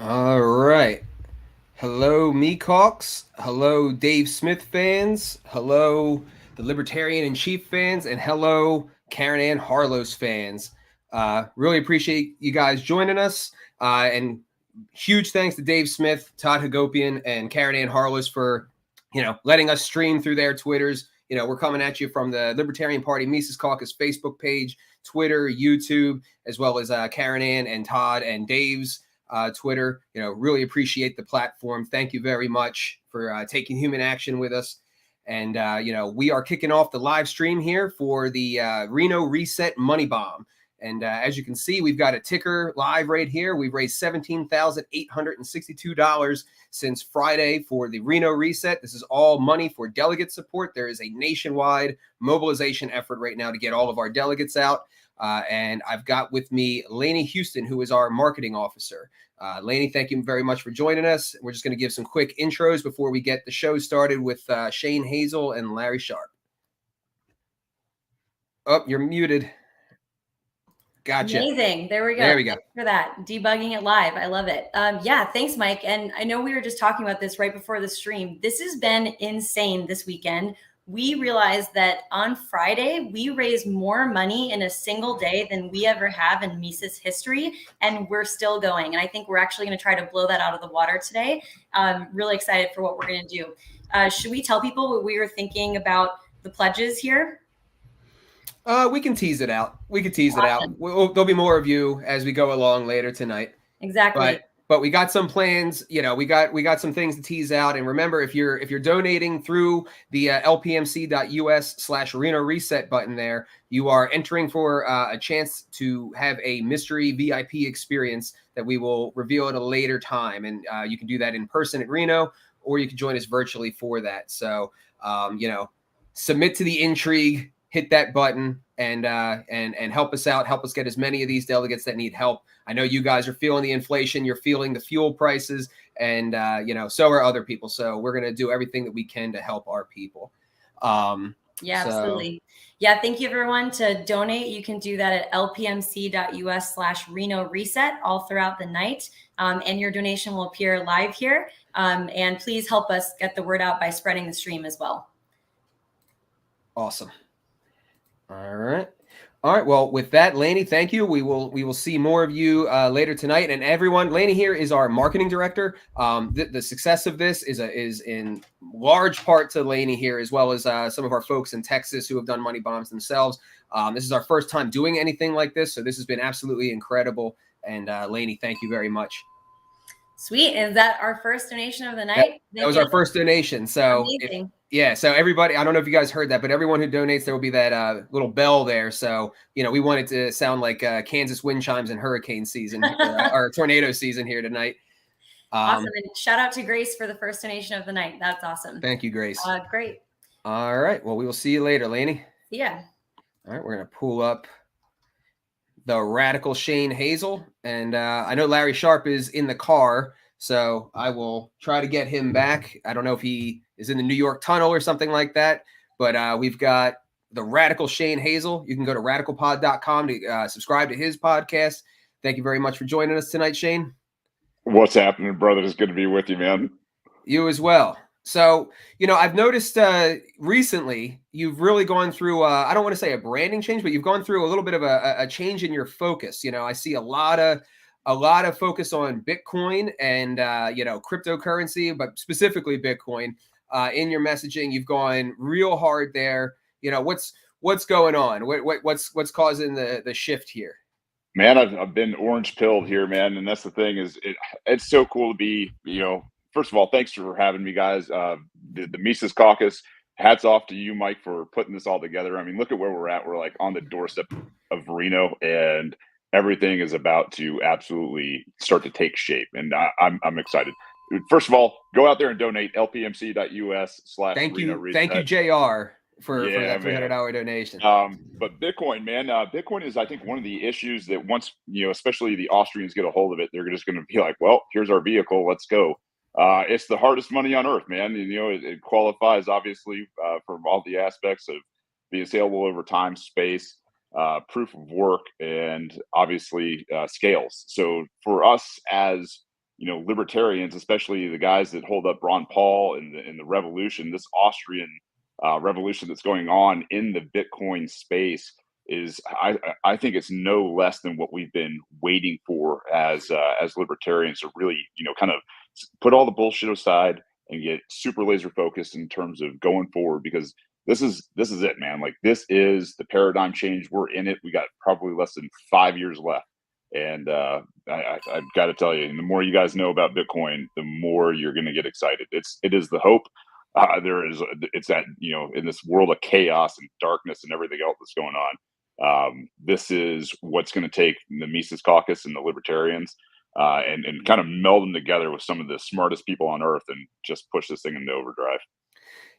All right. Hello, Mecox. Hello, Dave Smith fans. Hello, the Libertarian in Chief fans. And hello, Karen Ann Harlow's fans. Really appreciate you guys joining us. And huge thanks to Dave Smith, Todd Hagopian, and Karen Ann Harlow's for, letting us stream through their Twitters. We're coming at you from the Libertarian Party Mises Caucus Facebook page, Twitter, YouTube, as well as Karen Ann and Todd and Dave's Twitter. Really appreciate the platform. Thank you very much for taking human action with us. And, we are kicking off the live stream here for the Reno Reset Money Bomb. And as you can see, we've got a ticker live right here. We've raised $17,862 since Friday for the Reno Reset. This is all money for delegate support. There is a nationwide mobilization effort right now to get all of our delegates out. And I've got with me Lainey Houston, who is our marketing officer. Lainey, thank you very much for joining us. We're just going to give some quick intros before we get the show started with Shane Hazel and Larry Sharpe. Oh, you're muted. Gotcha. Amazing. There we go. There we go. Thanks for that. Debugging it live. I love it. Yeah, thanks, Mike. And I know we were just talking about this right before the stream. This has been insane this weekend. We realized that on Friday, we raised more money in a single day than we ever have in Mises history, and we're still going. And I think we're actually going to try to blow that out of the water today. Really excited for what we're going to do. Should we tell people what we were thinking about the pledges here? We can tease it out. There'll be more of you as we go along later tonight. Exactly. But we got some plans. We got some things to tease out. And remember, if you're donating through the lpmc.us/Reno Reset button there, you are entering for a chance to have a mystery VIP experience that we will reveal at a later time. And you can do that in person at Reno, or you can join us virtually for that. So, submit to the intrigue. Hit that button and help us out. Help us get as many of these delegates that need help. I know you guys are feeling the inflation. You're feeling the fuel prices, and so are other people. So we're gonna do everything that we can to help our people. Absolutely. Yeah, thank you everyone to donate. You can do that at lpmc.us/Reno Reset all throughout the night, and your donation will appear live here. And please help us get the word out by spreading the stream as well. Awesome. All right. Well, with that, Lainey, thank you. We will see more of you later tonight. And everyone, Lainey here is our marketing director. The success of this is in large part to Lainey here, as well as some of our folks in Texas who have done money bombs themselves. This is our first time doing anything like this, so this has been absolutely incredible. And Lainey, thank you very much. Sweet. Is that our first donation of the night? That was our first donation. So amazing. So everybody, I don't know if you guys heard that, but everyone who donates, there will be that little bell there. So, we want it to sound like Kansas wind chimes in hurricane season or tornado season here tonight. Awesome. And shout out to Grace for the first donation of the night. That's awesome. Thank you, Grace. Great. All right. Well, we will see you later, Lainey. Yeah. All right. We're going to pull up the radical Shane Hazel. And I know Larry Sharpe is in the car, so I will try to get him back. I don't know if he is in the New York tunnel or something like that, but we've got the radical Shane Hazel. You can go to radicalpod.com to subscribe to his podcast. Thank you very much for joining us tonight, Shane. What's happening, brother? It's good to be with you, man. You as well. So, I've noticed recently you've really gone through, I don't want to say a branding change, but you've gone through a little bit of a change in your focus. I see a lot of focus on Bitcoin and, cryptocurrency, but specifically Bitcoin in your messaging. You've gone real hard there. What's going on? What's causing the shift here? Man, I've been orange pilled here, man. And that's the thing is it's so cool to be, first of all, thanks for having me, guys. The Mises Caucus, hats off to you, Mike, for putting this all together. I mean, look at where we're at. We're like on the doorstep of Reno, and everything is about to absolutely start to take shape. And I'm excited. First of all, go out there and donate lpmc.us/Reno Reset. Thank you, JR, for that $300 donation. But Bitcoin, man, Bitcoin is, I think, one of the issues that once, especially the Austrians get a hold of it, they're just going to be like, well, here's our vehicle. Let's go. It's the hardest money on earth, man. And, it qualifies, obviously, for all the aspects of being saleable over time, space, proof of work, and obviously scales. So for us as libertarians, especially the guys that hold up Ron Paul in the revolution, this Austrian revolution that's going on in the Bitcoin space is, I think it's no less than what we've been waiting for as libertarians to really, kind of put all the bullshit aside and get super laser focused in terms of going forward, because this is it, man. Like, this is the paradigm change. We're in it. We got probably less than 5 years left. And I've got to tell you, and the more you guys know about Bitcoin, the more you're going to get excited. It is the hope. It's that, in this world of chaos and darkness and everything else that's going on, this is what's going to take the Mises Caucus and the Libertarians and kind of meld them together with some of the smartest people on earth and just push this thing into overdrive.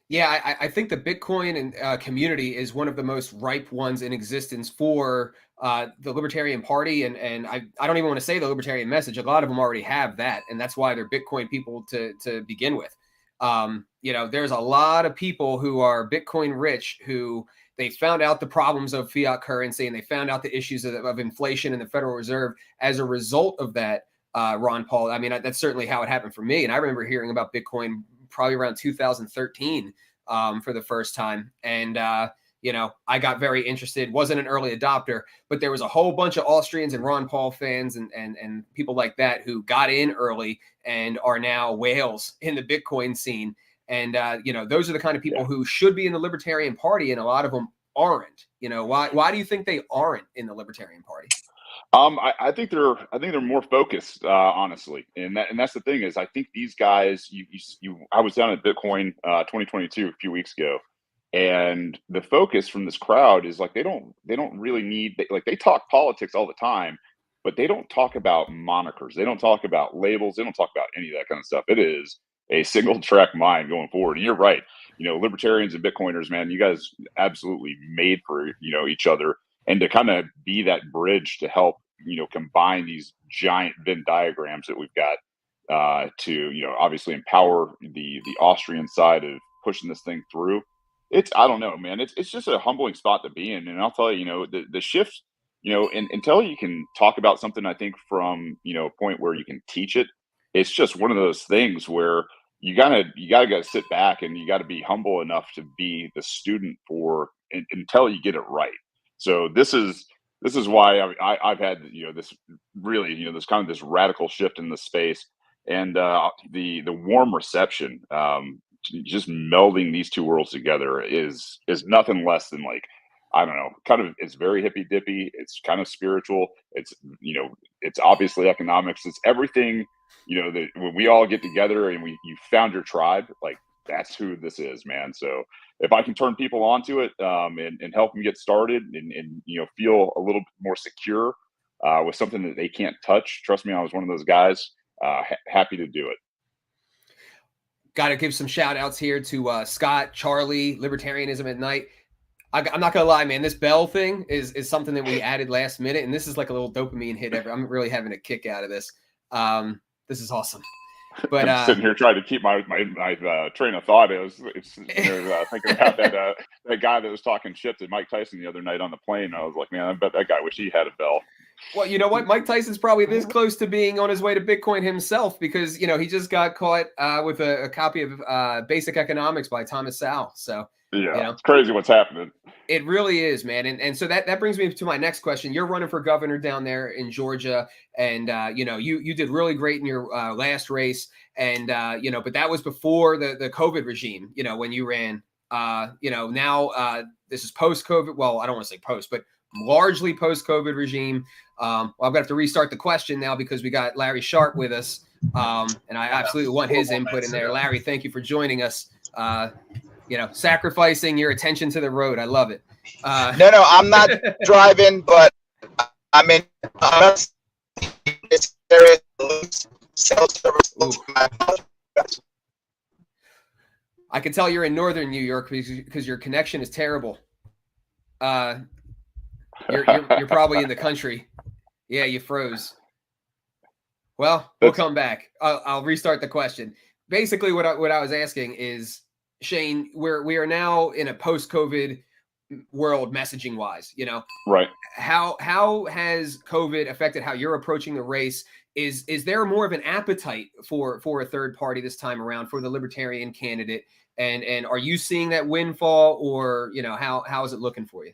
Yeah, I think the Bitcoin and community is one of the most ripe ones in existence for the Libertarian Party, and I don't even want to say the Libertarian message. A lot of them already have that, and that's why they're Bitcoin people to begin with. There's a lot of people who are Bitcoin rich who they found out the problems of fiat currency, and they found out the issues of inflation and the Federal Reserve as a result of that. Ron Paul, I mean, that's certainly how it happened for me, and I remember hearing about Bitcoin probably around 2013 for the first time. And, I got very interested, wasn't an early adopter, but there was a whole bunch of Austrians and Ron Paul fans and people like that who got in early and are now whales in the Bitcoin scene. And, those are the kind of people who should be in the Libertarian Party, and a lot of them aren't. Why do you think they aren't in the Libertarian Party? I think they're more focused, honestly, and that's the thing is, I think these guys, I was down at Bitcoin 2022 a few weeks ago, and the focus from this crowd is like they don't really need, like, they talk politics all the time, but they don't talk about monikers, they don't talk about labels, they don't talk about any of that kind of stuff. It is a single track mind going forward. And you're right, libertarians and Bitcoiners, man, you guys absolutely made for each other. And to kind of be that bridge to help, combine these giant Venn diagrams that we've got to, obviously empower the Austrian side of pushing this thing through. I don't know, man. It's just a humbling spot to be in. And I'll tell you, the shift, until you can talk about something, I think from, a point where you can teach it, it's just one of those things where you gotta sit back and you got to be humble enough to be the student until you get it right. So this is why I've had this really this kind of this radical shift in the space, and the warm reception, just melding these two worlds together is nothing less than, like, I don't know, kind of, it's very hippy dippy, it's kind of spiritual, it's it's obviously economics, it's everything, that when we all get together and you found your tribe, like, that's who this is, man. So if I can turn people onto it and help them get started and feel a little bit more secure with something that they can't touch, trust me, I was one of those guys. Happy to do it. Got to give some shout outs here to Scott, Charlie, Libertarianism at Night. I'm not gonna lie, man. This bell thing is something that we added last minute, and this is like a little dopamine hit. I'm really having a kick out of this. This is awesome. But I'm sitting here trying to keep my train of thought. It's thinking about that guy that was talking shit to Mike Tyson the other night on the plane. I was like, man, I bet that guy wish he had a bell. Well, you know what? Mike Tyson's probably this close to being on his way to Bitcoin himself, because he just got caught with a copy of Basic Economics by Thomas Sowell. So yeah, it's crazy what's happening. It really is, man. And so that brings me to my next question. You're running for governor down there in Georgia, and you did really great in your last race, and but that was before the COVID regime. When you ran. Now this is post-COVID. Well, I don't want to say post, but largely post-COVID regime. I've got to have to restart the question now because we got Larry Sharpe with us, and I absolutely want his input in there. Larry, thank you for joining us. Sacrificing your attention to the road. I love it. No, I'm not driving, but I'm in this area. Cell service. I can tell you're in northern New York because your connection is terrible. You're probably in the country. Yeah, you froze. Well, we'll come back. I'll restart the question. Basically, what I was asking is, Shane, we are now in a post-COVID world messaging wise, you know. Right. How has COVID affected how you're approaching the race? Is there more of an appetite for a third party this time around for the Libertarian candidate? And are you seeing that windfall, or, you know, how is it looking for you?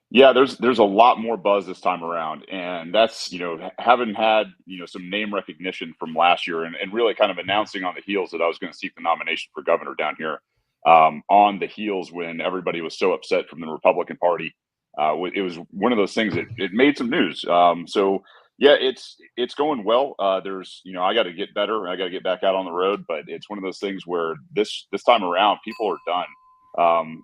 Yeah, there's a lot more buzz this time around, and that's, you know, having had, you know, some name recognition from last year, and really kind of announcing on the heels that I was going to seek the nomination for governor down here, on the heels when everybody was so upset from the Republican Party. It was one of those things that it made some news. So yeah, it's going well. There's, you know, I got to get better. I got to get back out on the road, but it's one of those things where this time around, people are done.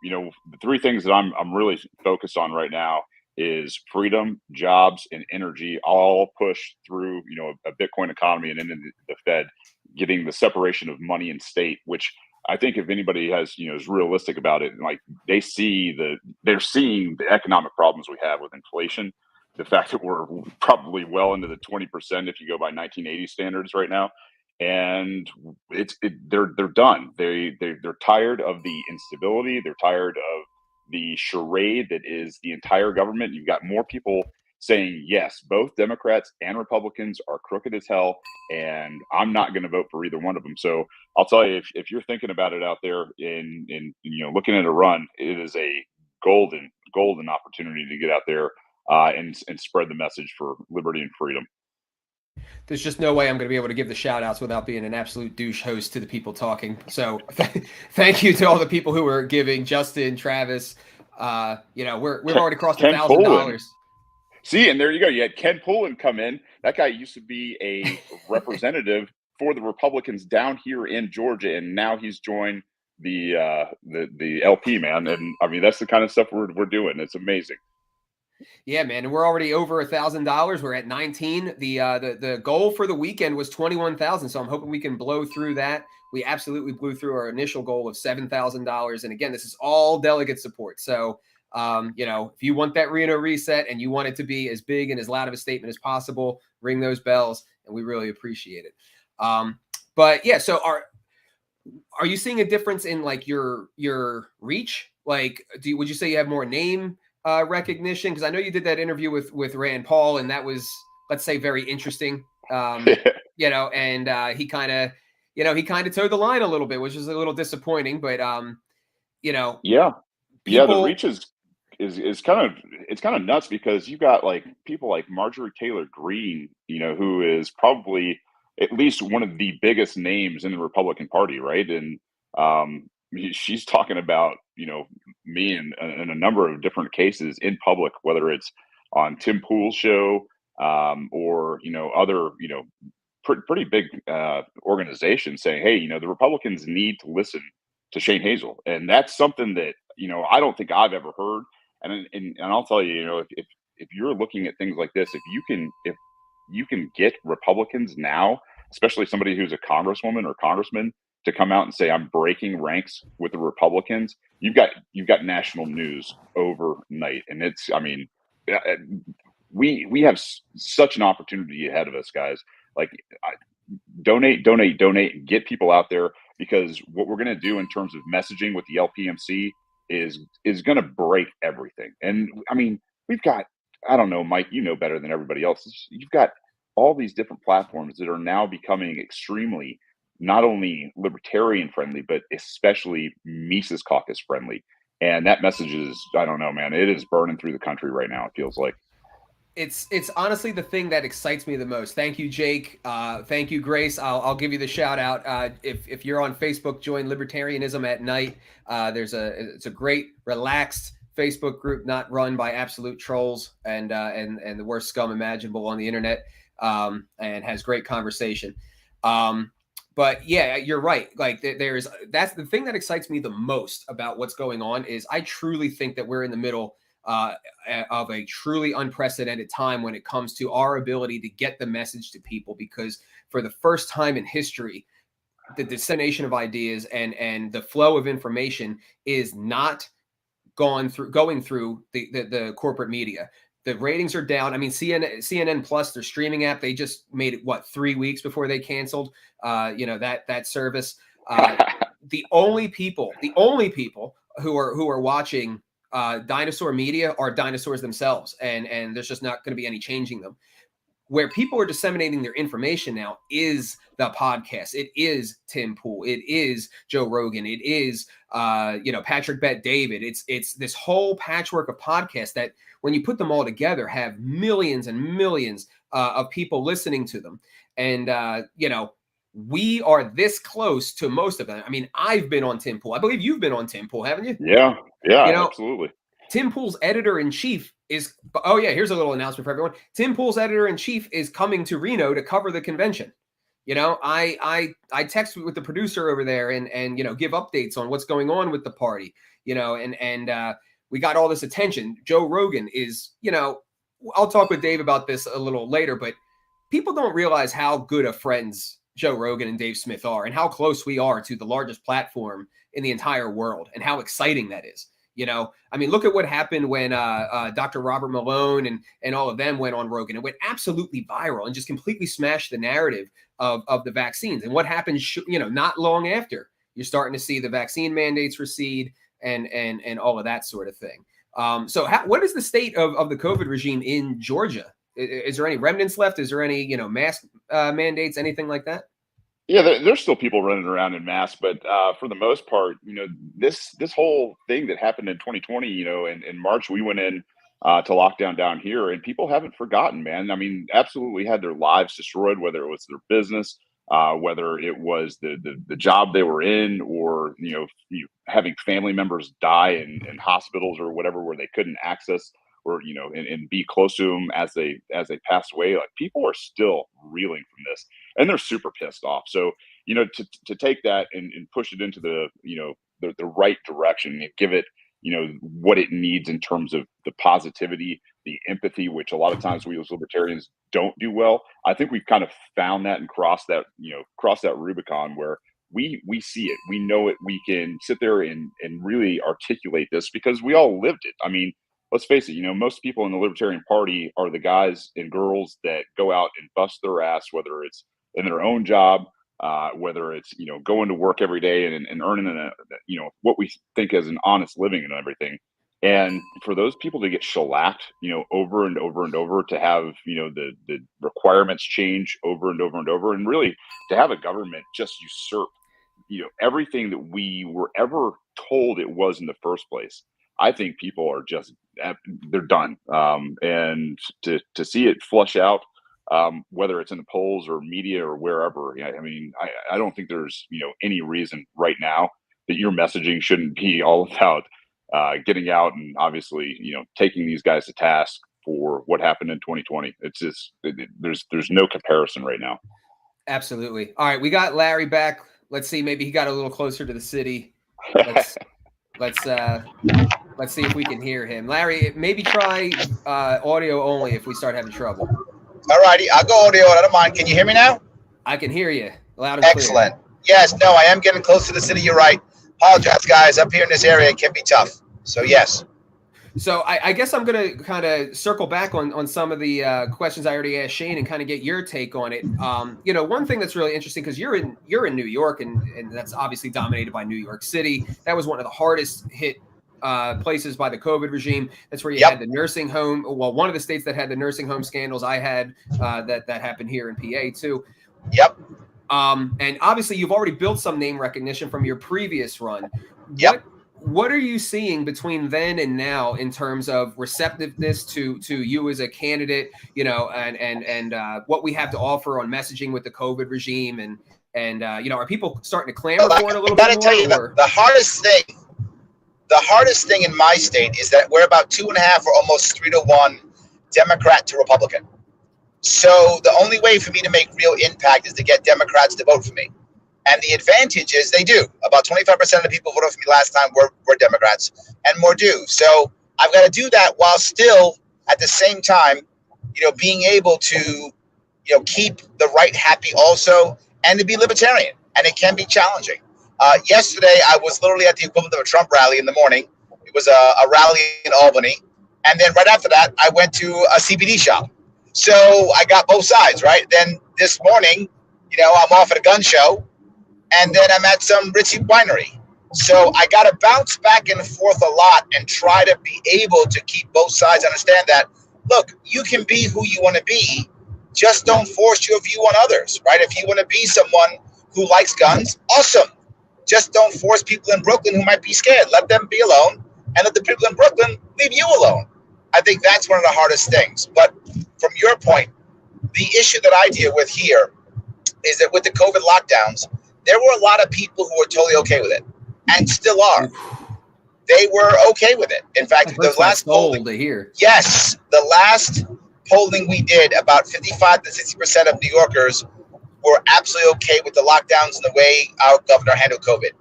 You know, the three things that I'm really focused on right now is freedom, jobs, and energy, all pushed through, you know, a Bitcoin economy and into the Fed, getting the separation of money and state, which I think if anybody has, you know, is realistic about it, like they're seeing the economic problems we have with inflation, the fact that we're probably well into the 20% if you go by 1980 standards right now, and they're done. They're tired of the instability. They're tired of the charade that is the entire government. You've got more people saying yes, both Democrats and Republicans are crooked as hell, and I'm not going to vote for either one of them. So I'll tell you, if you're thinking about it out there in you know, looking at a run, it is a golden opportunity to get out there and spread the message for liberty and freedom. There's just no way I'm going to be able to give the shout outs without being an absolute douche host to the people talking. So thank you to all the people who are giving. Justin, Travis, you know, we've already crossed $1,000. See, and there you go. You had Ken Poulin come in. That guy used to be a representative for the Republicans down here in Georgia, and now he's joined the LP, man. And I mean, that's the kind of stuff we're doing. It's amazing. Yeah, man, and we're already over $1,000. We're at 19. The goal for the weekend was 21,000, so I'm hoping we can blow through that. We absolutely blew through our initial goal of $7,000, and again, this is all delegate support. So, you know, if you want that Reno reset and you want it to be as big and as loud of a statement as possible, ring those bells, and we really appreciate it. But yeah, so are you seeing a difference in like your reach? Like, would you say you have more name recognition? Because I know you did that interview with Rand Paul, and that was, let's say, very interesting. You know, and he kind of towed the line a little bit, which is a little disappointing. But you know, the reach is kind of nuts, because you got like people like Marjorie Taylor Greene, you know, who is probably at least one of the biggest names in the Republican Party, right? And she's talking about, you know, me in a number of different cases in public, whether it's on Tim Pool's show or, you know, other, you know, pretty big organizations saying, hey, you know, the Republicans need to listen to Shane Hazel. And that's something that, you know, I don't think I've ever heard. And I'll tell you, you know, if you're looking at things like this, if you can get Republicans now, especially somebody who's a congresswoman or congressman, to come out and say, I'm breaking ranks with the Republicans, you've got national news overnight. And it's, I mean, we have such an opportunity ahead of us, guys. Like, donate, and get people out there, because what we're going to do in terms of messaging with the LPMC is going to break everything. And I mean, we've got, I don't know, Mike, you know better than everybody else. You've got all these different platforms that are now becoming extremely not only libertarian friendly, but especially Mises Caucus friendly. And that message is, I don't know, man, it is burning through the country right now, it feels like. It's honestly the thing that excites me the most. Thank you, Jake. Thank you, Grace. I'll give you the shout out. If you're on Facebook, join Libertarianism at Night. It's a great, relaxed Facebook group, not run by absolute trolls and the worst scum imaginable on the internet, and has great conversation. But yeah, you're right. Like that's the thing that excites me the most about what's going on is I truly think that we're in the middle of a truly unprecedented time when it comes to our ability to get the message to people, because for the first time in history, the dissemination of ideas and the flow of information is not going through the corporate media. The ratings are down. I mean, CNN Plus, their streaming app, they just made it 3 weeks before they canceled you know, that service. The only people who are watching dinosaur media are dinosaurs themselves, and there's just not going to be any changing them. Where people are disseminating their information now is the podcast. It is Tim Pool. It is Joe Rogan. It is, Patrick Bet-David. It's this whole patchwork of podcasts that when you put them all together have millions and millions of people listening to them. And, we are this close to most of them. I mean, I've been on Tim Pool. I believe you've been on Tim Pool, haven't you? Yeah, absolutely. Tim Pool's editor-in-chief is, here's a little announcement for everyone. Tim Pool's editor-in-chief is coming to Reno to cover the convention. I text with the producer over there and give updates on what's going on with the party, and we got all this attention. Joe Rogan is, I'll talk with Dave about this a little later, but people don't realize how good of friends Joe Rogan and Dave Smith are and how close we are to the largest platform in the entire world and how exciting that is. Look at what happened when Dr. Robert Malone and all of them went on Rogan. It went absolutely viral and just completely smashed the narrative of the vaccines. And what happened, not long after, you're starting to see the vaccine mandates recede and all of that sort of thing. What is the state of the COVID regime in Georgia? Is there any remnants left? Is there any, mask mandates, anything like that? Yeah, there's still people running around in masks, but for the most part, this whole thing that happened in 2020, in March, we went in to lockdown down here, and people haven't forgotten, man. I mean, absolutely had their lives destroyed, whether it was their business, whether it was the job they were in, or having family members die in hospitals or whatever, where they couldn't access or and be close to them as they pass away. Like, people are still reeling from this, and they're super pissed off. So to take that and push it into the the right direction and give it what it needs in terms of the positivity, the empathy, which a lot of times we as libertarians don't do well. I think we've kind of found that and crossed that Rubicon where we see it, we know it, we can sit there and really articulate this because we all lived it. I mean, let's face it, most people in the Libertarian Party are the guys and girls that go out and bust their ass, whether it's in their own job, whether it's, going to work every day and earning what we think as an honest living and everything. And for those people to get shellacked, over and over and over, to have, the requirements change over and over and over, and really to have a government just usurp, everything that we were ever told it was in the first place. I think people are just, they're done. And to see it flush out, whether it's in the polls or media or wherever, I don't think there's, any reason right now that your messaging shouldn't be all about getting out and obviously, taking these guys to task for what happened in 2020. It's just, there's no comparison right now. Absolutely. All right. We got Larry back. Let's see. Maybe he got a little closer to the city. Let's see if we can hear him. Larry, maybe try audio only if we start having trouble. All righty, I'll go audio. I don't mind. Can you hear me now? I can hear you loud and clear. Excellent. Yes, no, I am getting close to the city. You're right. Apologize, guys. Up here in this area, it can be tough. So, yes. So I guess I'm going to kind of circle back on some of the questions I already asked Shane and kind of get your take on it. One thing that's really interesting, because you're in New York, and that's obviously dominated by New York City. That was one of the hardest hit places by the COVID regime. That's where you had the nursing home. Well, one of the states that had the nursing home scandals. I had that happened here in PA too. Yep. And obviously you've already built some name recognition from your previous run. Yep. What are you seeing between then and now in terms of receptiveness to you as a candidate, and what we have to offer on messaging with the COVID regime, and are people starting to clamor for it a little bit more? I gotta tell you, the hardest thing in my state is that we're about 2.5 or almost 3 to 1 Democrat to Republican. So the only way for me to make real impact is to get Democrats to vote for me. And the advantage is they do. About 25% of the people who voted for me last time were Democrats, and more do. So I've got to do that while still at the same time, being able to, keep the right happy also, and to be libertarian. And it can be challenging. Yesterday, I was literally at the equivalent of a Trump rally in the morning. It was a rally in Albany. And then right after that, I went to a CBD shop. So I got both sides, right? Then this morning, I'm off at a gun show. And then I'm at some ritzy winery. So I got to bounce back and forth a lot and try to be able to keep both sides understand that, look, you can be who you want to be. Just don't force your view on others, right? If you want to be someone who likes guns, awesome. Just don't force people in Brooklyn who might be scared. Let them be alone and let the people in Brooklyn leave you alone. I think that's one of the hardest things. But from your point, the issue that I deal with here is that with the COVID lockdowns, there were a lot of people who were totally okay with it and still are. They were okay with it. In fact, the last polling, yes, the last polling we did, about 55 to 60% of New Yorkers were absolutely okay with the lockdowns and the way our governor handled COVID.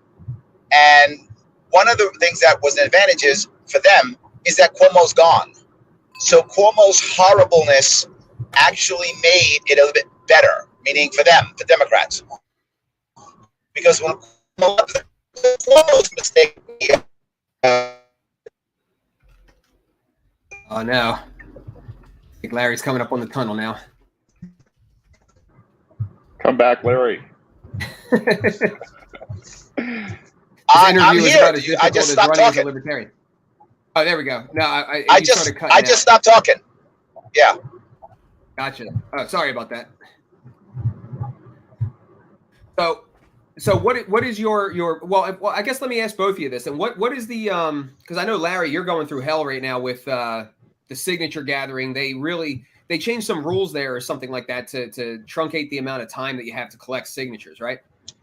And one of the things that was an advantage is for them is that Cuomo's gone. So Cuomo's horribleness actually made it a little bit better, meaning for them, for Democrats. Because when Cuomo's mistake, oh no. I think Larry's coming up on the tunnel now. Come back, Larry. I'm here. I just stopped talking. Libertarian. Oh, there we go. No, I just stopped talking. Yeah. Gotcha. Oh, sorry about that. So what is your well, I guess let me ask both of you this. And what is the because I know, Larry, you're going through hell right now with the signature gathering. They changed some rules there or something like that to truncate the amount of time that you have to collect signatures, right?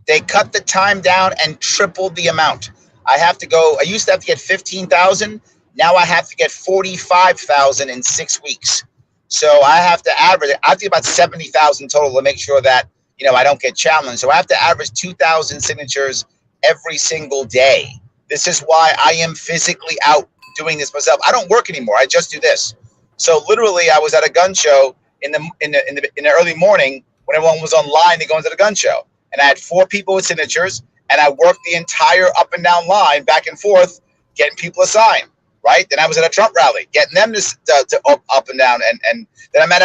They cut the time down and tripled the amount. I used to have to get 15,000. Now I have to get 45,000 in 6 weeks. So I have to average, I have to get about 70,000 total to make sure that, I don't get challenged. So I have to average 2,000 signatures every single day. This is why I am physically out doing this myself. I don't work anymore. I just do this. So literally, I was at a gun show in the early morning when everyone was online to go into the gun show, and I had 4 people with signatures, and I worked the entire up and down line, back and forth, getting people to sign. Right. Then I was at a Trump rally, getting them to up and down, and then I'm at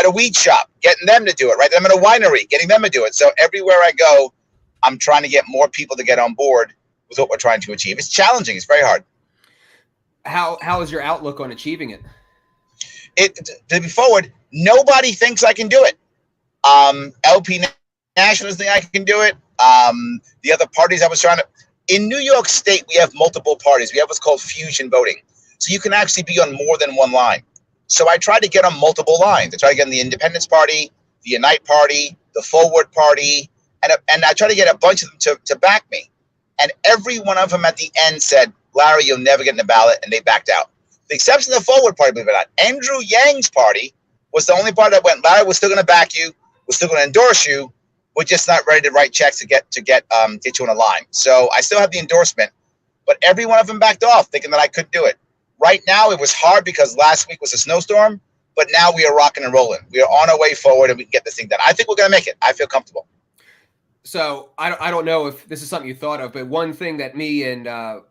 a weed shop, getting them to do it. Right. Then I'm at a winery, getting them to do it. So everywhere I go, I'm trying to get more people to get on board with what we're trying to achieve. It's challenging. It's very hard. How is your outlook on achieving it? To be forward, nobody thinks I can do it. LP Nationalists think I can do it. The other parties I was trying to. In New York State, we have multiple parties. We have what's called fusion voting. So you can actually be on more than one line. So I tried to get on multiple lines. I tried to get on the Independence Party, the Unite Party, the Forward Party, and I tried to get a bunch of them to back me. And every one of them at the end said, Larry, you'll never get in the ballot, and they backed out. The exception of the Forward Party, believe it or not. Andrew Yang's party was the only party that went, Larry, we're still going to back you. We're still going to endorse you. We're just not ready to write checks to get you on a line. So I still have the endorsement, but every one of them backed off, thinking that I could do it. Right now, it was hard because last week was a snowstorm, but now we are rocking and rolling. We are on our way forward, and we can get this thing done. I think we're going to make it. I feel comfortable. So I don't know if this is something you thought of, but one thing that me and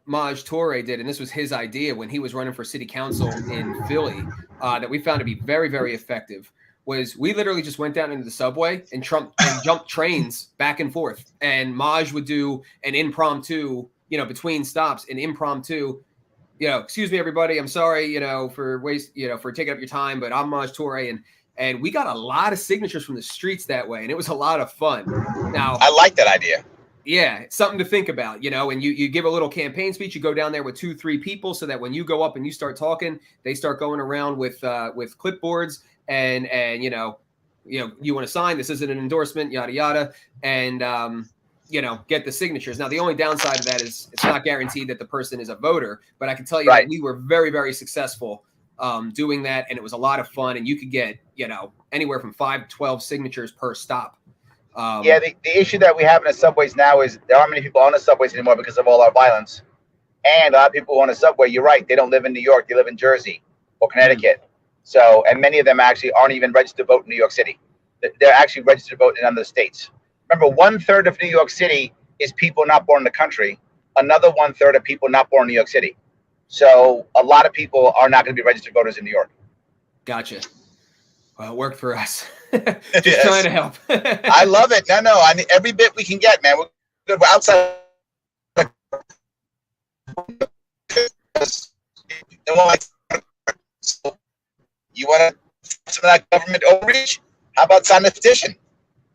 Maj Toure did, and this was his idea when he was running for city council in Philly, that we found to be very, very effective, was we literally just went down into the subway and jumped trains back and forth. And Maj would do an impromptu, between stops, an impromptu, excuse me, everybody, I'm sorry, for taking up your time, but I'm Maj Toure. And we got a lot of signatures from the streets that way. And it was a lot of fun. Now, I like that idea. Yeah, it's something to think about, and you give a little campaign speech, you go down there with 2-3 people so that when you go up and you start talking, they start going around with clipboards and you want to sign, this isn't an endorsement, yada, yada. And, get the signatures. Now, the only downside of that is it's not guaranteed that the person is a voter, but I can tell you that we were very, very successful doing that. And it was a lot of fun. And you could get, anywhere from 5 to 12 signatures per stop. The issue that we have in the subways now is there aren't many people on the subways anymore because of all our violence. And a lot of people on the subway, you're right, they don't live in New York, they live in Jersey or Connecticut. So, and many of them actually aren't even registered to vote in New York City. They're actually registered to vote in other states. Remember, 1/3 of New York City is people not born in the country. Another 1/3 of people not born in New York City. So a lot of people are not going to be registered voters in New York. Gotcha. Well, it worked for us. Just trying to help. I love it. No, I mean, every bit we can get, man. We're outside. So you want to some of that government overreach? How about sign a petition?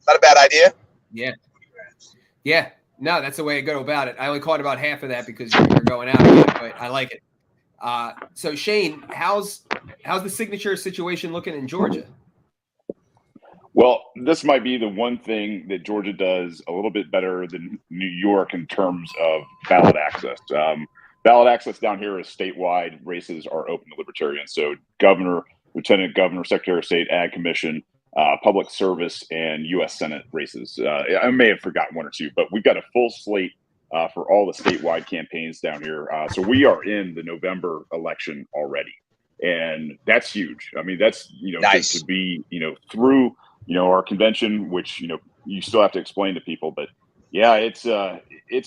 Not a bad idea. Yeah. Yeah. No, that's the way to go about it. I only caught about half of that because you're going out again, but I like it. So Shane, how's the signature situation looking in Georgia? Well, this might be the one thing that Georgia does a little bit better than New York in terms of ballot access. Ballot access down here is statewide. Races are open to libertarians. So governor, lieutenant governor, secretary of state, ag commission, public service, and U.S. Senate races. I may have forgotten one or two, but we've got a full slate for all the statewide campaigns down here. So we are in the November election already. And that's huge. I mean, that's, nice. to be, through, our convention, which, you still have to explain to people, but yeah, it's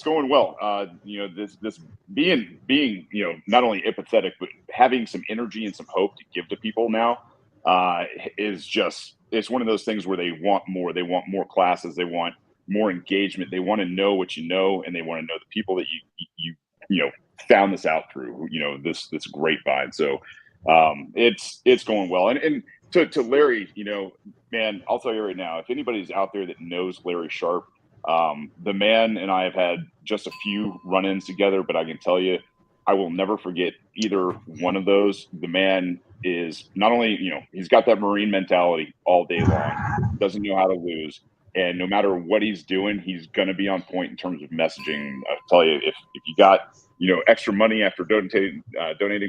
going well. This being, not only empathetic, but having some energy and some hope to give to people now is just, it's one of those things where they want more classes. They want more engagement. They want to know what you know, and they want to know the people that you found this out through, this grapevine. So it's going well. And to Larry, man, I'll tell you right now, if anybody's out there that knows Larry Sharpe, the man and I have had just a few run-ins together, but I can tell you, I will never forget either one of those. The man is not only, he's got that Marine mentality all day long, doesn't know how to lose. And no matter what he's doing, he's going to be on point in terms of messaging. I'll tell you, if you got, extra money after donating,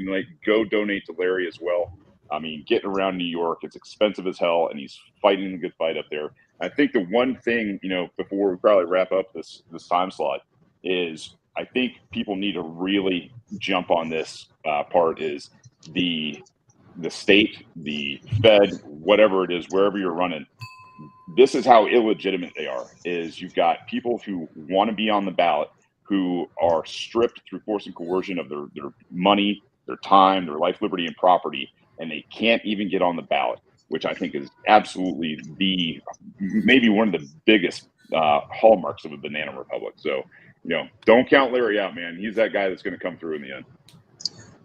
like, go donate to Larry as well. I mean, getting around New York, it's expensive as hell, and he's fighting a good fight up there. I think the one thing, before we probably wrap up this time slot, is I think people need to really jump on this part is the state, the Fed, whatever it is, wherever you're running. This is how illegitimate they are, is you've got people who want to be on the ballot who are stripped through force and coercion of their money, their time, their life, liberty, and property, and they can't even get on the ballot, which I think is absolutely maybe one of the biggest hallmarks of a banana republic. So, don't count Larry out, man. He's that guy that's going to come through in the end.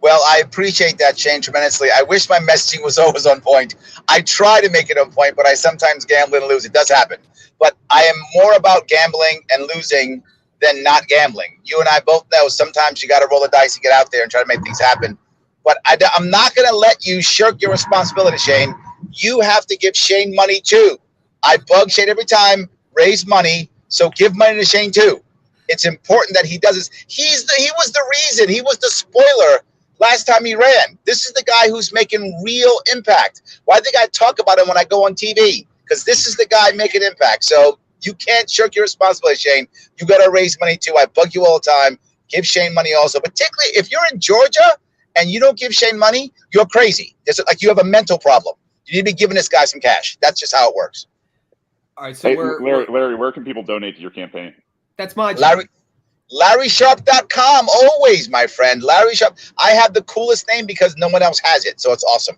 Well, I appreciate that, Shane, tremendously. I wish my messaging was always on point. I try to make it on point, but I sometimes gamble and lose. It does happen. But I am more about gambling and losing than not gambling. You and I both know sometimes you got to roll the dice to get out there and try to make things happen. But I'm not going to let you shirk your responsibility, Shane. You have to give Shane money too. I bug Shane every time, raise money, so give money to Shane too. It's important that he does this. He was the reason. He was the spoiler last time he ran. This is the guy who's making real impact. Why think I talk about him when I go on TV? Because this is the guy making impact. So you can't shirk your responsibility, Shane. You got to raise money too. I bug you all the time. Give Shane money also. Particularly if you're in Georgia and you don't give Shane money, you're crazy. It's like you have a mental problem. You need to be giving this guy some cash. That's just how it works. All right. So Larry, where can people donate to your campaign? That's my job. LarrySharpe.com, always, my friend. Larry Sharpe. I have the coolest name because no one else has it, so it's awesome.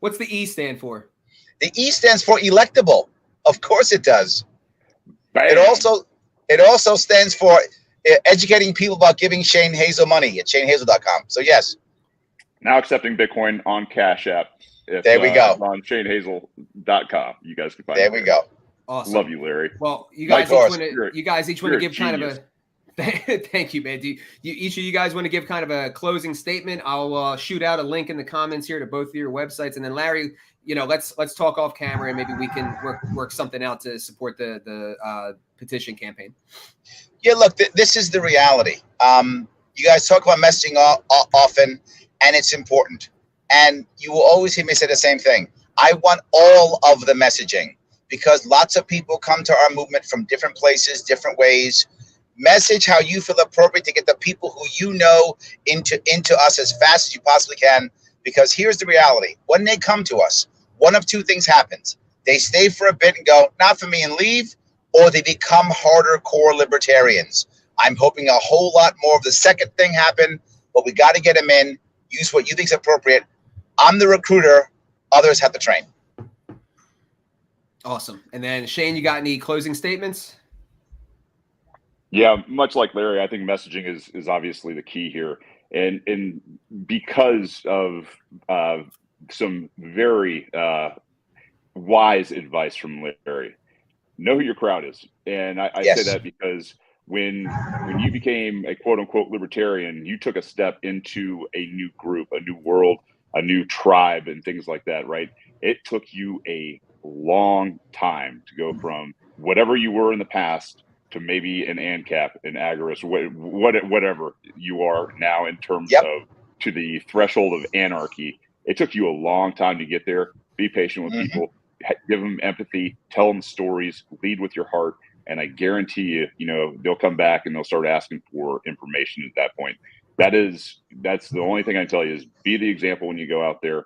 What's the E stand for? The E stands for electable. Of course it does. Bam. It also stands for educating people about giving Shane Hazel money at ShaneHazel.com. So yes. Now accepting Bitcoin on Cash App. There we go. On ShaneHazel.com. You guys can find it. There we go. Awesome. Love you, Larry. Well, you guys each want to give kind of a thank you, man. Each of you guys want to give kind of a closing statement? I'll shoot out a link in the comments here to both of your websites, and then Larry, let's talk off camera and maybe we can work something out to support the petition campaign. Yeah, look, this is the reality. You guys talk about messaging often, and it's important. And you will always hear me say the same thing. I want all of the messaging because lots of people come to our movement from different places, different ways. Message how you feel appropriate to get the people who you know into us as fast as you possibly can. Because here's the reality. When they come to us, one of two things happens. They stay for a bit and go, not for me, and leave, or they become harder core libertarians. I'm hoping a whole lot more of the second thing happen, but we got to get them in. Use what you think is appropriate. I'm the recruiter. Others have to train. Awesome. And then Shane, you got any closing statements? Yeah, much like Larry, I think messaging is obviously the key here, and because of some very wise advice from Larry, know who your crowd is, and I say Yes. that because when you became a quote unquote libertarian, you took a step into a new group, a new world, a new tribe, and things like that. Right? It took you a long time to go from whatever you were in the past to maybe an ANCAP, an agorist, whatever you are now in terms Yep. of to the threshold of anarchy. It took you a long time to get there. Be patient with people, give them empathy, tell them stories, lead with your heart, and I guarantee you, they'll come back and they'll start asking for information at that point. That's the only thing I tell you is be the example when you go out there.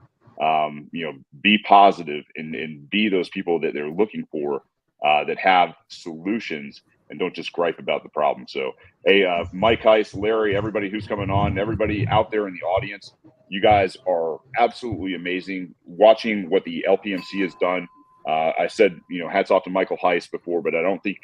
Be positive and be those people that they're looking for, that have solutions and don't just gripe about the problem. So, hey, Mike Heiss, Larry, everybody who's coming on, everybody out there in the audience, you guys are absolutely amazing. Watching what the LPMC has done, I said, hats off to Michael Heiss before, but I don't think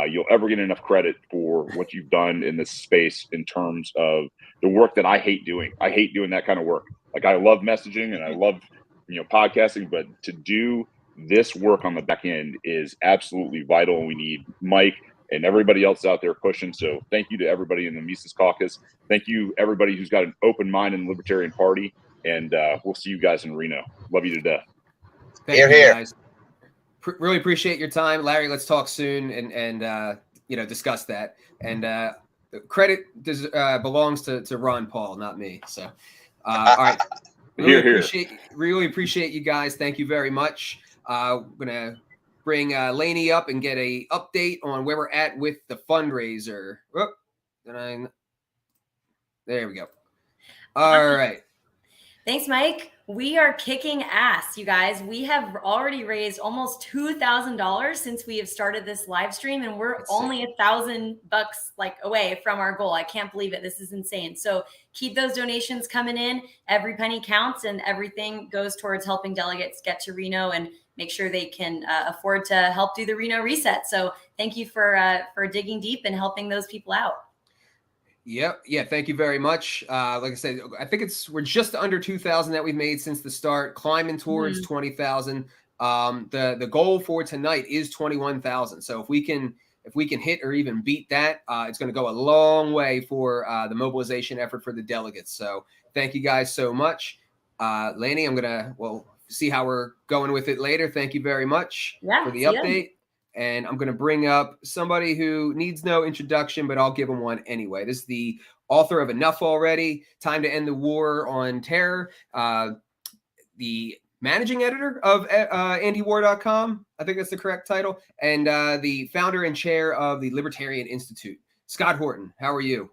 you'll ever get enough credit for what you've done in this space in terms of the work that I hate doing. I hate doing that kind of work. Like, I love messaging and I love, podcasting, but to do this work on the back end is absolutely vital. And we need Mike and everybody else out there pushing. So thank you to everybody in the Mises Caucus. Thank you, everybody who's got an open mind in the Libertarian Party. And we'll see you guys in Reno. Love you to death. Thank you, guys. Really appreciate your time. Larry, let's talk soon and discuss that. And the credit belongs to Ron Paul, not me. So, all right. Really appreciate you guys. Thank you very much. We're going to bring Lainey up and get a update on where we're at with the fundraiser. There we go. All right. Thanks, Mike. We are kicking ass, you guys. We have already raised almost $2,000 since we have started this live stream, and we're only $1,000 away from our goal. I can't believe it. This is insane. So keep those donations coming in. Every penny counts, and everything goes towards helping delegates get to Reno and make sure they can afford to help do the Reno reset. So thank you for digging deep and helping those people out. Yep. Yeah. Thank you very much. Like I said, I think we're just under 2,000 that we've made since the start, climbing towards 20,000. The goal for tonight is 21,000. So if we can hit or even beat that, it's going to go a long way for the mobilization effort for the delegates. So thank you guys so much. Laney, I'm going to, see how we're going with it later. Thank you very much for the update. And I'm going to bring up somebody who needs no introduction, but I'll give him one anyway. This is the author of Enough Already, Time to End the War on Terror, the managing editor of antiwar.com. I think that's the correct title. And the founder and chair of the Libertarian Institute. Scott Horton, how are you?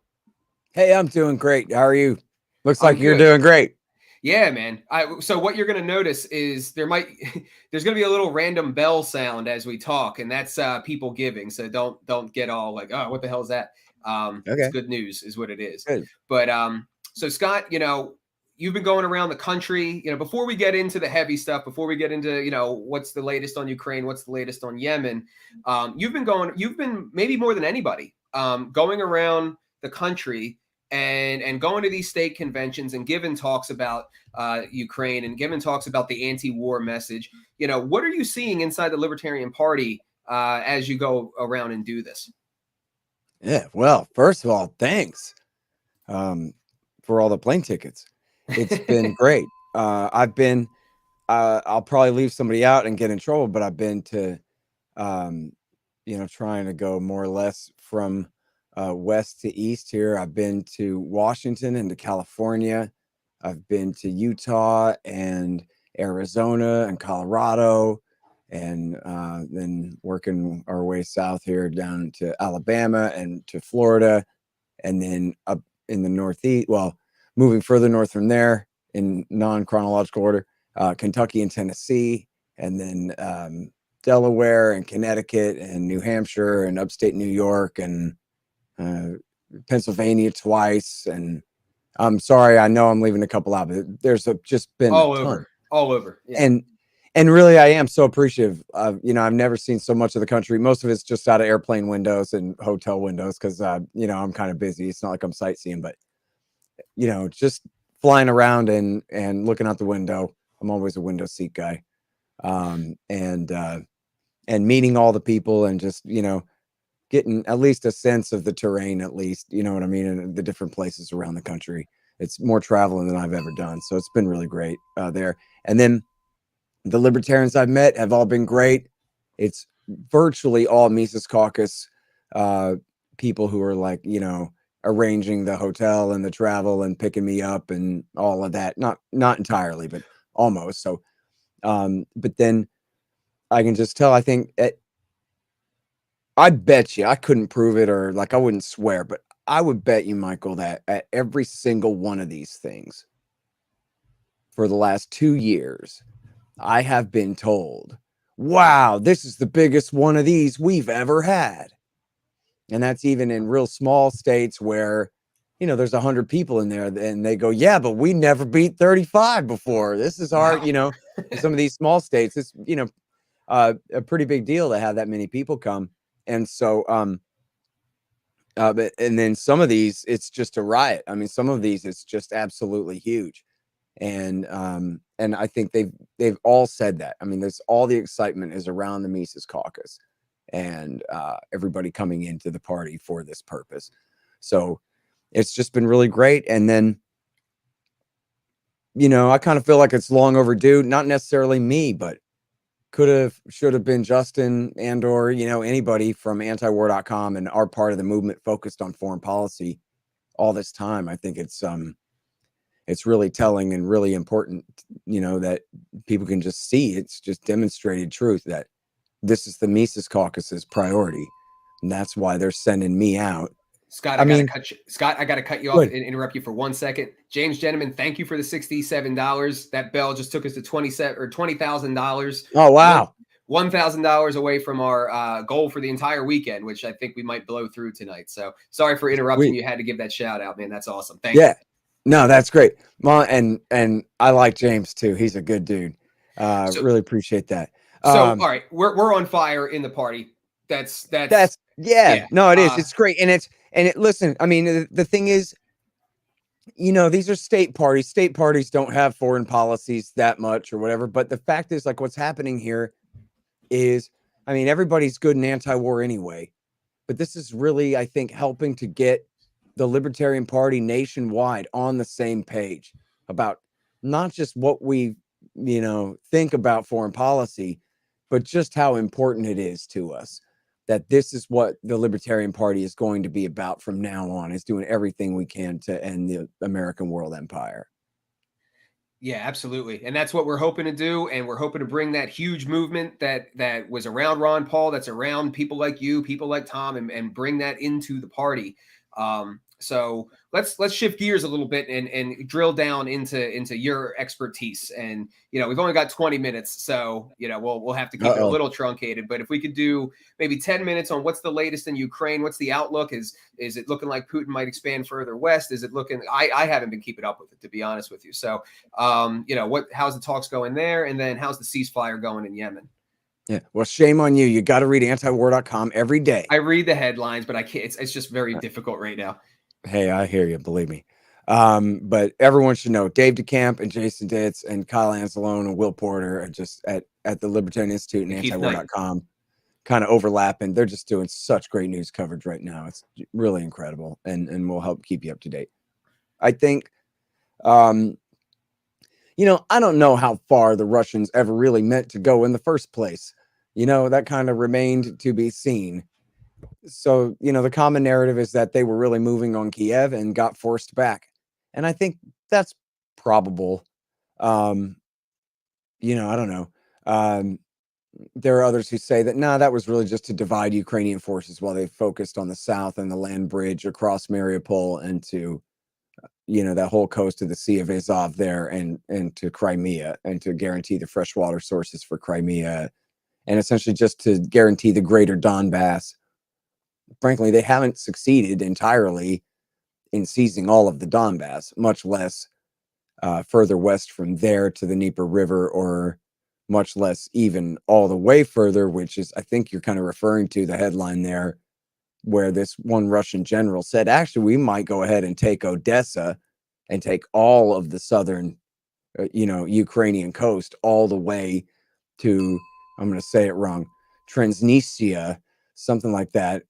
Hey, I'm doing great. How are you? Looks like you're doing great. Yeah, man. So what you're going to notice is there's going to be a little random bell sound as we talk, and that's people giving. So don't get all like, oh, what the hell is that? It's good news is what it is. Good. But so Scott, you've been going around the country, before we get into the heavy stuff, before we get into, what's the latest on Ukraine, what's the latest on Yemen, you've been maybe more than anybody going around the country and going to these state conventions and giving talks about Ukraine and giving talks about the anti-war message. What are you seeing inside the Libertarian Party as you go around and do this? Yeah, well, first of all, thanks for all the plane tickets. It's been great. I've been, I'll probably leave somebody out and get in trouble, but I've been to, trying to go more or less from west to east here. I've been to Washington and to California. I've been to Utah and Arizona and Colorado, and then working our way south here down to Alabama and to Florida, and then up in the Northeast. Well, moving further north from there in non-chronological order, Kentucky and Tennessee, and then Delaware and Connecticut and New Hampshire and upstate New York and Pennsylvania twice. And I'm sorry, I know I'm leaving a couple out, but there's just been all over. Yeah. And And really, I am so appreciative. You know, I've never seen so much of the country. Most of it's just out of airplane windows and hotel windows because, you know, I'm kind of busy. It's not like I'm sightseeing, but, you know, just flying around and looking out the window. I'm always a window seat guy. And meeting all the people and just, you know, getting at least a sense of the terrain, at least, you know what I mean, and the different places around the country. It's more traveling than I've ever done. So it's been really great there. And then the libertarians I've met have all been great. It's virtually all Mises Caucus people who are like, you know, arranging the hotel and the travel and picking me up and all of that. Not entirely, but almost. So, but then I can just tell, I think I bet you, I couldn't prove it or like I wouldn't swear, but I would bet you, Michael, that at every single one of these things for the last 2 years, I have been told, wow, this is the biggest one of these we've ever had. And that's even in real small states where, you know, there's 100 people in there and they go, yeah, but we never beat 35 before. This is hard, you know, in some of these small states, it's, you know, a pretty big deal to have that many people come. And so, but, and then some of these, it's just a riot. I mean, some of these, it's just absolutely huge. And I think they've all said that. I mean, there's all the excitement is around the Mises Caucus and everybody coming into the party for this purpose. So it's just been really great. And then, you know, I kind of feel like it's long overdue, not necessarily me, but should have been Justin and or, you know, anybody from antiwar.com and our part of the movement focused on foreign policy all this time. I think it's really telling and really important, you know, that people can just see. It's just demonstrated truth that this is the Mises Caucus's priority. And that's why they're sending me out. Scott, I got to cut you off and interrupt you for 1 second. James Gentleman, thank you for the $67. That bell just took us to $20,000. Oh, wow. $1,000 away from our goal for the entire weekend, which I think we might blow through tonight. So sorry for interrupting. You had to give that shout out, man. That's awesome. Thank you. No, that's great. And I like James too. He's a good dude. Really appreciate that. So, all right, we're on fire in the party. That's yeah. No, it is. It's great. Listen, I mean, the thing is, you know, these are state parties. State parties don't have foreign policies that much or whatever. But the fact is, like, what's happening here is, I mean, everybody's good in anti-war anyway. But this is really, I think, helping to get the Libertarian Party nationwide on the same page about not just what we, you know, think about foreign policy, but just how important it is to us. That this is what the Libertarian Party is going to be about from now on, is doing everything we can to end the American world empire. Yeah, absolutely. And that's what we're hoping to do. And we're hoping to bring that huge movement that was around Ron Paul, that's around people like you, people like Tom, and bring that into the party. So let's shift gears a little bit and drill down into your expertise. And, you know, we've only got 20 minutes, so, you know, we'll have to keep it a little truncated, but if we could do maybe 10 minutes on what's the latest in Ukraine, what's the outlook? Is it looking like Putin might expand further west? Is it looking, I haven't been keeping up with it, to be honest with you. So, you know, how's the talks going there? And then how's the ceasefire going in Yemen? Yeah. Well, shame on you. You got to read antiwar.com every day. I read the headlines, but I can't, it's just very difficult right now. Hey, I hear you. Believe me. But everyone should know Dave DeCamp and Jason Ditz and Kyle Anzalone and Will Porter are just at the Libertarian Institute and antiwar.com kind of overlapping. They're just doing such great news coverage right now. It's really incredible and will help keep you up to date. I think, you know, I don't know how far the Russians ever really meant to go in the first place. You know, that kind of remained to be seen. So, you know, the common narrative is that they were really moving on Kiev and got forced back. And I think that's probable. You know, I don't know. There are others who say that, no, that was really just to divide Ukrainian forces while they focused on the south and the land bridge across Mariupol and to, you know, that whole coast of the Sea of Azov there and to Crimea and to guarantee the freshwater sources for Crimea and essentially just to guarantee the greater Donbass. Frankly, they haven't succeeded entirely in seizing all of the Donbass, much less further west from there to the Dnieper River or much less even all the way further, which is, I think you're kind of referring to the headline there, where this one Russian general said, actually, we might go ahead and take Odessa and take all of the southern, Ukrainian coast all the way to, I'm going to say it wrong, Transnistria, something like that,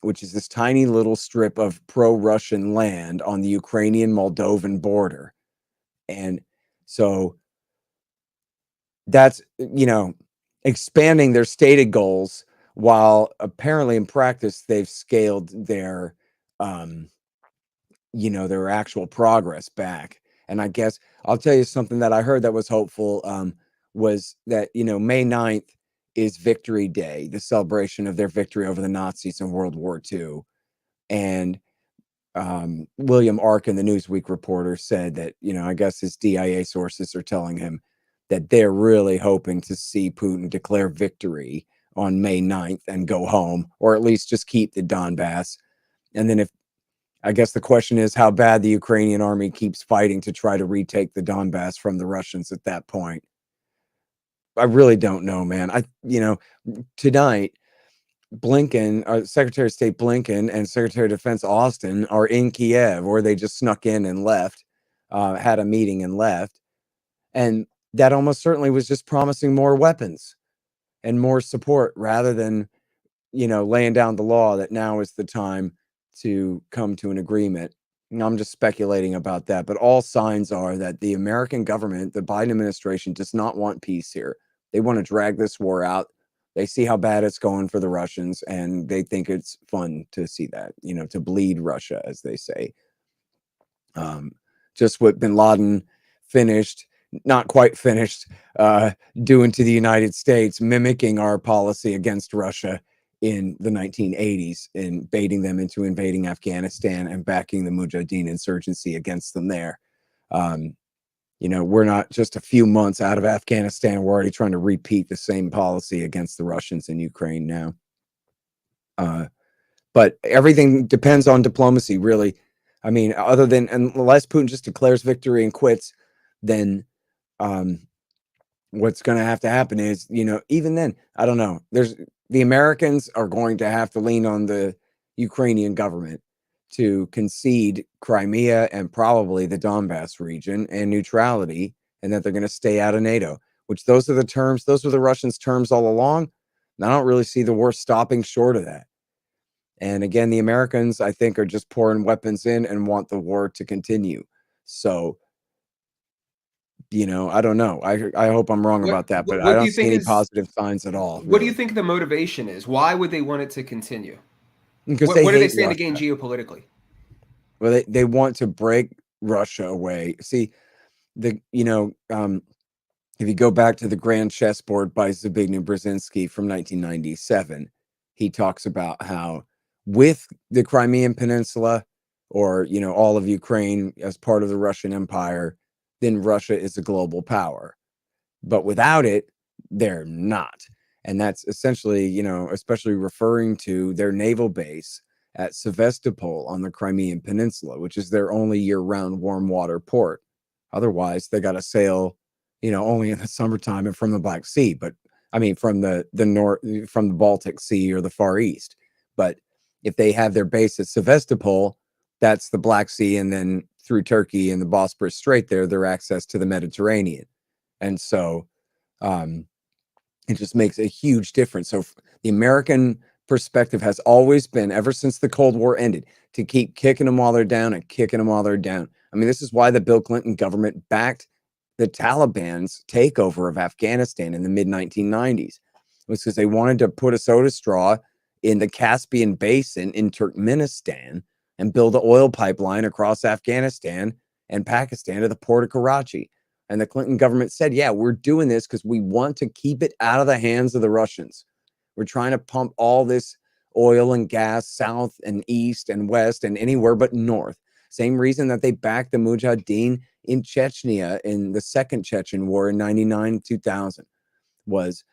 which is this tiny little strip of pro-Russian land on the Ukrainian-Moldovan border. And so that's, expanding their stated goals, while apparently in practice they've scaled their, their actual progress back. And I guess I'll tell you something that I heard that was hopeful, was that, May 9th is Victory Day, the celebration of their victory over the Nazis in World War II. And William Arkin, the Newsweek reporter, said that, I guess his DIA sources are telling him that they're really hoping to see Putin declare victory on May 9th and go home, or at least just keep the Donbass. And then I guess the question is how bad the Ukrainian army keeps fighting to try to retake the Donbass from the Russians at that point. I really don't know, man. Tonight, Blinken, Secretary of State Blinken and Secretary of Defense Austin are in Kiev, or they just snuck in and left, had a meeting and left. And that almost certainly was just promising more weapons and more support, rather than, laying down the law that now is the time to come to an agreement. And I'm just speculating about that, but all signs are that the American government, the Biden administration, does not want peace here. They want to drag this war out. They see how bad it's going for the Russians, and they think it's fun to see that, to bleed Russia, as they say. Just what bin Laden finished, not quite finished, doing to the United States, mimicking our policy against Russia in the 1980s, and baiting them into invading Afghanistan and backing the Mujahideen insurgency against them there. We're not just a few months out of Afghanistan. We're already trying to repeat the same policy against the Russians in Ukraine now. But everything depends on diplomacy, really. I mean, unless Putin just declares victory and quits, then what's going to have to happen is, even then, I don't know. The Americans are going to have to lean on the Ukrainian government to concede Crimea and probably the Donbass region and neutrality, and that they're going to stay out of NATO, which those were the Russians' terms all along. And I don't really see the war stopping short of that. And again, the Americans, I think, are just pouring weapons in and want the war to continue. So, I don't know. I hope I'm wrong about that, but I don't see any positive signs at all. What do you think the motivation is? Why would they want it to continue? Because what do they stand to gain geopolitically? Well, they want to break Russia away. See, if you go back to the Grand Chessboard by Zbigniew Brzezinski from 1997, he talks about how with the Crimean Peninsula, or all of Ukraine as part of the Russian Empire, then Russia is a global power. But without it, they're not. And that's essentially, especially referring to their naval base at Sevastopol on the Crimean Peninsula, which is their only year-round warm water port. Otherwise, they got to sail, only in the summertime and from the Black Sea, but I mean, from the north, from the Baltic Sea or the Far East. But if they have their base at Sevastopol, that's the Black Sea, and then through Turkey and the Bosporus Strait their access to the Mediterranean. And so it just makes a huge difference. So the American perspective has always been, ever since the Cold War ended, to keep kicking them while they're down and kicking them while they're down. I mean, this is why the Bill Clinton government backed the Taliban's takeover of Afghanistan in the mid-1990s. It was because they wanted to put a soda straw in the Caspian Basin in Turkmenistan and build an oil pipeline across Afghanistan and Pakistan to the port of Karachi. And the Clinton government said, yeah, we're doing this because we want to keep it out of the hands of the Russians. We're trying to pump all this oil and gas south and east and west and anywhere but north. Same reason that they backed the Mujahideen in Chechnya in the Second Chechen War in 99-2000 was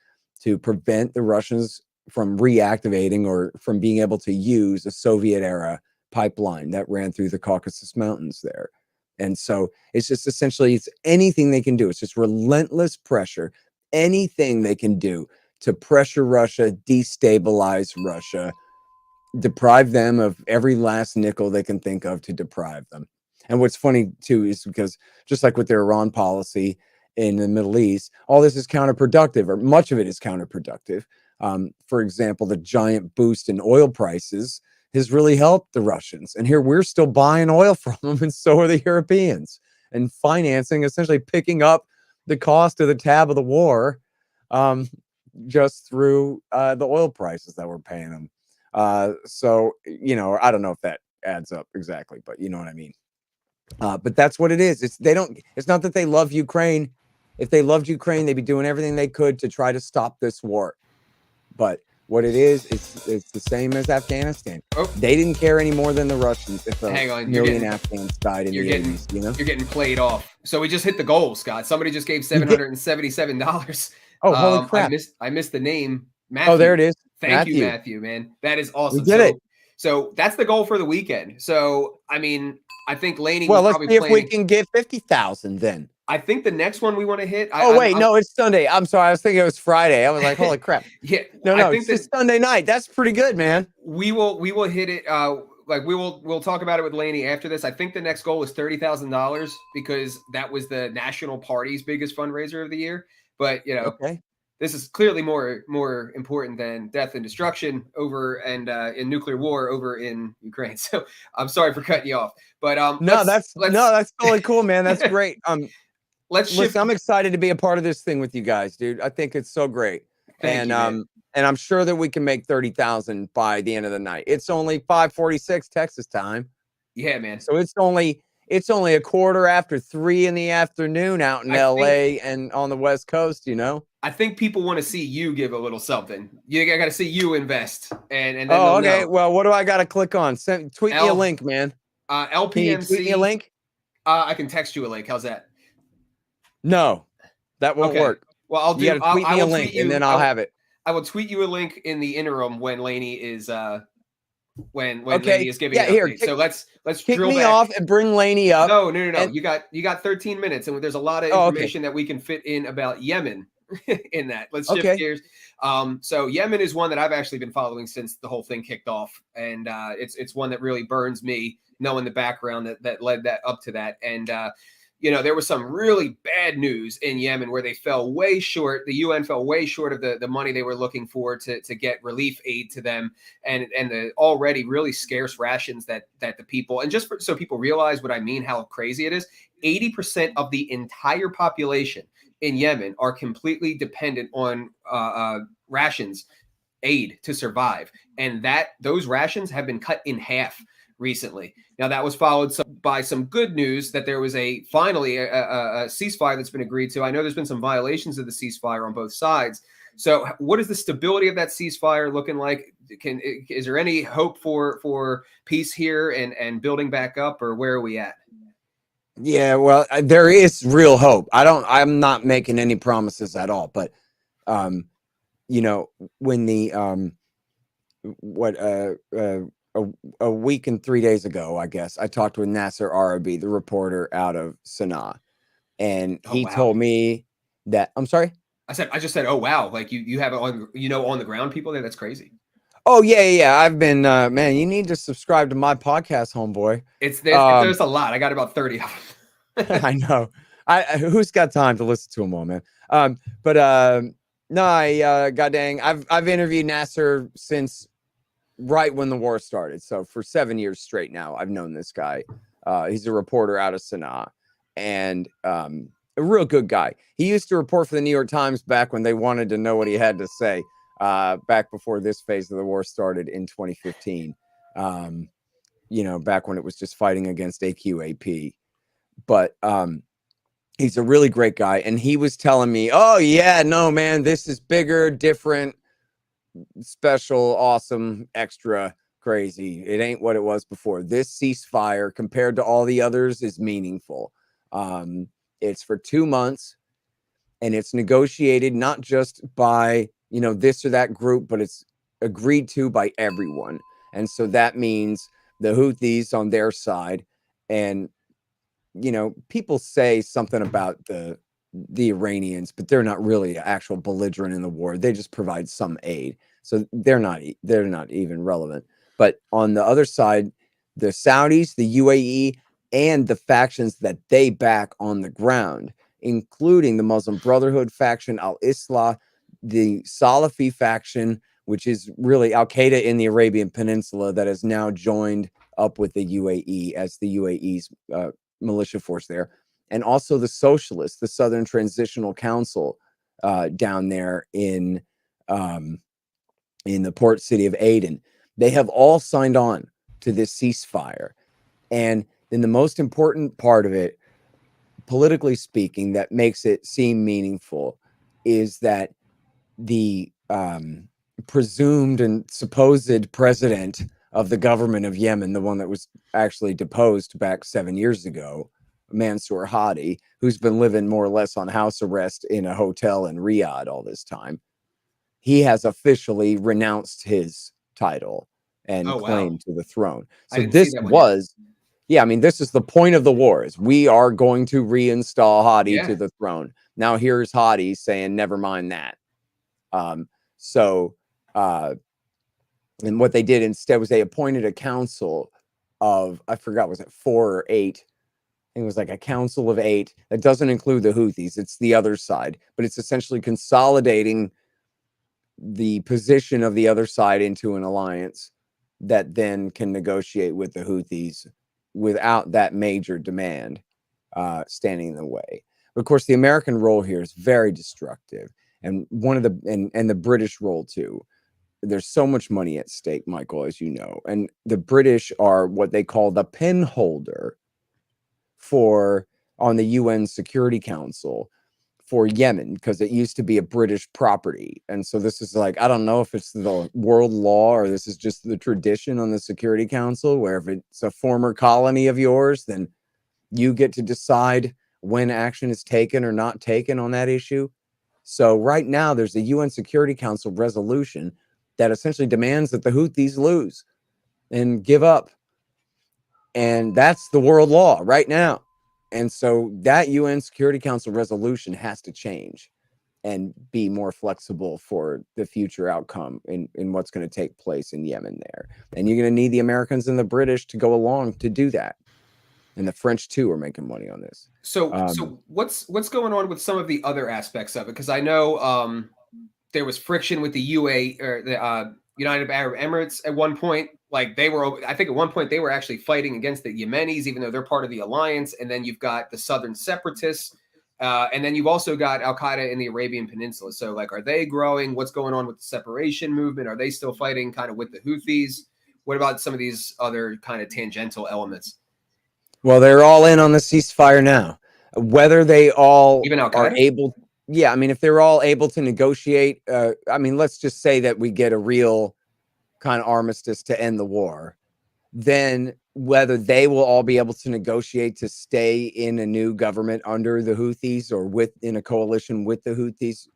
to prevent the Russians from reactivating or from being able to use a Soviet-era pipeline that ran through the Caucasus Mountains there. And so it's just essentially, it's anything they can do. It's just relentless pressure, anything they can do to pressure Russia, destabilize Russia, deprive them of every last nickel they can think of to deprive them. And what's funny too is because just like with their Iran policy in the Middle East, all this is counterproductive, or much of it is counterproductive. For example, the giant boost in oil prices has really helped the Russians. And here we're still buying oil from them, and so are the Europeans, and financing, essentially picking up the cost of the tab of the war just through the oil prices that we're paying them. So, you know, I don't know if that adds up exactly, but you know what I mean. But that's what it is. It's not that they love Ukraine. If they loved Ukraine, they'd be doing everything they could to try to stop this war. But what it is, it's the same as Afghanistan. Oh. They didn't care any more than the Russians if a Hang on, million Afghans died in the 80s, you know? You're getting played off. So we just hit the goal, Scott. Somebody just gave $777. Oh, holy crap. I missed the name. Matthew. Oh, there it is. Thank you, Matthew, man. That is awesome. We did it. So that's the goal for the weekend. So, I mean, I think Laney well, was let's probably see if we planning. can get 50,000 then. I think the next one we want to hit. No, it's Sunday. I'm sorry. I was thinking it was Friday. I was like, holy crap. Yeah. No, it's just Sunday night. That's pretty good, man. We will hit it. We'll talk about it with Laney after this. I think the next goal is $30,000 because that was the National Party's biggest fundraiser of the year. But, you know, okay. This is clearly more important than death and destruction over and in nuclear war over in Ukraine. So I'm sorry for cutting you off, but that's totally cool, man. That's great. Listen, I'm excited to be a part of this thing with you guys, dude. I think it's so great. Thank you, man. And I'm sure that we can make 30,000 by the end of the night. It's only 5:46 Texas time. Yeah, man. So it's only a quarter after 3 in the afternoon out in LA and on the West Coast, you know. I think people want to see you give a little something. You got to see you invest, and then okay. Know. Well, what do I got to click on? Tweet me a link, man. LPMC. Can you tweet me a link? I can text you a link. How's that? No, that won't work. Well, I'll do. You gotta tweet me a link, and then I'll have it. I will tweet you a link in the interim when Laney is when okay. Laney is giving an update. So let's kick drill me back. off and bring Laney up. No. And You got 13 minutes, and there's a lot of information that we can fit in about Yemen in that. Let's shift gears. So Yemen is one that I've actually been following since the whole thing kicked off, and it's one that really burns me knowing the background that led that up to that. And you know, there was some really bad news in Yemen where they fell way short. The UN fell way short of the money they were looking for to get relief aid to them, and the already really scarce rations that the people, and just so people realize what I mean, how crazy it is, 80% of the entire population in Yemen are completely dependent on rations aid to survive, and those rations have been cut in half recently. Now that was followed by some good news that there was finally a ceasefire that's been agreed to. I know there's been some violations of the ceasefire on both sides. So what is the stability of that ceasefire looking like? Is there any hope for peace here and building back up, or where are we at? Yeah, well, there is real hope. I'm not making any promises at all, but you know, when a week and 3 days ago, I guess, I talked with Nasser Arabi, the reporter out of Sana'a, and he told me that, I'm sorry? I just said, oh, wow. Like you have on the ground people there. That's crazy. Oh, yeah. I've been, man, you need to subscribe to my podcast, homeboy. There's a lot. I got about 30 of them. I know. Who's got time to listen to them all, man? No, god dang, I've interviewed Nasser since right when the war started. So for 7 years straight now, I've known this guy. He's a reporter out of Sana'a, and a real good guy. He used to report for the New York Times back when they wanted to know what he had to say, back before this phase of the war started in 2015. You know, back when it was just fighting against AQAP. But he's a really great guy. And he was telling me, oh, yeah, no, man, this is bigger, different, special, awesome, extra crazy. It ain't what it was before. This ceasefire compared to all the others is meaningful. It's for 2 months, and it's negotiated not just by, you know, this or that group, but it's agreed to by everyone. And so that means the Houthis on their side, and, you know, people say something about the the Iranians, but they're not really actual belligerent in the war. They just provide some aid, so they're not even relevant. But on the other side, the Saudis, the UAE, and the factions that they back on the ground, including the Muslim Brotherhood faction, Al-Islah, the Salafi faction, which is really Al-Qaeda in the Arabian Peninsula, that has now joined up with the UAE as the UAE's militia force there, and also the Socialists, the Southern Transitional Council down there in the port city of Aden. They have all signed on to this ceasefire. And then the most important part of it, politically speaking, that makes it seem meaningful is that the presumed and supposed president of the government of Yemen, the one that was actually deposed back 7 years ago, Mansour Hadi, who's been living more or less on house arrest in a hotel in Riyadh all this time, he has officially renounced his title and claim to the throne. So this was, yeah, I mean, this is the point of the war, is we are going to reinstall Hadi to the throne. Now here's Hadi saying, never mind that. And what they did instead was they appointed a council of, I forgot, was it 4 or 8? It was like a council of 8 that doesn't include the Houthis. It's the other side, but it's essentially consolidating the position of the other side into an alliance that then can negotiate with the Houthis without that major demand standing in the way. But of course, the American role here is very destructive, and one of the and the British role too. There's so much money at stake, Michael, as you know, and the British are what they call the pen holder on the UN Security Council for Yemen, because it used to be a British property. And so this is like, I don't know if it's the world law or this is just the tradition on the Security Council, where if it's a former colony of yours, then you get to decide when action is taken or not taken on that issue. So right now there's a UN Security Council resolution that essentially demands that the Houthis lose and give up. And that's the world law right now. And so that UN Security Council resolution has to change and be more flexible for the future outcome in what's going to take place in Yemen there. And you're going to need the Americans and the British to go along to do that. And the French too are making money on this. So what's going on with some of the other aspects of it? Because I know there was friction with the UAE or the United Arab Emirates at one point. Like I think at one point they were actually fighting against the Yemenis, even though they're part of the alliance. And then you've got the Southern separatists. And then you've also got Al-Qaeda in the Arabian Peninsula. So like, are they growing? What's going on with the separation movement? Are they still fighting kind of with the Houthis? What about some of these other kind of tangential elements? Well, they're all in on the ceasefire now. Whether they all even Al-Qaeda? Are able, yeah, I mean, if they're all able to negotiate, I mean, let's just say that we get a real kind of armistice to end the war, then whether they will all be able to negotiate to stay in a new government under the Houthis or in a coalition with the Houthis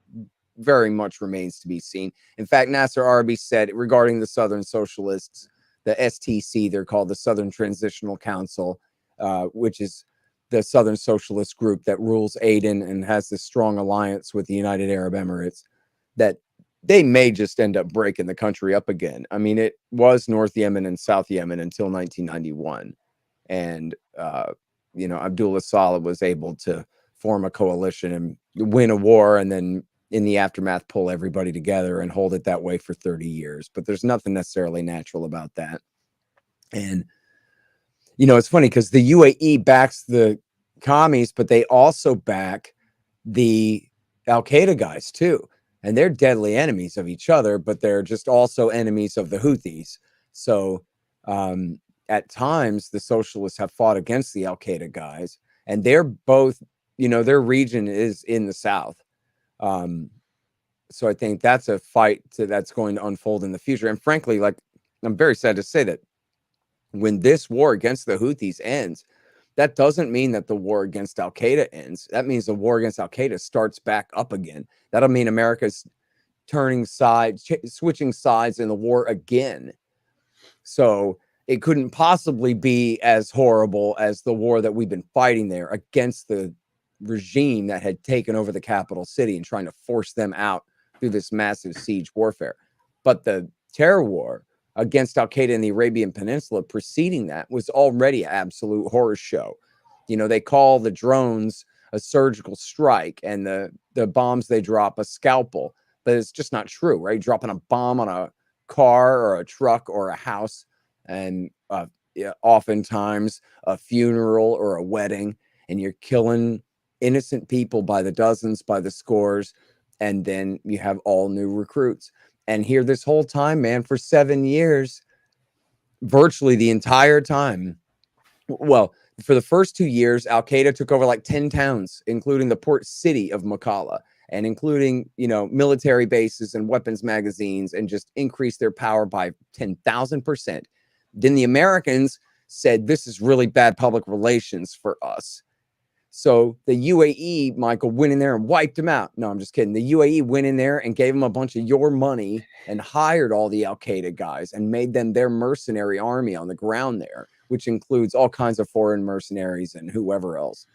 very much remains to be seen. In fact, Nasser Arabi said regarding the Southern Socialists, the STC, they're called the Southern Transitional Council, which is the Southern Socialist group that rules Aden and has this strong alliance with the United Arab Emirates, that they may just end up breaking the country up again. I mean, it was North Yemen and South Yemen until 1991. And, Abdullah Saleh was able to form a coalition and win a war, and then in the aftermath, pull everybody together and hold it that way for 30 years. But there's nothing necessarily natural about that. And, it's funny because the UAE backs the commies, but they also back the Al-Qaeda guys too. And they're deadly enemies of each other, but they're just also enemies of the Houthis. So at times, the socialists have fought against the Al-Qaeda guys, and they're both, their region is in the south. So I think that's a fight that's going to unfold in the future. And frankly, like, I'm very sad to say that when this war against the Houthis ends, that doesn't mean that the war against Al-Qaeda ends. That means the war against Al-Qaeda starts back up again. That'll mean America's turning sides, switching sides in the war again. So it couldn't possibly be as horrible as the war that we've been fighting there against the regime that had taken over the capital city and trying to force them out through this massive siege warfare. But the terror war against Al-Qaeda in the Arabian Peninsula preceding that was already an absolute horror show. You know, they call the drones a surgical strike and the bombs they drop a scalpel, but it's just not true, right? Dropping a bomb on a car or a truck or a house, and oftentimes a funeral or a wedding, and you're killing innocent people by the dozens, by the scores, and then you have all new recruits. And here this whole time, man, for 7 years, virtually the entire time, well, for the first 2 years, Al-Qaeda took over like 10 towns, including the port city of Makalla, and including, you know, military bases and weapons magazines, and just increased their power by 10,000%. Then the Americans said, this is really bad public relations for us. So the UAE, Michael, went in there and wiped them out. No, I'm just kidding. The UAE went in there and gave them a bunch of your money and hired all the Al-Qaeda guys and made them their mercenary army on the ground there, which includes all kinds of foreign mercenaries and whoever else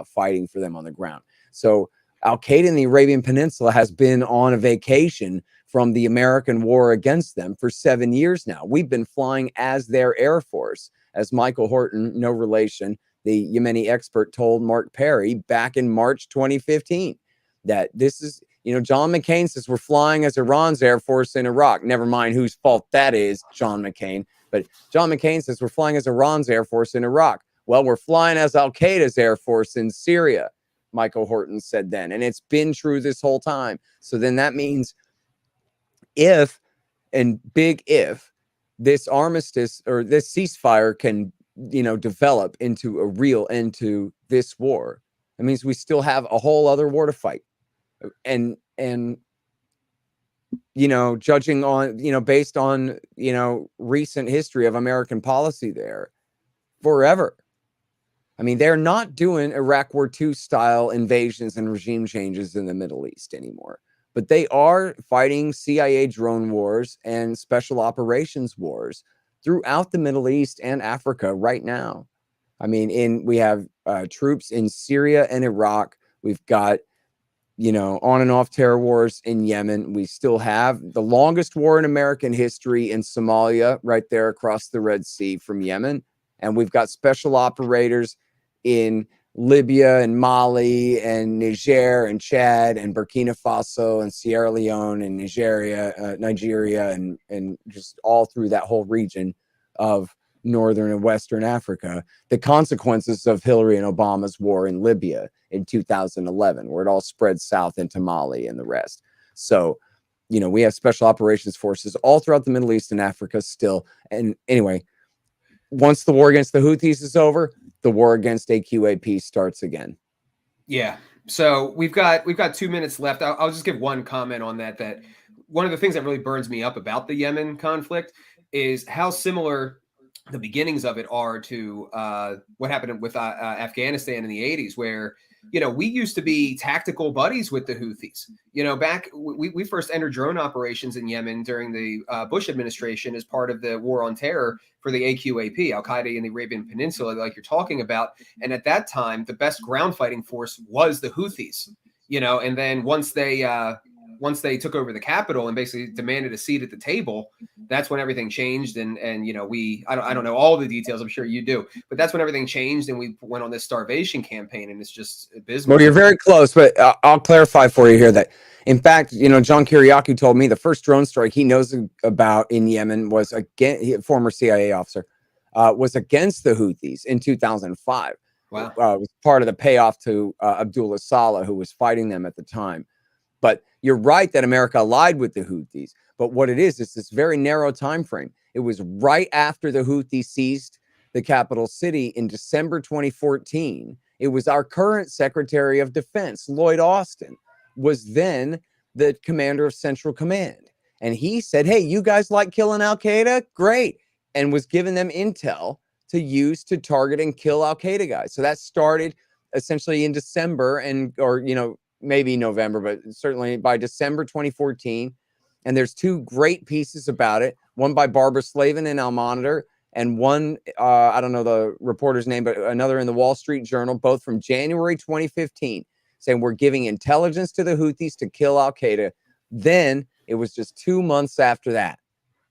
fighting for them on the ground. So Al-Qaeda in the Arabian Peninsula has been on a vacation from the American war against them for 7 years now. We've been flying as their Air Force, as Michael Horton, no relation, the Yemeni expert, told Mark Perry back in March 2015, that this is, you know, John McCain says we're flying as Iran's Air Force in Iraq. Never mind whose fault that is, John McCain. But John McCain says we're flying as Iran's Air Force in Iraq. Well, we're flying as Al-Qaeda's Air Force in Syria, Michael Horton said then. And it's been true this whole time. So then that means if, and big if, this armistice or this ceasefire can, you know, develop into a real end to this war, it means we still have a whole other war to fight. And you know, judging on, you know, based on, you know, recent history of American policy there, forever. I mean, they're not doing Iraq War II style invasions and regime changes in the Middle East anymore, but they are fighting CIA drone wars and special operations wars throughout the Middle East and Africa right now. I mean, we have troops in Syria and Iraq. We've got, you know, on and off terror wars in Yemen. We still have the longest war in American history in Somalia, right there across the Red Sea from Yemen. And we've got special operators in Libya and Mali and Niger and Chad and Burkina Faso and Sierra Leone and Nigeria and just all through that whole region of Northern and Western Africa. The consequences of Hillary and Obama's war in Libya in 2011, where it all spread south into Mali and the rest. So, you know, we have special operations forces all throughout the Middle East and Africa still. And anyway, once the war against the Houthis is over, the war against AQAP starts again. Yeah. So we've got 2 minutes left. I'll just give one comment on that. That one of the things that really burns me up about the Yemen conflict is how similar the beginnings of it are to what happened with Afghanistan in the 80s, where, you know, we used to be tactical buddies with the Houthis. You know, back we first entered drone operations in Yemen during the Bush administration as part of the war on terror for the AQAP, Al-Qaeda in the Arabian Peninsula, like you're talking about. And at that time, the best ground fighting force was the Houthis. You know, and then once they took over the capital and basically demanded a seat at the table, that's when everything changed. And you know, I don't know all the details. I'm sure you do, but that's when everything changed, and we went on this starvation campaign, and it's just abysmal. Well, you're very close, but I'll clarify for you here that, in fact, you know, John Kiriakou told me the first drone strike he knows about in Yemen was former CIA officer, was against the Houthis in 2005. Wow. It was part of the payoff to Abdullah Saleh, who was fighting them at the time. But you're right that America allied with the Houthis. But what it is this very narrow time frame. It was right after the Houthis seized the capital city in December 2014. It was our current Secretary of Defense, Lloyd Austin, was then the commander of Central Command. And he said, hey, you guys like killing Al-Qaeda? Great. And was giving them intel to use to target and kill Al-Qaeda guys. So that started essentially in December or, you know, maybe November, but certainly by December 2014. And there's two great pieces about it. One by Barbara Slavin in Al Monitor, and one, I don't know the reporter's name, but another in the Wall Street Journal, both from January 2015, saying we're giving intelligence to the Houthis to kill al-Qaeda. Then it was just 2 months after that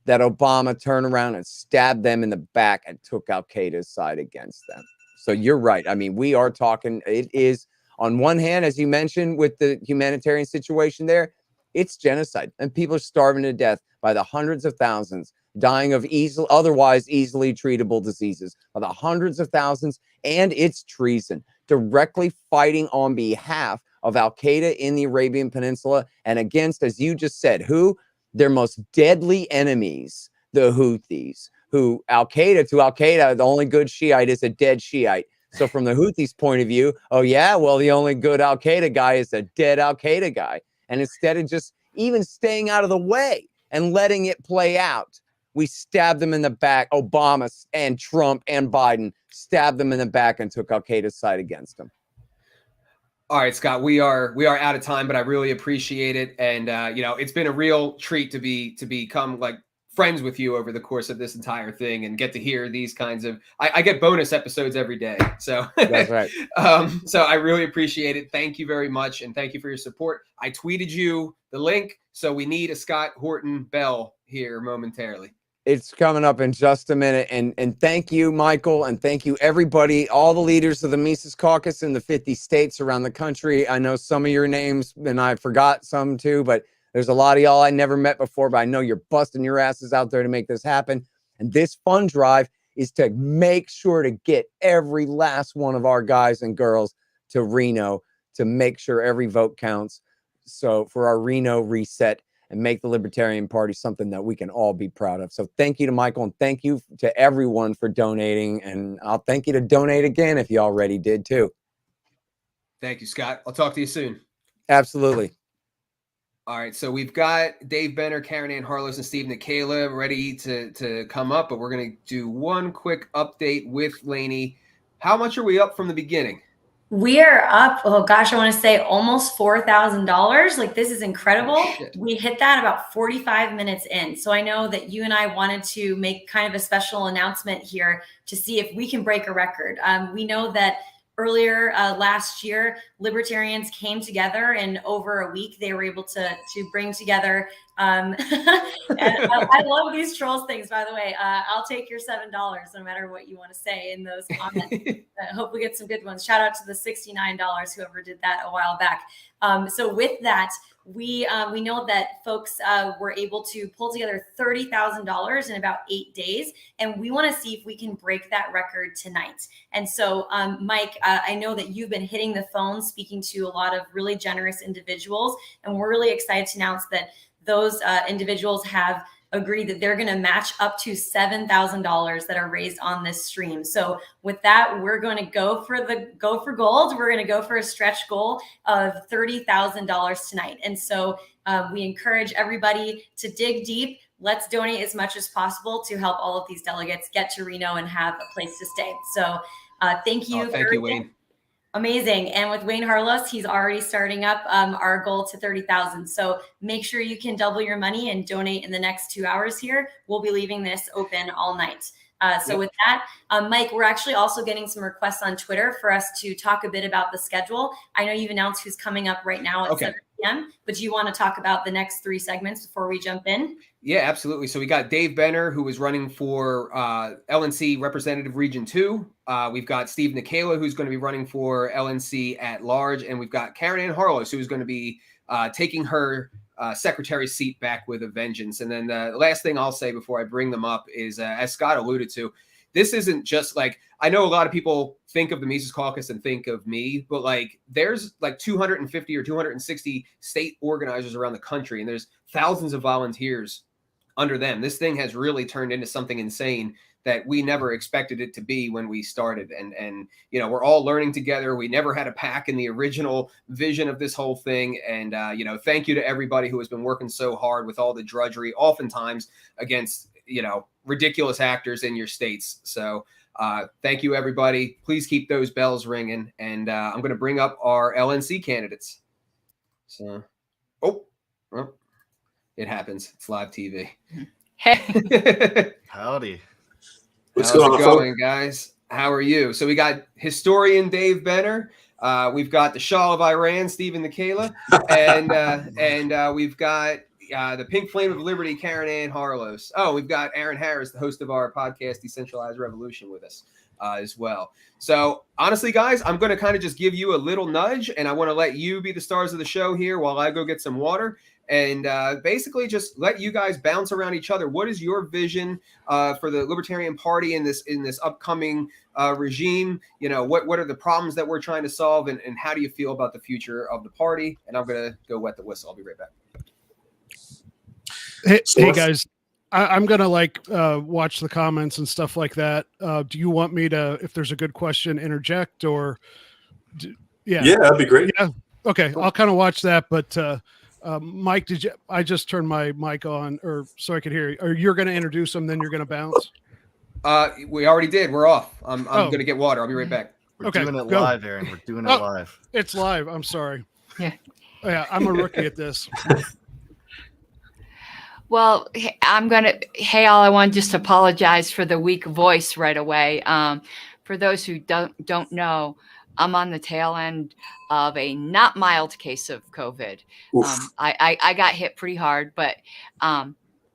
Obama turned around and stabbed them in the back and took al-Qaeda's side against them. So you're right. I mean, we are talking, it is, on one hand, as you mentioned, with the humanitarian situation there, it's genocide. And people are starving to death by the hundreds of thousands, dying of otherwise easily treatable diseases, by the hundreds of thousands, and it's treason, directly fighting on behalf of al-Qaeda in the Arabian Peninsula and against, as you just said, who? Their most deadly enemies, the Houthis, who to al-Qaeda, the only good Shiite is a dead Shiite. So from the Houthis' point of view, oh yeah, well, the only good al-Qaeda guy is a dead al-Qaeda guy. And instead of just even staying out of the way and letting it play out, we stabbed them in the back. Obama and Trump and Biden stabbed them in the back and took al-Qaeda's side against them. All right, Scott, we are out of time, but I really appreciate it. And, it's been a real treat to become like friends with you over the course of this entire thing and get to hear these kinds of, I get bonus episodes every day. So that's right. So I really appreciate it. Thank you very much. And thank you for your support. I tweeted you the link. So we need a Scott Horton bell here momentarily. It's coming up in just a minute. And thank you, Michael. And thank you, everybody, all the leaders of the Mises Caucus in the 50 states around the country. I know some of your names and I forgot some too, but there's a lot of y'all I never met before, but I know you're busting your asses out there to make this happen. And this fund drive is to make sure to get every last one of our guys and girls to Reno to make sure every vote counts. So for our Reno reset, and make the Libertarian Party something that we can all be proud of. So thank you to Michael, and thank you to everyone for donating. And I'll thank you to donate again if you already did too. Thank you, Scott. I'll talk to you soon. Absolutely. All right, so we've got Dave Benner, Karen Ann Harlows, and Steve Nikala ready to come up, but we're going to do one quick update with Lainey. How much are we up from the beginning? We are up, oh gosh, I want to say almost $4,000. Like, this is incredible. Oh, we hit that about 45 minutes in. So I know that you and I wanted to make kind of a special announcement here to see if we can break a record. We know that earlier last year, libertarians came together, and over a week they were able to bring together. And I love these trolls things, by the way. I'll take your $7 no matter what you want to say in those comments. I hope we get some good ones. Shout out to the $69 whoever did that a while back. So with that, we know that folks were able to pull together $30,000 in about 8 days, and we want to see if we can break that record tonight. And so, Mike, I know that you've been hitting the phone, speaking to a lot of really generous individuals, and we're really excited to announce that those individuals have agreed that they're going to match up to $7,000 that are raised on this stream. So with that, we're going to go for gold. We're going to go for a stretch goal of $30,000 tonight. And so we encourage everybody to dig deep. Let's donate as much as possible to help all of these delegates get to Reno and have a place to stay. So thank you. Thank you, Wayne. Amazing. And with Wayne Harlos, he's already starting up our goal to 30,000. So make sure you can double your money and donate in the next 2 hours here. We'll be leaving this open all night. With that, Mike, we're actually also getting some requests on Twitter for us to talk a bit about the schedule. I know you've announced who's coming up right now at 7 p.m., but do you want to talk about the next 3 segments before we jump in? Yeah, absolutely. So we got Dave Benner, who is running for LNC Representative Region 2. We've got Steve Nikala, who's going to be running for LNC at large. And we've got Karen Ann Harlows, who's going to be taking her secretary's seat back with a vengeance. And then the last thing I'll say before I bring them up is, as Scott alluded to, this isn't just like, I know a lot of people think of the Mises Caucus and think of me, but like there's like 250 or 260 state organizers around the country, and there's thousands of volunteers under them. This thing has really turned into something insane that we never expected it to be when we started. And you know, we're all learning together. We never had a PAC in the original vision of this whole thing. And you know, thank you to everybody who has been working so hard with all the drudgery, oftentimes against, you know, ridiculous actors in your states. So thank you, everybody. Please keep those bells ringing. And I'm going to bring up our LNC candidates. So, it happens. It's live TV. Hey. Howdy. How's it going, guys? How are you? So we got historian Dave Benner. We've got the Shah of Iran, Stephen Nikela, and we've got the Pink Flame of Liberty, Karen Ann Harlos. Oh, we've got Aaron Harris, the host of our podcast, Decentralized Revolution, with us as well. So honestly, guys, I'm going to kind of just give you a little nudge, and I want to let you be the stars of the show here while I go get some water. And basically just let you guys bounce around each other. What is your vision for the Libertarian Party in this upcoming regime? You know, what are the problems that we're trying to solve, and how do you feel about the future of the party? And I'm going to go wet the whistle. I'll be right back. Hey guys, I'm going to watch the comments and stuff like that. Do you want me to, if there's a good question, interject or? Yeah, that'd be great. Yeah. Okay. I'll kind of watch that, but Mike, I just turned my mic on or so I could hear you. Or you're going to introduce them, then you're going to bounce? We already did. We're off. I'm going to get water. I'll be right back. We're doing it live, Aaron. We're doing it live. It's live. I'm sorry. Yeah. Yeah, I'm a rookie at this. Well, hey, all, I want to just apologize for the weak voice right away. For those who don't know, I'm on the tail end of a not mild case of COVID. I got hit pretty hard, but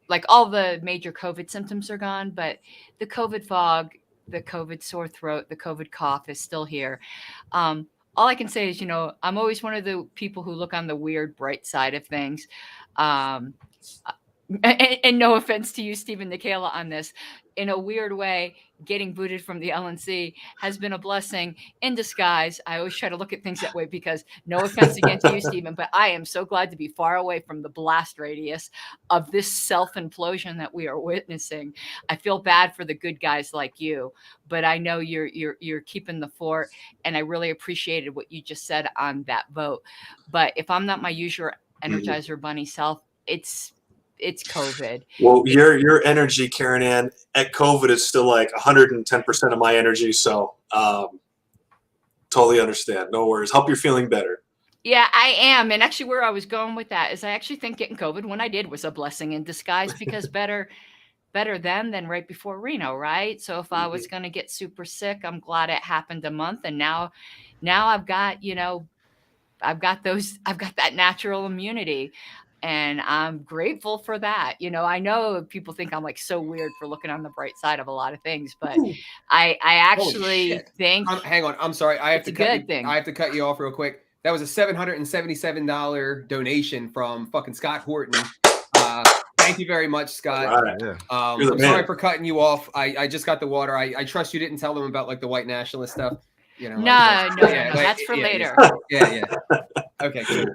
like all the major COVID symptoms are gone, but the COVID fog, the COVID sore throat, the COVID cough is still here. All I can say is, I'm always one of the people who look on the weird, bright side of things. And no offense to you, Stephen Nikela, on this. In a weird way, getting booted from the LNC has been a blessing in disguise. I always try to look at things that way because no offense against you, Stephen, but I am so glad to be far away from the blast radius of this self-implosion that we are witnessing. I feel bad for the good guys like you, but I know you're keeping the fort, and I really appreciated what you just said on that vote. But if I'm not my usual Energizer Bunny self, it's COVID. Well, your energy, Karen Ann, at COVID is still like 110% of my energy. So totally understand. No worries. Hope you're feeling better. Yeah, I am. And actually where I was going with that is I actually think getting COVID when I did was a blessing in disguise because better then than right before Reno, right? So if I was going to get super sick, I'm glad it happened a month. And now I've got, I've got that natural immunity. And I'm grateful for that. I know people think I'm like so weird for looking on the bright side of a lot of things, but I actually think. Hang on, I'm sorry. I have to cut you off real quick. That was a $777 donation from fucking Scott Horton. Thank you very much, Scott. Right. I'm sorry for cutting you off. I just got the water. I trust you didn't tell them about like the white nationalist stuff. No, that's for later. Yeah. Okay, cool.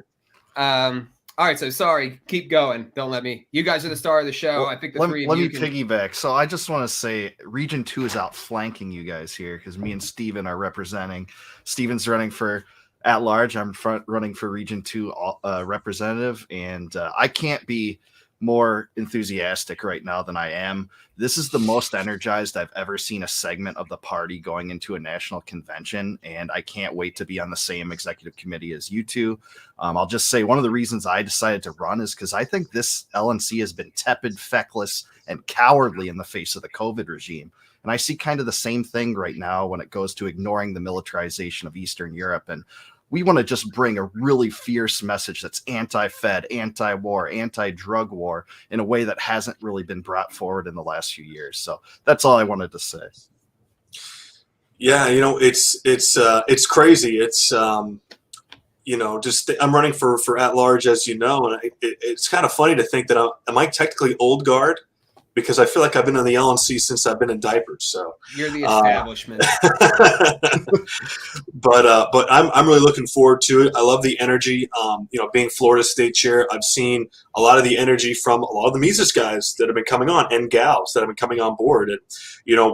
All right, so sorry. Keep going. Don't let me. You guys are the star of the show. Well, I think let me piggyback. So I just want to say Region 2 is outflanking you guys here because me and Steven are representing. Steven's running for at-large. I'm running for Region 2 representative, and I can't be more enthusiastic right now than I am. This is the most energized I've ever seen a segment of the party going into a national convention, and I can't wait to be on the same executive committee as you two. I'll just say one of the reasons I decided to run is because I think this LNC has been tepid, feckless, and cowardly in the face of the COVID regime. And I see kind of the same thing right now when it goes to ignoring the militarization of Eastern Europe. And we want to just bring a really fierce message that's anti-Fed, anti-war, anti-drug war in a way that hasn't really been brought forward in the last few years. So that's all I wanted to say. Yeah, it's crazy. It's just I'm running for at large, as you know, and it's kind of funny to think that am I technically old guard? Because I feel like I've been in the LNC since I've been in diapers. So you're the establishment. But I'm really looking forward to it. I love the energy. Being Florida State Chair, I've seen a lot of the energy from a lot of the Mises guys that have been coming on and gals that have been coming on board. And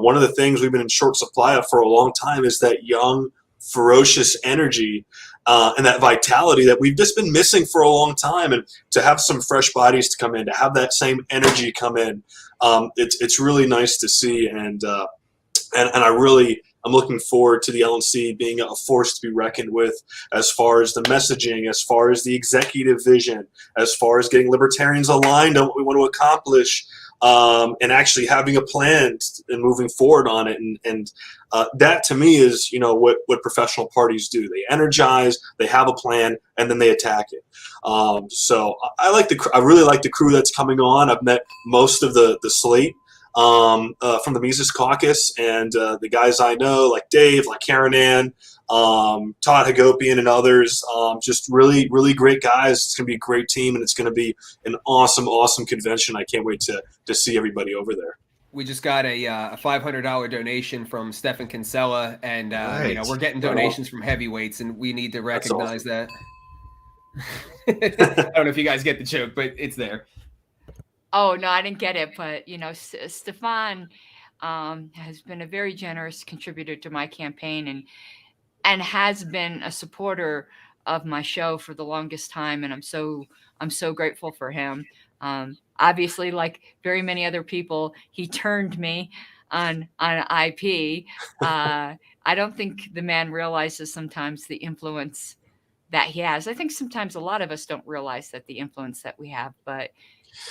one of the things we've been in short supply of for a long time is that young, ferocious energy. And that vitality that we've just been missing for a long time, and to have some fresh bodies to come in, to have that same energy come in, it's really nice to see, and I'm looking forward to the LNC being a force to be reckoned with as far as the messaging, as far as the executive vision, as far as getting libertarians aligned on what we want to accomplish. and actually having a plan and moving forward on it. And that to me is, what professional parties do. They energize, they have a plan, and then they attack it. So I really like the crew that's coming on. I've met most of the slate from the Mises Caucus, and the guys I know, like Dave, like Karen Ann, Todd Hagopian, and others. Just really, really great guys. It's going to be a great team, and it's going to be an awesome, awesome convention. I can't wait to see everybody over there. We just got a $500 donation from Stefan Kinsella, and we're getting donations from heavyweights, and we need to recognize that. I don't know if you guys get the joke, but it's there. Oh, no, I didn't get it. But, Stefan has been a very generous contributor to my campaign and has been a supporter of my show for the longest time. And I'm so grateful for him. Obviously, like very many other people, he turned me on IP. I don't think the man realizes sometimes the influence that he has. I think sometimes a lot of us don't realize that the influence that we have, but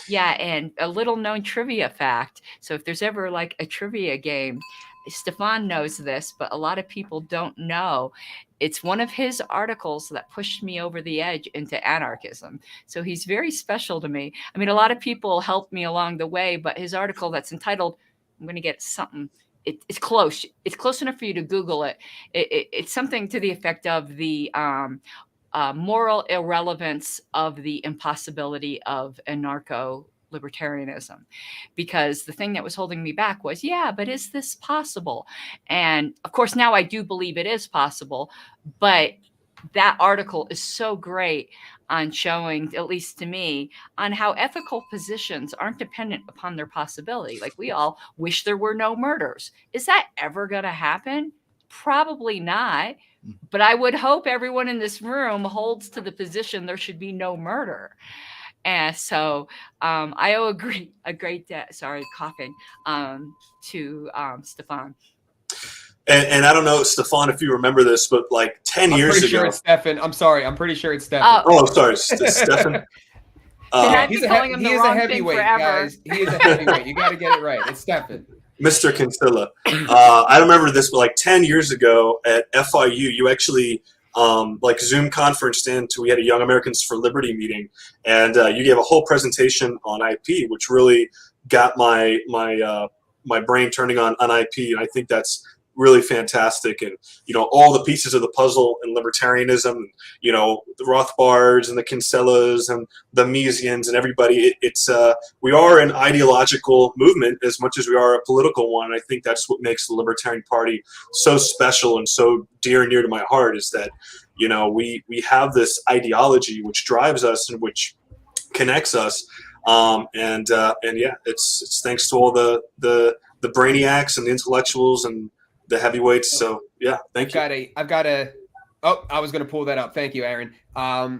yeah. And a little known trivia fact. So if there's ever like a trivia game, Stefan knows this, but a lot of people don't know. It's one of his articles that pushed me over the edge into anarchism. So he's very special to me. I mean, a lot of people helped me along the way, but his article that's entitled, I'm going to get something. It's close. It's close enough for you to Google it. It's something to the effect of the moral irrelevance of the impossibility of anarcho-libertarianism, because the thing that was holding me back was, but is this possible? And of course, now I do believe it is possible, but that article is so great on showing, at least to me, on how ethical positions aren't dependent upon their possibility. Like, we all wish there were no murders. Is that ever going to happen? Probably not. But I would hope everyone in this room holds to the position there should be no murder. And so I owe a great debt, coughing, to Stefan. And I don't know, Stefan, if you remember this, but like 10 years ago. I'm pretty sure it's Stefan. I'm sorry. I'm pretty sure it's Stefan. Sorry. Stefan. He's a heavyweight, guys. He is a heavyweight. You got to get it right. It's Stefan. Mr. Kinsella. I remember this, but like 10 years ago at FIU, you actually Zoom conferenced into, we had a Young Americans for Liberty meeting, and you gave a whole presentation on IP, which really got my brain turning on IP, and I think that's really fantastic. And all the pieces of the puzzle in libertarianism, the Rothbards and the Kinsellas and the Misesians and everybody, we are an ideological movement as much as we are a political one. I think that's what makes the Libertarian Party so special and so dear and near to my heart, is that we have this ideology which drives us and which connects us, it's thanks to all the brainiacs and the intellectuals and the heavyweights. So thank you. I was going to pull that up. Thank you, Aaron.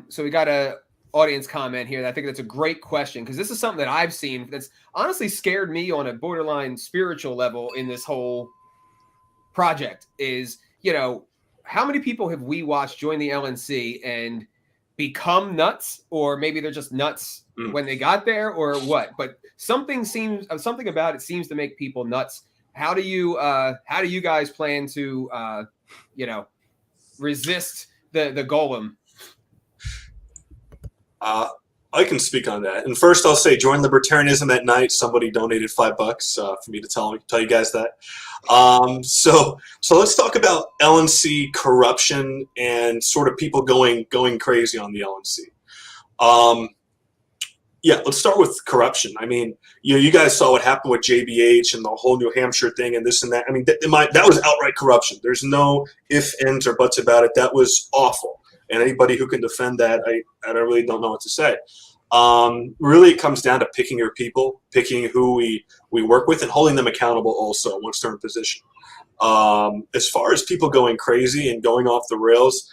So we got a audience comment here. I think that's a great question, because this is something that I've seen that's honestly scared me on a borderline spiritual level in this whole project is, how many people have we watched join the LNC and become nuts, or maybe they're just nuts when they got there, or what? But something about it seems to make people nuts. How do you guys plan to resist the golem? I can speak on that. And first, I'll say, join Libertarianism at night. Somebody donated $5 for me to tell you guys that. So let's talk about LNC corruption and sort of people going crazy on the LNC. Let's start with corruption. I mean, you guys saw what happened with JBH and the whole New Hampshire thing and this and that. I mean, that was outright corruption. There's no ifs, ands, or buts about it. That was awful. And anybody who can defend that, I really don't know what to say. Really, it comes down to picking your people, picking who we work with, and holding them accountable also once they're in position. As far as people going crazy and going off the rails,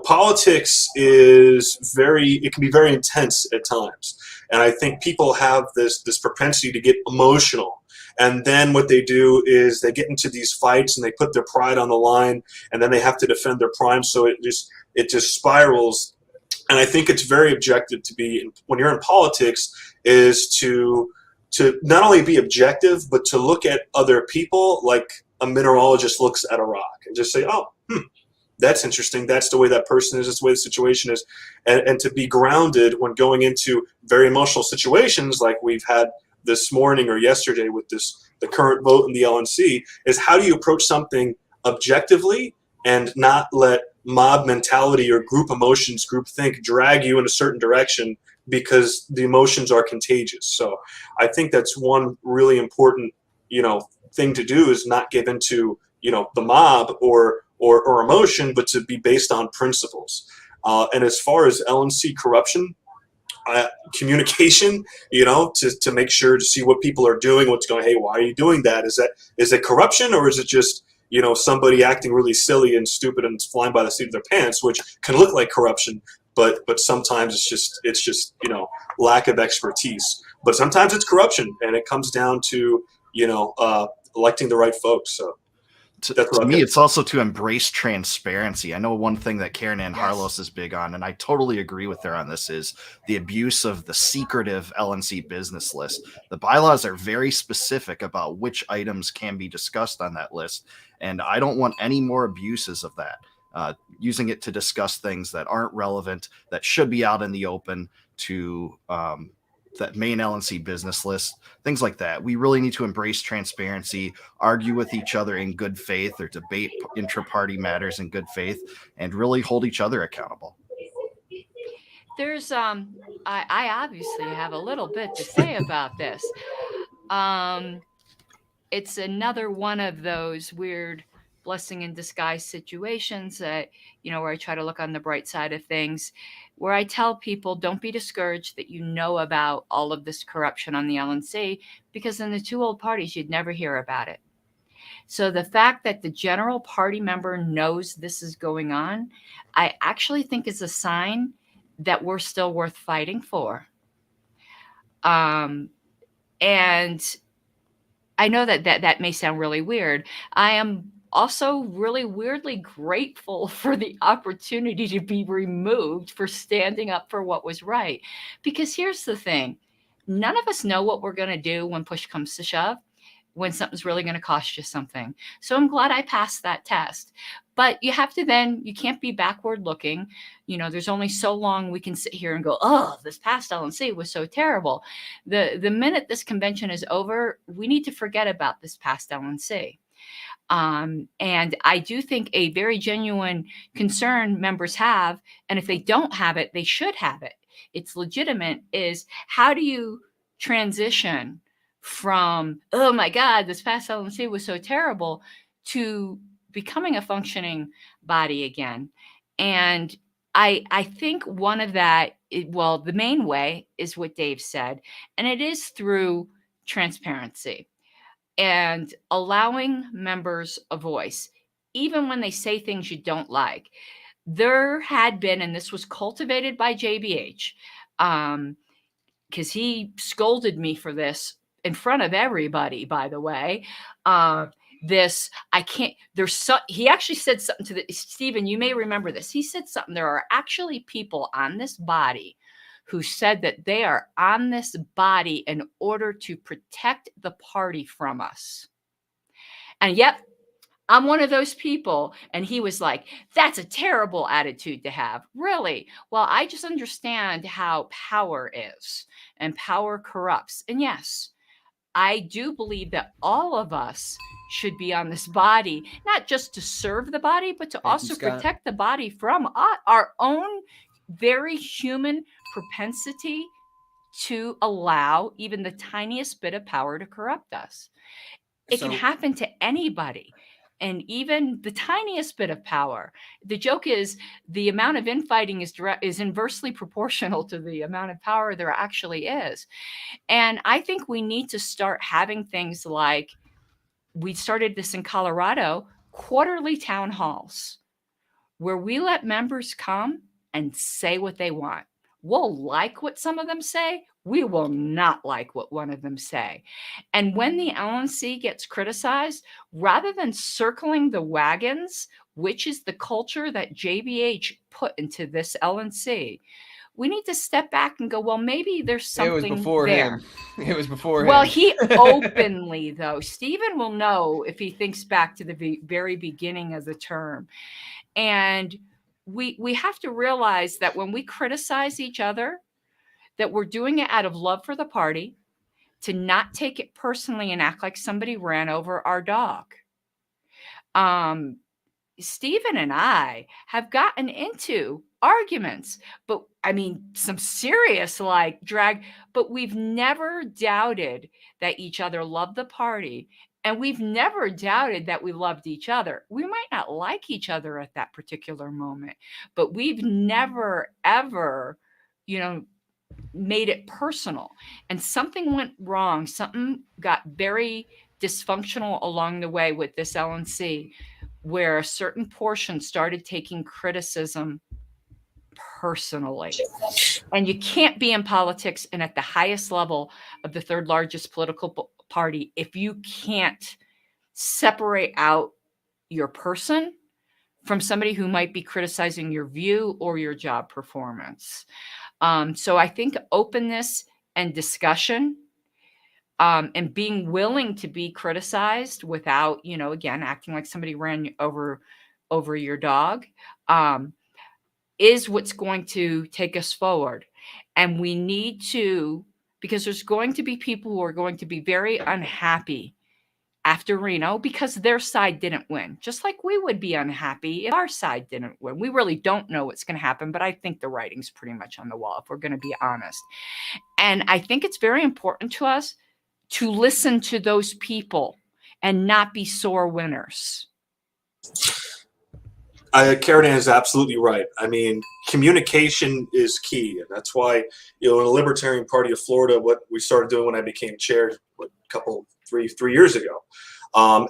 politics it can be very intense at times. And I think people have this propensity to get emotional. And then what they do is they get into these fights and they put their pride on the line, and then they have to defend their prime. So it just spirals. And I think it's very objective to be, when you're in politics, is to to not only be objective, but to look at other people like a mineralogist looks at a rock and just say, oh, that's interesting. That's the way that person is. That's the way the situation is. And to be grounded when going into very emotional situations like we've had this morning or yesterday with the current vote in the LNC, is how do you approach something objectively and not let mob mentality or group emotions, group think drag you in a certain direction because the emotions are contagious. So I think that's one really important, thing to do, is not give into, the mob or emotion, but to be based on principles. And as far as LNC corruption, communication, to make sure to see what people are doing, what's going, hey, why are you doing that? Is it corruption, or is it just, somebody acting really silly and stupid and flying by the seat of their pants, which can look like corruption, but sometimes it's just lack of expertise. But sometimes it's corruption, and it comes down to electing the right folks. So to me, it's also to embrace transparency. I know one thing that Karen Ann Harlos is big on, and I totally agree with her on this, is the abuse of the secretive LNC business list. The bylaws are very specific about which items can be discussed on that list, and I don't want any more abuses of that. Using it to discuss things that aren't relevant, that should be out in the open, to that main LNC business list, things like that. We really need to embrace transparency, argue with each other in good faith, or debate intra-party matters in good faith, and really hold each other accountable. There's I obviously have a little bit to say about this. It's another one of those weird blessing in disguise situations that, where I try to look on the bright side of things, where I tell people, don't be discouraged that you know about all of this corruption on the LNC, because in the two old parties, you'd never hear about it. So the fact that the general party member knows this is going on, I actually think is a sign that we're still worth fighting for. And I know that may sound really weird. I am also really weirdly grateful for the opportunity to be removed for standing up for what was right. Because here's the thing. None of us know what we're going to do when push comes to shove, when something's really going to cost you something. So I'm glad I passed that test. But you have to you can't be backward looking. There's only so long we can sit here and go, oh, this past LNC was so terrible. The minute this convention is over, we need to forget about this past LNC. And I do think a very genuine concern members have, and if they don't have it, they should have it. It's legitimate, is how do you transition from, oh my God, this past LNC was so terrible, to becoming a functioning body again. And I think one of that, the main way is what Dave said, and it is through transparency and allowing members a voice, even when they say things you don't like. There had been, and this was cultivated by JBH, because he scolded me for this in front of everybody, by the way. He actually said something to Stephen, you may remember this. He said something, there are actually people on this body who said that they are on this body in order to protect the party from us. And yep, I'm one of those people. And he was like, that's a terrible attitude to have. Really? Well, I just understand how power is, and power corrupts. And yes, I do believe that all of us should be on this body, not just to serve the body, but to also protect the body from our own very human propensity to allow even the tiniest bit of power to corrupt us. It can happen to anybody, and even the tiniest bit of power. The joke is the amount of infighting is inversely proportional to the amount of power there actually is. And I think we need to start having things like, we started this in Colorado, quarterly town halls, where we let members come and say what they want. We'll like what some of them say. We will not like what one of them say. And when the LNC gets criticized, rather than circling the wagons, which is the culture that JBH put into this LNC, we need to step back and go, well, maybe there's something It was before there. him. It was before Well, him. he openly, though, Stephen will know if he thinks back to the very beginning of the term. And we have to realize that when we criticize each other, that we're doing it out of love for the party, to not take it personally and act like somebody ran over our dog. Stephen and I have gotten into arguments, but I mean, some serious like drag, but we've never doubted that each other loved the party. And we've never doubted that we loved each other. We might not like each other at that particular moment, but we've never, ever, made it personal. And something went wrong. Something got very dysfunctional along the way with this LNC, where a certain portion started taking criticism personally. And you can't be in politics and at the highest level of the third largest political party if you can't separate out your person from somebody who might be criticizing your view or your job performance. So I think openness and discussion, and being willing to be criticized without, again, acting like somebody ran over your dog, is what's going to take us forward. And we need to, because there's going to be people who are going to be very unhappy after Reno because their side didn't win, just like we would be unhappy if our side didn't win. We really don't know what's going to happen, but I think the writing's pretty much on the wall, if we're going to be honest. And I think it's very important to us to listen to those people and not be sore winners. Karen is absolutely right. I mean, communication is key. And that's why, in the Libertarian Party of Florida, what we started doing when I became chair three years ago.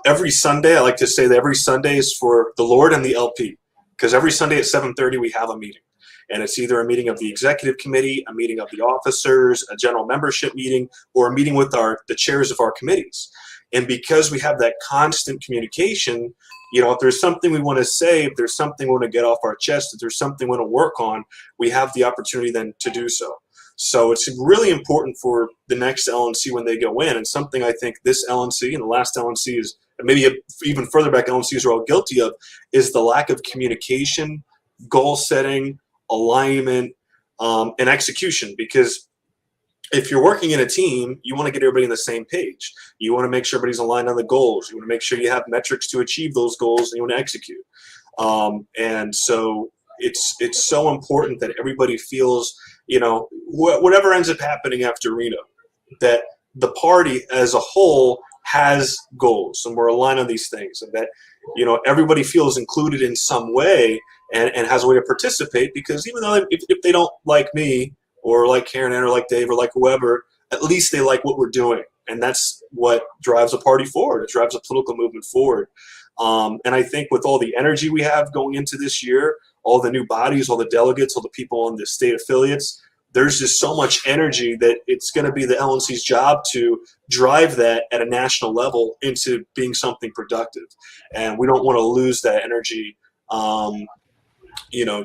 Every Sunday, I like to say that every Sunday is for the Lord and the LP, because every Sunday at 7:30 we have a meeting. And it's either a meeting of the executive committee, a meeting of the officers, a general membership meeting, or a meeting with the chairs of our committees. And because we have that constant communication, if there's something we want to say, if there's something we want to get off our chest, if there's something we want to work on, we have the opportunity then to do so. So it's really important for the next LNC when they go in, and something I think this LNC and the last LNC is, and maybe even further back LNCs are all guilty of, is the lack of communication, goal setting, alignment, and execution. Because if you're working in a team, you want to get everybody on the same page. You want to make sure everybody's aligned on the goals. You want to make sure you have metrics to achieve those goals, and you want to execute. And so it's so important that everybody feels, whatever ends up happening after Reno, that the party as a whole has goals and we're aligned on these things, and that, everybody feels included in some way and has a way to participate, because even though if they don't like me or like Karen or like Dave or like whoever, at least they like what we're doing. And that's what drives a party forward. It drives a political movement forward. And I think with all the energy we have going into this year, all the new bodies, all the delegates, all the people on the state affiliates, there's just so much energy that it's going to be the LNC's job to drive that at a national level into being something productive. And we don't want to lose that energy,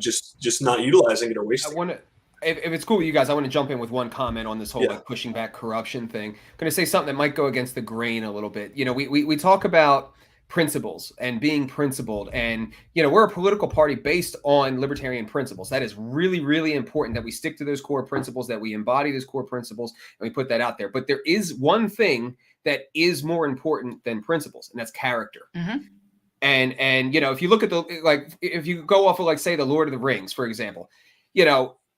just not utilizing it or wasting it. If it's cool with you guys, I want to jump in with one comment on this whole like pushing back corruption thing. I'm going to say something that might go against the grain a little bit. We talk about principles and being principled, and we're a political party based on libertarian principles. That is really, really important that we stick to those core principles, that we embody those core principles, and we put that out there. But there is one thing that is more important than principles, and that's character. Mm-hmm. And if you look at if you go off of say the Lord of the Rings, for example,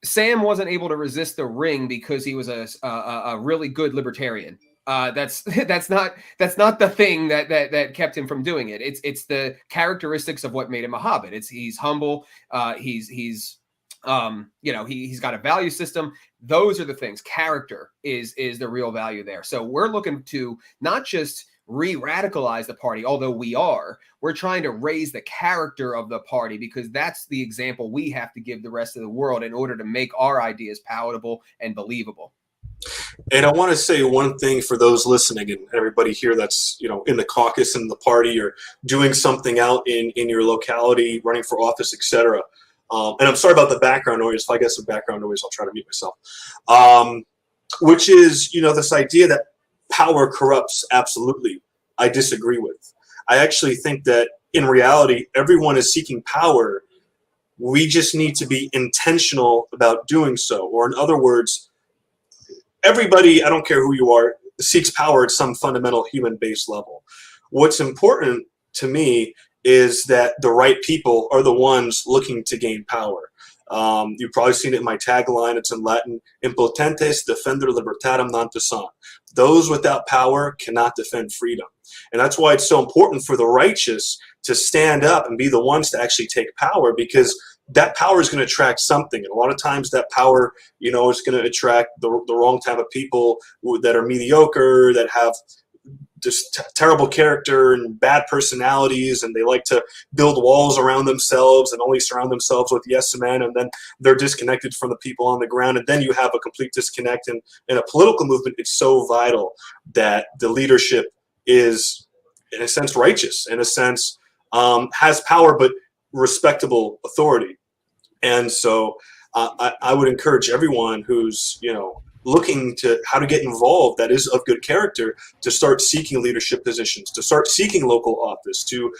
Sam wasn't able to resist the ring because he was a really good libertarian. That's not the thing that kept him from doing it. It's the characteristics of what made him a hobbit. He's humble. He's got a value system. Those are the things. Character is the real value there. So we're looking to not just re-radicalize the party, although we're trying to raise the character of the party, because that's the example we have to give the rest of the world in order to make our ideas palatable and believable. And I want to say one thing for those listening and everybody here that's, in the caucus and the party or doing something out in your locality, running for office, etc. And I'm sorry about the background noise. If I get some background noise, I'll try to mute myself. Which is, this idea that power corrupts. Absolutely, I disagree with. I actually think that in reality, everyone is seeking power. We just need to be intentional about doing so. Or in other words, everybody, I don't care who you are, seeks power at some fundamental human-based level. What's important to me is that the right people are the ones looking to gain power. You've probably seen it in my tagline. It's in Latin: impotentes defender libertatem non possunt. Those without power cannot defend freedom. And that's why it's so important for the righteous to stand up and be the ones to actually take power, because that power is going to attract something. And a lot of times that power, is going to attract the wrong type of people that are mediocre, that have just terrible character and bad personalities, and they like to build walls around themselves and only surround themselves with yes men, and then they're disconnected from the people on the ground, and then you have a complete disconnect. And in a political movement, it's so vital that the leadership is, in a sense, righteous, in a sense, has power but respectable authority. And so I would encourage everyone who's looking to how to get involved, that is of good character, to start seeking leadership positions, to start seeking local office, to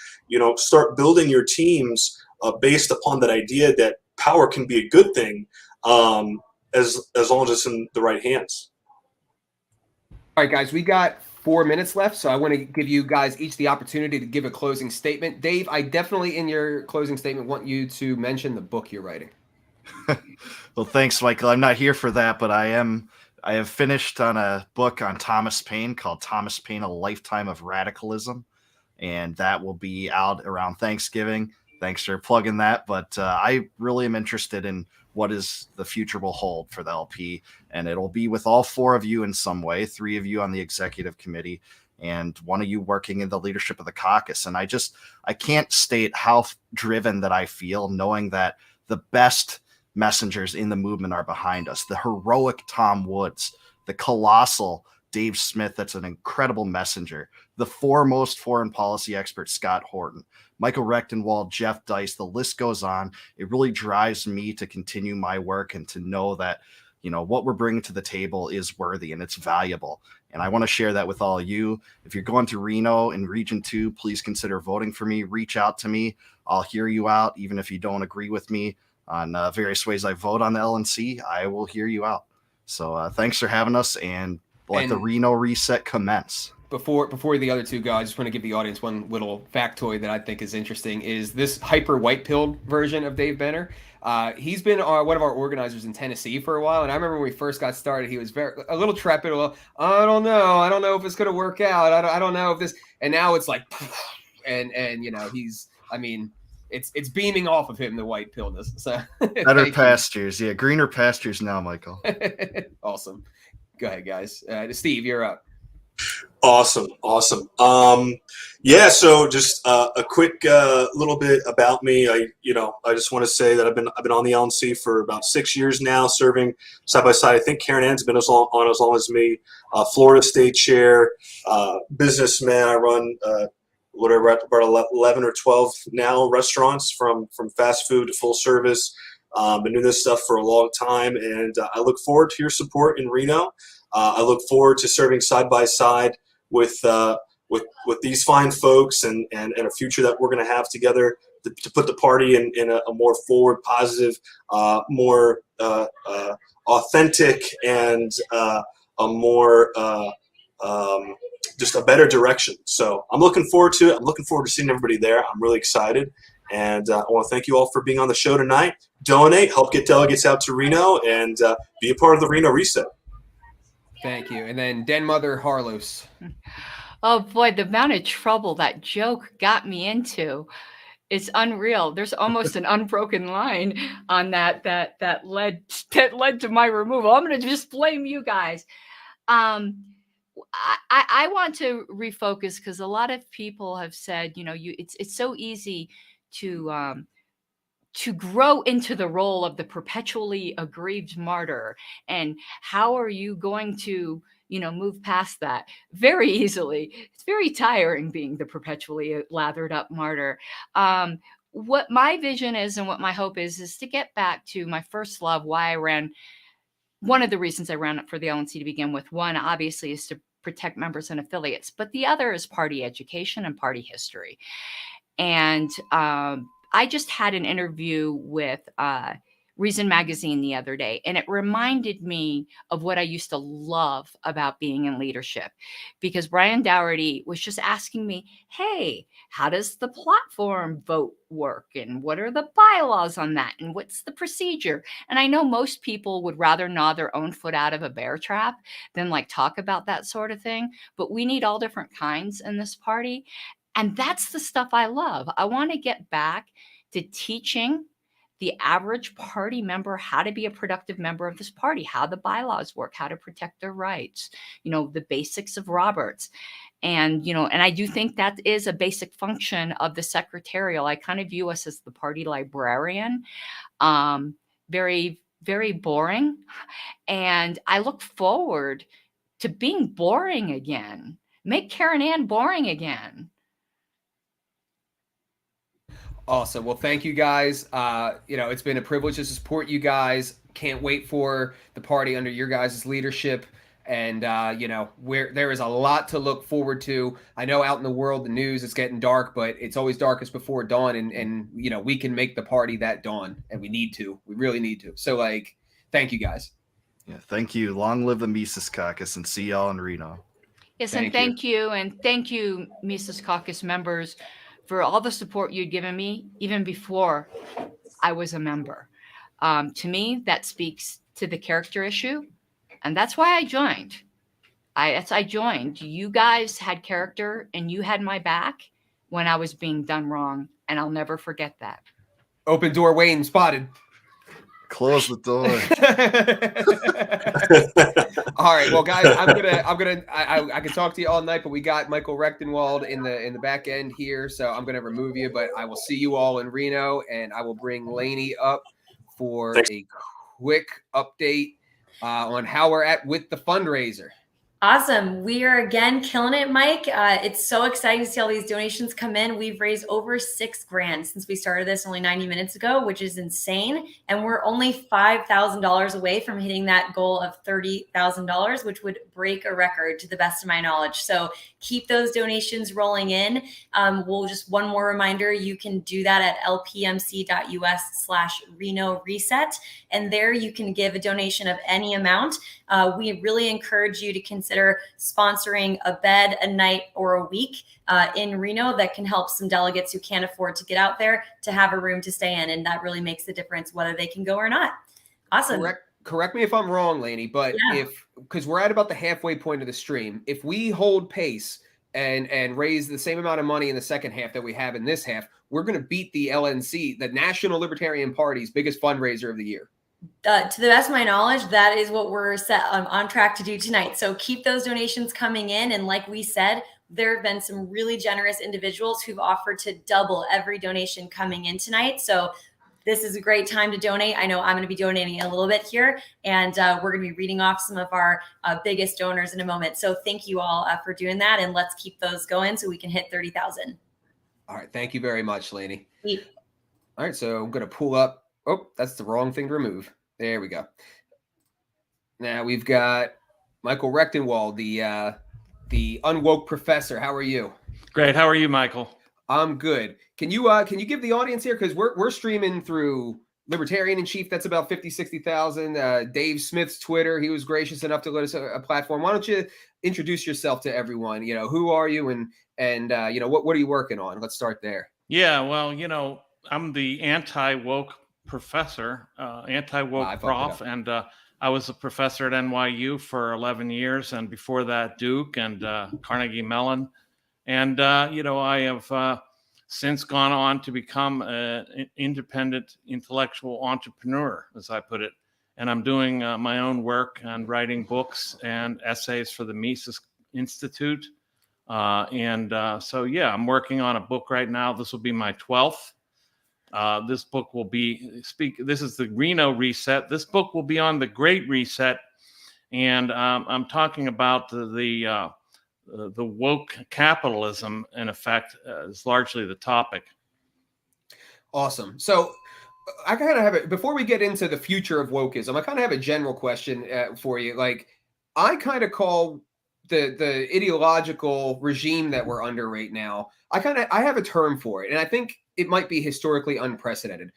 start building your teams based upon that idea that power can be a good thing, as long as it's in the right hands. All right, guys, we got 4 minutes left, so I want to give you guys each the opportunity to give a closing statement. Dave, I definitely, in your closing statement, want you to mention the book you're writing. Well, thanks, Michael. I'm not here for that, but I have finished on a book on Thomas Paine called Thomas Paine: A Lifetime of Radicalism, and that will be out around Thanksgiving. Thanks for plugging that, but I really am interested in what is the future will hold for the LP, and it'll be with all 4 of you in some way, 3 of you on the executive committee, and 1 of you working in the leadership of the caucus. And I can't state how driven that I feel, knowing that the best messengers in the movement are behind us. The heroic Tom Woods, the colossal Dave Smith, that's an incredible messenger, the foremost foreign policy expert, Scott Horton, Michael Rectenwald, Jeff Dice, the list goes on. It really drives me to continue my work and to know that, what we're bringing to the table is worthy and it's valuable. And I want to share that with all of you. If you're going to Reno in Region 2, please consider voting for me. Reach out to me. I'll hear you out. Even if you don't agree with me on various ways I vote on the LNC, I will hear you out. So thanks for having us, and let the Reno reset commence. Before the other 2 go, I just want to give the audience one little factoid that I think is interesting, is this hyper white-pilled version of Dave Benner. He's been one of our organizers in Tennessee for a while, and I remember when we first got started, he was a little trepid. Well, I don't know if it's going to work out. I don't know if this, and now it's like, and he's, it's beaming off of him, the white pilledness. So better pastures, greener pastures now, Michael. Awesome. Go ahead, guys. Steve, you're up. Awesome. So just a quick little bit about me. I just want to say that I've been on the LNC for about 6 years now, serving side by side. I think Karen Ann's been as long as me. Florida State Chair, businessman. I run about 11 or 12 now restaurants, from fast food to full service. Been doing this stuff for a long time, and I look forward to your support in Reno. I look forward to serving side by side with these fine folks, and a future that we're going to have together to put the party in a more forward, positive, more authentic, and a more just a better direction. So I'm looking forward to it. I'm looking forward to seeing everybody there. I'm really excited. And I want to thank you all for being on the show tonight. Donate, help get delegates out to Reno, and be a part of the Reno Reset. Thank you. And then Den Mother Harlos. Oh boy, the amount of trouble that joke got me into is unreal. There's almost an unbroken line on that led to my removal. I'm going to just blame you guys. I want to refocus, because a lot of people have said, it's so easy to grow into the role of the perpetually aggrieved martyr. And how are you going to, move past that? Very easily. It's very tiring being the perpetually lathered up martyr. what my vision is and what my hope is to get back to my first love, why I ran. One of the reasons I ran up for the LNC to begin with, one obviously is to protect members and affiliates, but the other is party education and party history. And I just had an interview with Reason Magazine the other day, and it reminded me of what I used to love about being in leadership, because Brian Dougherty was just asking me, hey, how does the platform vote work? And what are the bylaws on that? And what's the procedure? And I know most people would rather gnaw their own foot out of a bear trap than like talk about that sort of thing. But we need all different kinds in this party. And that's the stuff I love. I want to get back to teaching the average party member how to be a productive member of this party, how the bylaws work, how to protect their rights, the basics of Roberts. And, and I do think that is a basic function of the secretarial. I kind of view us as the party librarian, very, very boring. And I look forward to being boring again. Make Karen Ann boring again. Awesome. Well, thank you guys. It's been a privilege to support you guys. Can't wait for the party under your guys' leadership. And, there is a lot to look forward to. I know out in the world, the news is getting dark, but it's always darkest before dawn. And we can make the party that dawn, and we need to. We really need to. So, thank you guys. Yeah, thank you. Long live the Mises Caucus, and see y'all in Reno. Yes, and thank you. And thank you, Mises Caucus members, for all the support you'd given me even before I was a member. To me, that speaks to the character issue, and that's why I joined. I joined. You guys had character, and you had my back when I was being done wrong, and I'll never forget that. Open door, Wayne spotted. Close the door. All right, well, guys, I can talk to you all night, but we got Michael Rectenwald in the back end here, so I'm gonna remove you. But I will see you all in Reno, and I will bring Lainey up for a quick update on how we're at with the fundraiser. Awesome. We are again killing it, Mike. It's so exciting to see all these donations come in. We've raised over $6,000 since we started this only 90 minutes ago, which is insane. And we're only $5,000 away from hitting that goal of $30,000, which would break a record to the best of my knowledge. So keep those donations rolling in. One more reminder, you can do that at lpmc.us/Reno Reset. And there you can give a donation of any amount. We really encourage you to consider sponsoring a bed, a night, or a week in Reno that can help some delegates who can't afford to get out there to have a room to stay in. And that really makes the difference whether they can go or not. Awesome. Correct me if I'm wrong, Lainey, but because we're at about the halfway point of the stream, if we hold pace and raise the same amount of money in the second half that we have in this half, we're going to beat the LNC, the National Libertarian Party's biggest fundraiser of the year. To the best of my knowledge, that is what we're set on track to do tonight. So keep those donations coming in. And like we said, there have been some really generous individuals who've offered to double every donation coming in tonight. So this is a great time to donate. I know I'm going to be donating a little bit here, and we're going to be reading off some of our biggest donors in a moment. So thank you all for doing that, and let's keep those going so we can hit 30,000. All right. Thank you very much, Lainey. Sweet. All right. So I'm going to pull up. Oh, that's the wrong thing to remove. There we go. Now we've got Michael Rectenwald, the unwoke professor. How are you? Great. How are you, Michael? I'm good. Can you give the audience here, because we're streaming through Libertarian in Chief. That's about 60,000. Dave Smith's Twitter. He was gracious enough to let us a platform. Why don't you introduce yourself to everyone? Who are you, and what are you working on? Let's start there. Yeah. Well, I'm the anti-woke professor, anti-woke prof, and I was a professor at NYU for 11 years, and before that Duke and Carnegie Mellon, and I have since gone on to become an independent intellectual entrepreneur, as I put it, and I'm doing my own work and writing books and essays for the Mises Institute, so I'm working on a book right now. This will be my 12th. This book will be this is the Reno Reset. This book will be on the Great Reset, and I'm talking about the woke capitalism, in effect, is largely the topic. Awesome. So I kind of have it before we get into the future of wokeism. I kind of have a general question for you. Like, I kind of call the ideological regime that we're under right now. I have a term for it, and I think it might be historically unprecedented.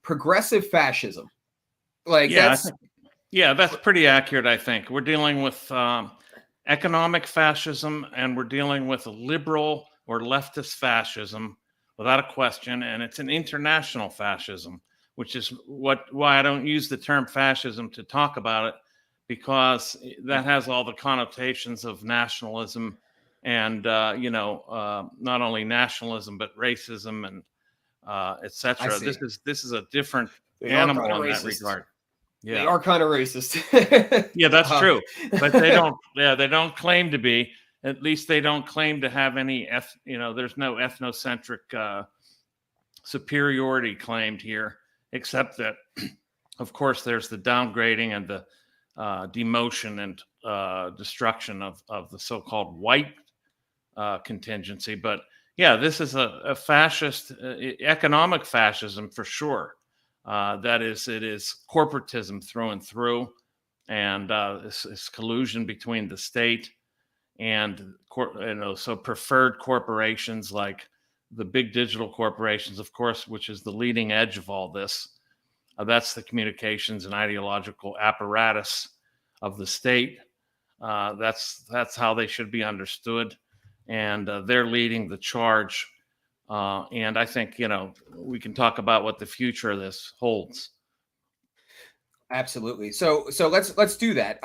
Progressive fascism. Like that's pretty accurate. I think we're dealing with economic fascism, and we're dealing with liberal or leftist fascism without a question, and it's an international fascism, which is why I don't use the term fascism to talk about it, because that has all the connotations of nationalism and not only nationalism but racism and etc. This is a different animal in that regard. Yeah, they are kind of racist. Yeah, that's true, but they don't. Yeah, they don't claim to be. At least they don't claim to have any. There's no ethnocentric superiority claimed here, except that, of course, there's the downgrading and the demotion and destruction of the so-called white contingency. But yeah, this is a fascist, economic fascism for sure. That is, it is corporatism through and through, and this collusion between the state and so preferred corporations like the big digital corporations, of course, which is the leading edge of all this. That's the communications and ideological apparatus of the state. That's how they should be understood, and they're leading the charge. And I think we can talk about what the future of this holds. Absolutely. So let's do that.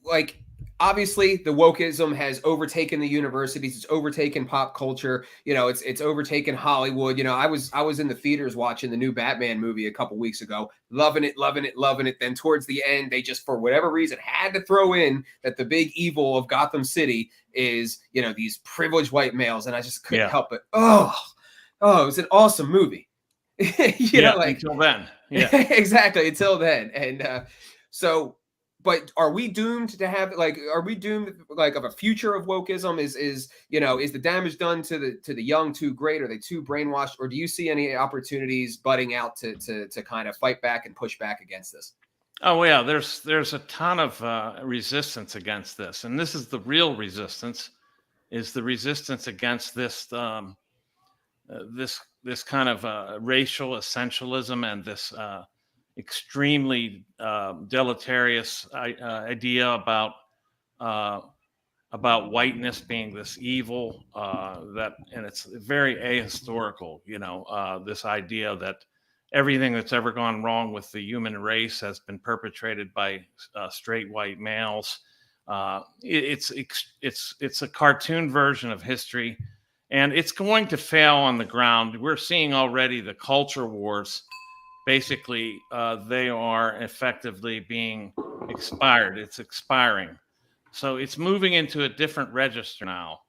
Like, obviously, the wokeism has overtaken the universities. It's overtaken pop culture. It's overtaken Hollywood. I was in the theaters watching the new Batman movie a couple weeks ago, loving it. Then towards the end, they just, for whatever reason, had to throw in that the big evil of Gotham City is, these privileged white males, and I just couldn't help it. Oh, it was an awesome movie. Until then. Yeah, exactly. Until then, and so. But are we doomed to have are we doomed of a future of wokeism? Is the damage done to the young too great? Are they too brainwashed? Or do you see any opportunities budding out to kind of fight back and push back against this? Oh yeah, there's a ton of resistance against this, and this is the real resistance, is the resistance against this this kind of racial essentialism and this extremely deleterious idea about whiteness being this evil, and it's very ahistorical. This idea that everything that's ever gone wrong with the human race has been perpetrated by straight white males. It's a cartoon version of history, and it's going to fail on the ground. We're seeing already the culture wars. Basically, they are effectively being expired. It's expiring. So it's moving into a different register now.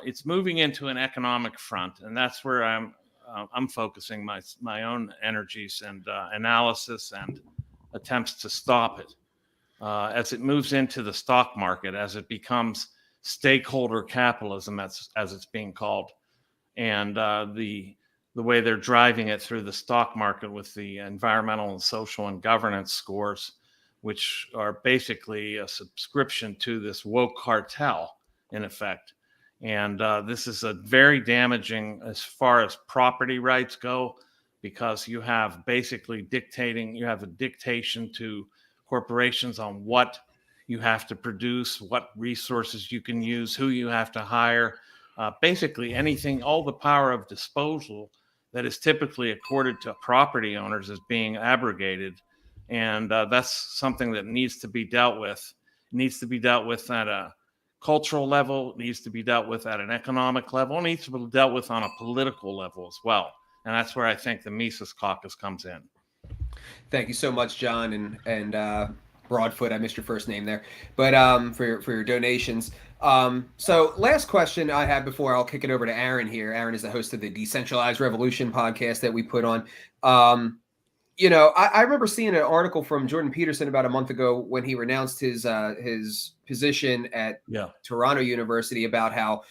It's moving into an economic front, and that's where I'm focusing my own energies and analysis and attempts to stop it. As it moves into the stock market, as it becomes stakeholder capitalism, as it's being called, and the way they're driving it through the stock market with the environmental and social and governance scores, which are basically a subscription to this woke cartel, in effect. And this is a very damaging as far as property rights go, because you have basically you have a dictation to corporations on what you have to produce, what resources you can use, who you have to hire, basically anything, all the power of disposal that is typically accorded to property owners is being abrogated. And that's something that needs to be dealt with. It needs to be dealt with at a cultural level. It needs to be dealt with at an economic level. It needs to be dealt with on a political level as well. And that's where I think the Mises Caucus comes in. Thank you so much, John and Broadfoot. I missed your first name there, but for your donations. So last question I have before I'll kick it over to Aaron here. Aaron is the host of the Decentralized Revolution podcast that we put on. I remember seeing an article from Jordan Peterson about a month ago when he renounced his position at Toronto University about how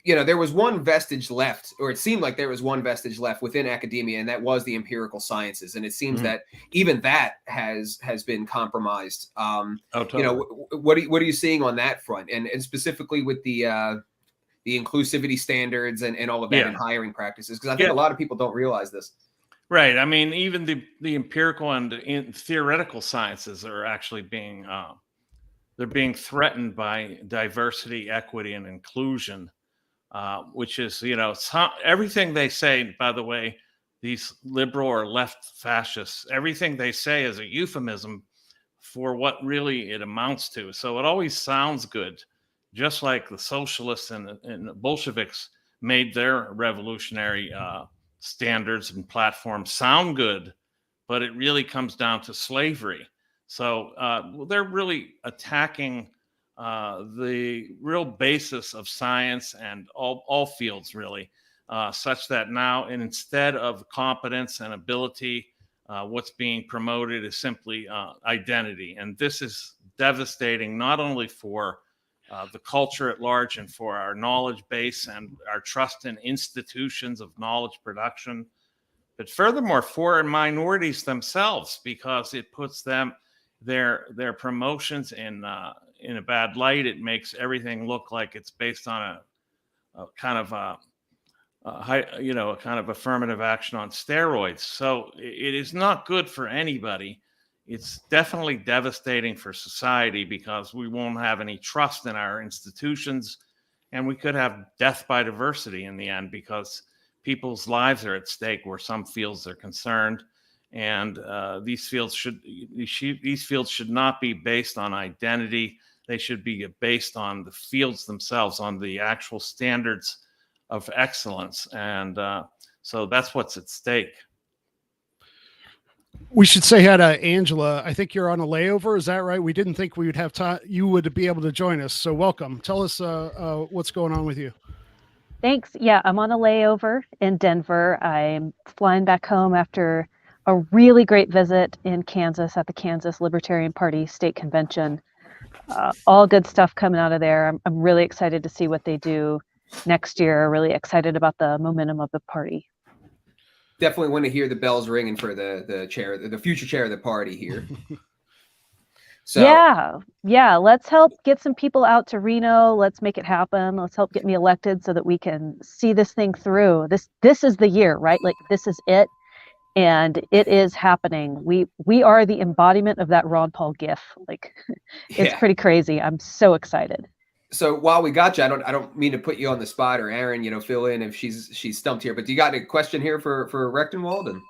you know, there was one vestige left, or it seemed like there was one vestige left within academia, and that was the empirical sciences. And it seems that even that has been compromised. Totally. You know, what are you seeing on that front, and specifically with the inclusivity standards and all of that in hiring practices? Because I think a lot of people don't realize this. Right. I mean, even the empirical and theoretical sciences are actually being they're being threatened by diversity, equity, and inclusion. Which is, you know, everything they say, by the way, these liberal or left fascists, everything they say is a euphemism for what really it amounts to. So it always sounds good, just like the socialists and the Bolsheviks made their revolutionary standards and platforms sound good, but it really comes down to slavery. So they're really attacking the real basis of science and all fields, really, such that now, and instead of competence and ability, what's being promoted is simply identity. And this is devastating, not only for the culture at large and for our knowledge base and our trust in institutions of knowledge production, but furthermore for minorities themselves, because it puts their promotions in a bad light. It makes everything look like it's based on a kind of a kind of affirmative action on steroids. So it is not good for anybody. It's definitely devastating for society, because we won't have any trust in our institutions, and we could have death by diversity in the end, because people's lives are at stake where some fields are concerned. And these fields should not be based on identity. They should be based on the fields themselves, on the actual standards of excellence. And so that's what's at stake. We should say hi to Angela. I think you're on a layover. Is that right? We didn't think we would have time. You would be able to join us. So welcome. Tell us what's going on with you. Thanks. Yeah, I'm on a layover in Denver. I'm flying back home after a really great visit in Kansas at the Kansas Libertarian Party State Convention. All good stuff coming out of there. I'm really excited to see what they do next year. Really excited about the momentum of the party. Definitely want to hear the bells ringing for the future chair of the party here. So yeah. Let's help get some people out to Reno. Let's make it happen. Let's help get me elected so that we can see this thing through. This is the year, right? Like, this is it. And it is happening. We are the embodiment of that Ron Paul gif. Like, it's pretty crazy. I'm so excited. So while we got you, I don't mean to put you on the spot, or Aaron, fill in if she's stumped here. But do you got a question here for Rectenwald? And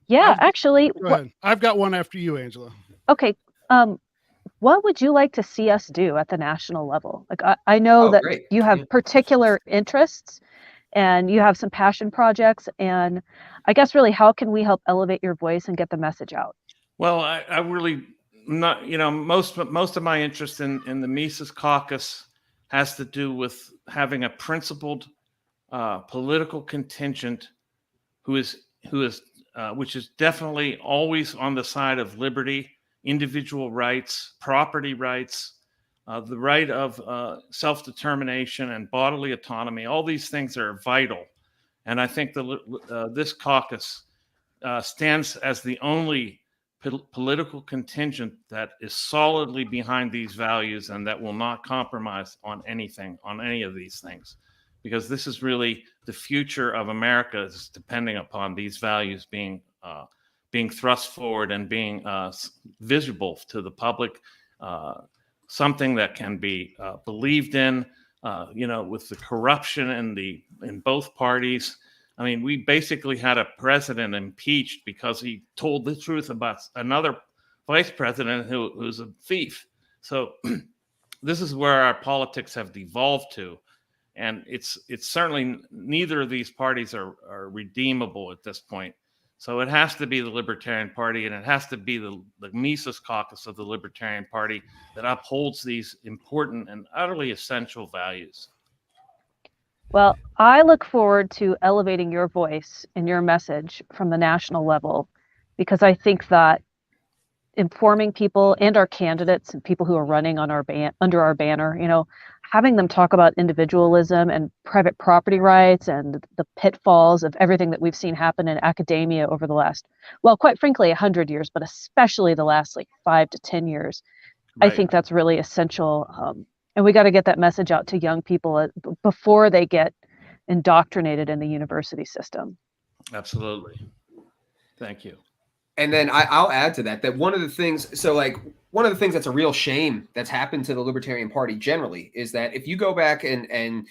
actually, go ahead. I've got one after you, Angela. Okay. What would you like to see us do at the national level? Like, I know that you have particular interests, and you have some passion projects, and I guess really, how can we help elevate your voice and get the message out? Well, I really not, most of my interest in the Mises Caucus has to do with having a principled political contingent which is definitely always on the side of liberty, individual rights, property rights, the right of self-determination and bodily autonomy. All these things are vital. And I think this caucus stands as the only political contingent that is solidly behind these values and that will not compromise on anything, on any of these things. Because this is really the future of America, is depending upon these values being thrust forward and being visible to the public, something that can be believed in, with the corruption in both parties. I mean, we basically had a president impeached because he told the truth about another vice president who's a thief. So this is where our politics have devolved to. And it's certainly neither of these parties are redeemable at this point. So it has to be the Libertarian Party, and it has to be the Mises Caucus of the Libertarian Party that upholds these important and utterly essential values. Well, I look forward to elevating your voice and your message from the national level, because I think that informing people and our candidates and people who are running on our under our banner, having them talk about individualism and private property rights and the pitfalls of everything that we've seen happen in academia over the last, well, quite frankly, 100 years, but especially the last like 5 to 10 years. Right. I think that's really essential. And we got to get that message out to young people before they get indoctrinated in the university system. Absolutely. Thank you. And then I'll add to that one of the things that's a real shame that's happened to the Libertarian Party generally is that if you go back and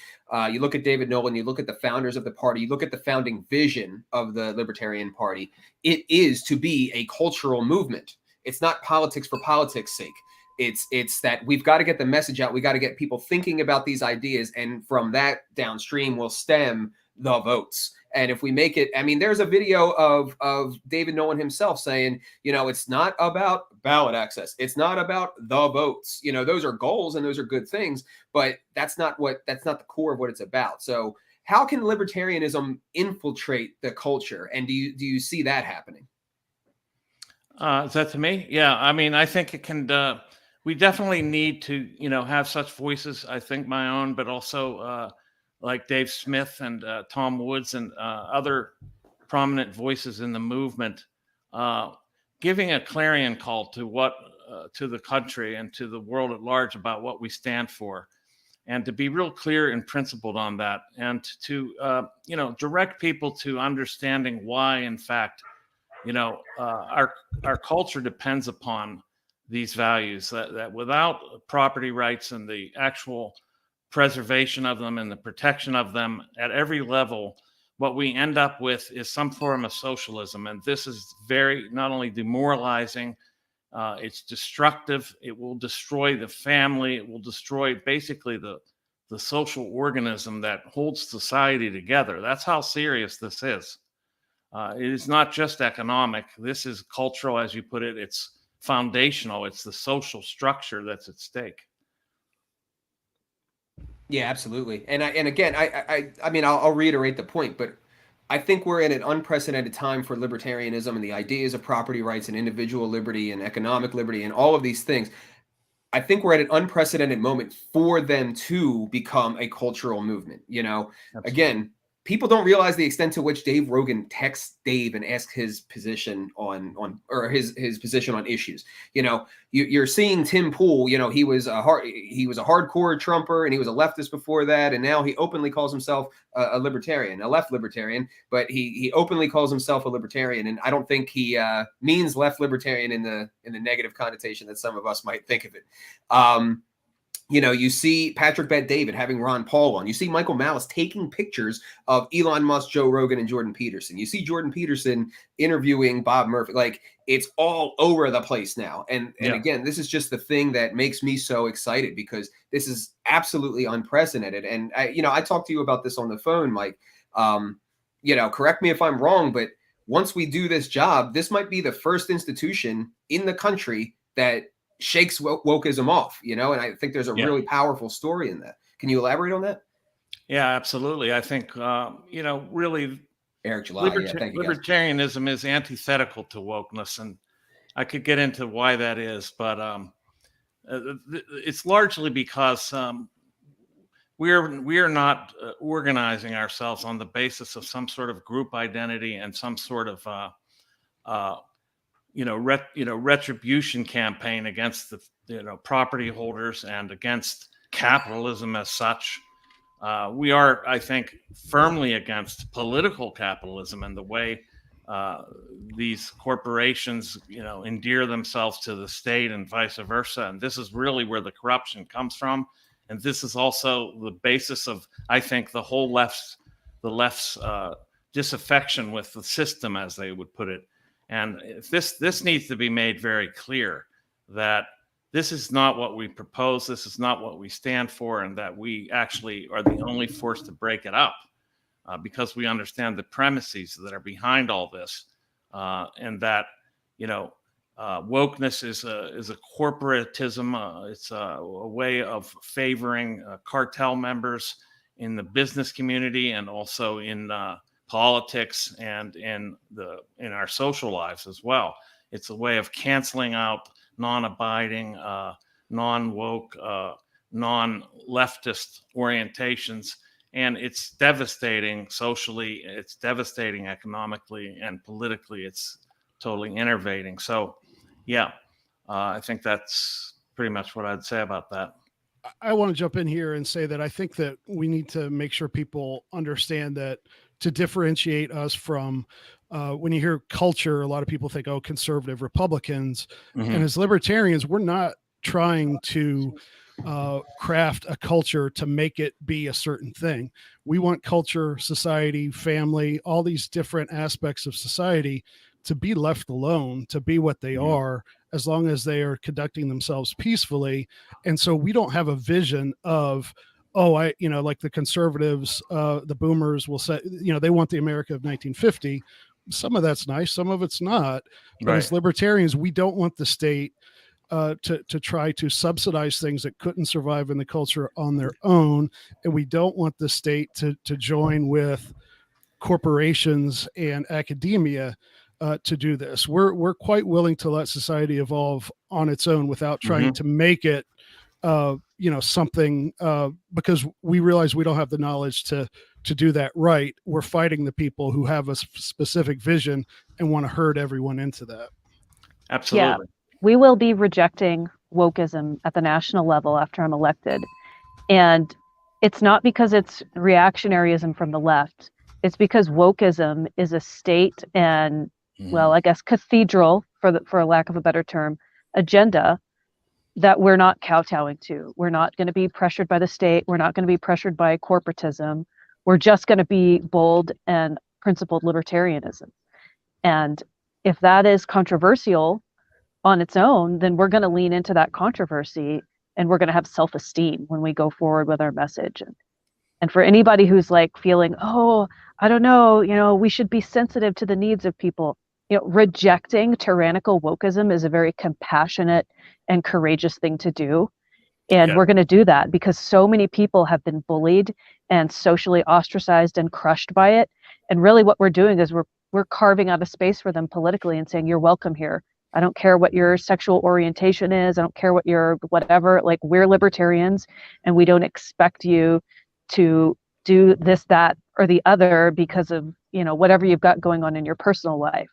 you look at David Nolan, you look at the founders of the party, you look at the founding vision of the Libertarian Party, it is to be a cultural movement. It's not politics for politics' sake. It's that we've got to get the message out. We got to get people thinking about these ideas, and from that downstream will stem the votes. And if we make it, I mean, there's a video of David Nolan himself saying, it's not about ballot access. It's not about the votes. Those are goals and those are good things, but that's not the core of what it's about. So how can libertarianism infiltrate the culture? And do you see that happening? Is that to me? Yeah. I mean, I think it can, we definitely need to, have such voices. I think my own, but also, like Dave Smith and Tom Woods and other prominent voices in the movement, giving a clarion call to to the country and to the world at large about what we stand for, and to be real clear and principled on that, and to direct people to understanding why, in fact, our culture depends upon these values. That without property rights and the actual preservation of them and the protection of them at every level, what we end up with is some form of socialism. And this is very not only demoralizing, it's destructive. It will destroy the family. It will destroy basically the social organism that holds society together. That's how serious this is. It is not just economic. This is cultural, as you put it. It's foundational. It's the social structure that's at stake. Yeah, absolutely. And again, I mean, I'll reiterate the point, but I think we're in an unprecedented time for libertarianism and the ideas of property rights and individual liberty and economic liberty and all of these things. I think we're at an unprecedented moment for them to become a cultural movement. Absolutely. Again, people don't realize the extent to which Dave Rogan texts Dave and asks his position on his position on issues. You're seeing Tim Pool. He was a hardcore Trumper and he was a leftist before that, and now he openly calls himself a libertarian, a left libertarian. But he openly calls himself a libertarian, and I don't think he means left libertarian in the negative connotation that some of us might think of it. You see Patrick Bet-David having Ron Paul on. You see Michael Malice taking pictures of Elon Musk, Joe Rogan, and Jordan Peterson. You see Jordan Peterson interviewing Bob Murphy. Like, it's all over the place now. And again, this is just the thing that makes me so excited, because this is absolutely unprecedented. And I talked to you about this on the phone, Mike. Correct me if I'm wrong, but once we do this job, this might be the first institution in the country that shakes wokeism off, and I think there's a really powerful story in that. Can you elaborate on that? Yeah, absolutely. I think, really, Eric July, libertarianism is antithetical to wokeness, and I could get into why that is, but it's largely because we're not organizing ourselves on the basis of some sort of group identity and some sort of retribution campaign against the property holders and against capitalism as such. We are, I think, firmly against political capitalism and the way these corporations, endear themselves to the state and vice versa. And this is really where the corruption comes from. And this is also the basis of, I think, the whole left's disaffection with the system, as they would put it. And this needs to be made very clear that this is not what we propose, this is not what we stand for, and that we actually are the only force to break it up, because we understand the premises that are behind all this, and that wokeness is a corporatism. It's a way of favoring cartel members in the business community and also in politics and in our social lives as well. It's a way of canceling out non-abiding, non-woke, non-leftist orientations. And it's devastating socially, it's devastating economically, and politically, it's totally enervating. So, yeah, I think that's pretty much what I'd say about that. I want to jump in here and say that I think that we need to make sure people understand that to differentiate us from when you hear culture, a lot of people think, oh, conservative Republicans. And as libertarians, we're not trying to craft a culture to make it be a certain thing. We want culture, society, family, all these different aspects of society to be left alone, to be what they are, as long as they are conducting themselves peacefully. And so we don't have a vision of, oh, like the conservatives, the boomers will say, they want the America of 1950. Some of that's nice, some of it's not. But as libertarians, we don't want the state to try to subsidize things that couldn't survive in the culture on their own. And we don't want the state to join with corporations and academia to do this. We're quite willing to let society evolve on its own without trying to make it something, because we realize we don't have the knowledge to do that right. We're fighting the people who have a specific vision and want to herd everyone into that. Absolutely. Yeah, we will be rejecting wokeism at the national level after I'm elected. And it's not because it's reactionaryism from the left. It's because wokeism is a state and, well, I guess cathedral, for lack of a better term, agenda that we're not kowtowing to. We're not going to be pressured by the state. We're not going to be pressured by corporatism. We're just going to be bold and principled libertarianism. And if that is controversial on its own, then we're going to lean into that controversy, and we're going to have self-esteem when we go forward with our message. And for anybody who's like feeling, oh, I don't know, we should be sensitive to the needs of people. Rejecting tyrannical wokeism is a very compassionate and courageous thing to do. And we're going to do that because so many people have been bullied and socially ostracized and crushed by it. And really what we're doing is we're carving out a space for them politically and saying, you're welcome here. I don't care what your sexual orientation is. I don't care what your whatever, like, we're libertarians and we don't expect you to do this, that, or the other because of, whatever you've got going on in your personal life.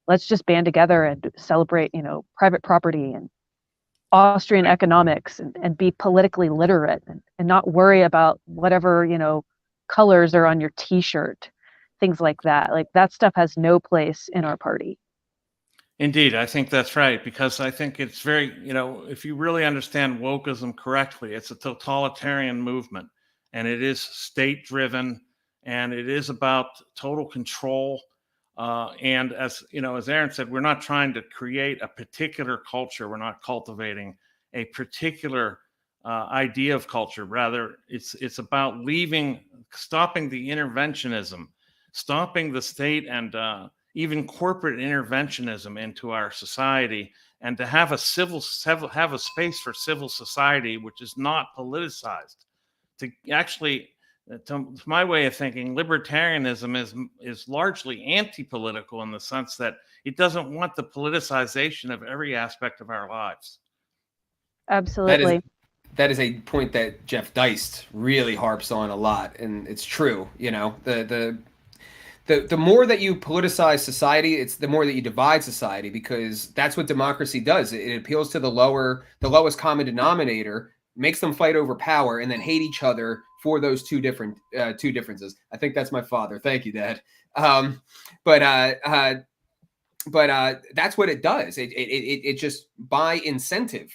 Let's just band together and celebrate, private property and Austrian economics and be politically literate and not worry about whatever, colors are on your t-shirt, things like that. Like, that stuff has no place in our party. Indeed, I think that's right, because I think it's very, if you really understand wokeism correctly, it's a totalitarian movement, and it is state-driven, and it is about total control. And as Aaron said, we're not trying to create a particular culture. We're not cultivating a particular idea of culture. Rather, it's about stopping the interventionism, stopping the state and even corporate interventionism into our society, and to have a space for civil society which is not politicized. To actually, to my way of thinking, libertarianism is largely anti-political in the sense that it doesn't want the politicization of every aspect of our lives. Absolutely. That is a point that Jeff Deist really harps on a lot, and it's true. The more that you politicize society, it's the more that you divide society, because that's what democracy does. It appeals to the lowest common denominator, makes them fight over power, and then hate each other for those two differences. I think that's my father. Thank you, Dad. But that's what it does. It just, by incentive,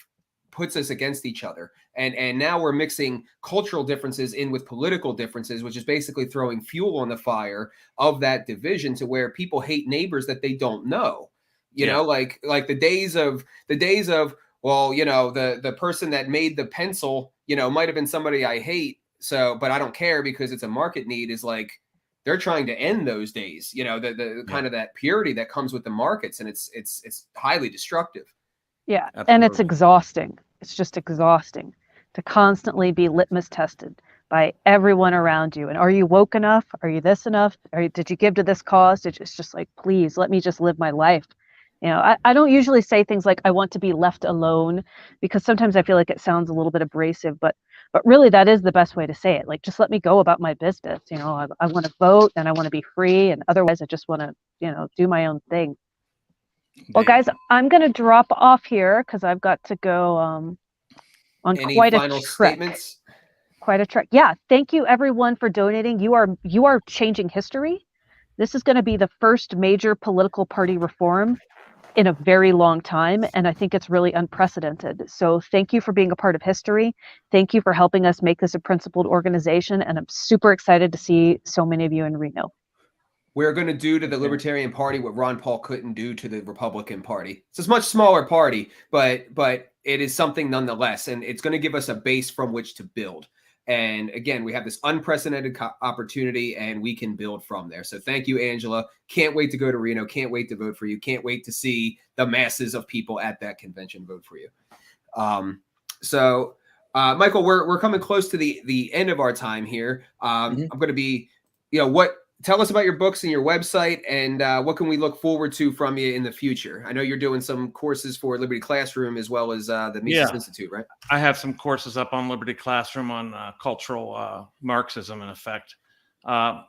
puts us against each other. And now we're mixing cultural differences in with political differences, which is basically throwing fuel on the fire of that division, to where people hate neighbors that they don't know. Like the days of well, the person that made the pencil, might have been somebody I hate. So, but I don't care because it's a market need, is like, they're trying to end those days, the kind of that purity that comes with the markets. And it's highly destructive. Yeah. Absolutely. And it's exhausting. It's just exhausting to constantly be litmus tested by everyone around you. And are you woke enough? Are you this enough? Did you give to this cause? It's just like, please let me just live my life. You know, I don't usually say things like I want to be left alone, because sometimes I feel like it sounds a little bit abrasive, but really that is the best way to say it. Like, just let me go about my business. You know, I want to vote and I want to be free, and otherwise I just want to, you know, do my own thing. Well, guys, I'm going to drop off here because I've got to go on Any quite final a trek. statements? Quite a trek. Yeah, thank you everyone for donating. You are changing history. This is going to be the first major political party reform in a very long time, and I think it's really unprecedented. So thank you for being a part of history. Thank you for helping us make this a principled organization, and I'm super excited to see so many of you in Reno. We're going to do to the Libertarian Party what Ron Paul couldn't do to the Republican Party. It's a much smaller party, but it is something nonetheless, and it's going to give us a base from which to build. And again, we have this unprecedented opportunity, and we can build from there. So thank you, Angela. Can't wait to go to Reno. Can't wait to vote for you. Can't wait to see the masses of people at that convention vote for you. Michael, we're coming close to the end of our time here. I'm going to be, tell us about your books and your website, and what can we look forward to from you in the future? I know you're doing some courses for Liberty Classroom as well as the Mises Institute, right? I have some courses up on Liberty Classroom on cultural Marxism, in effect. I'm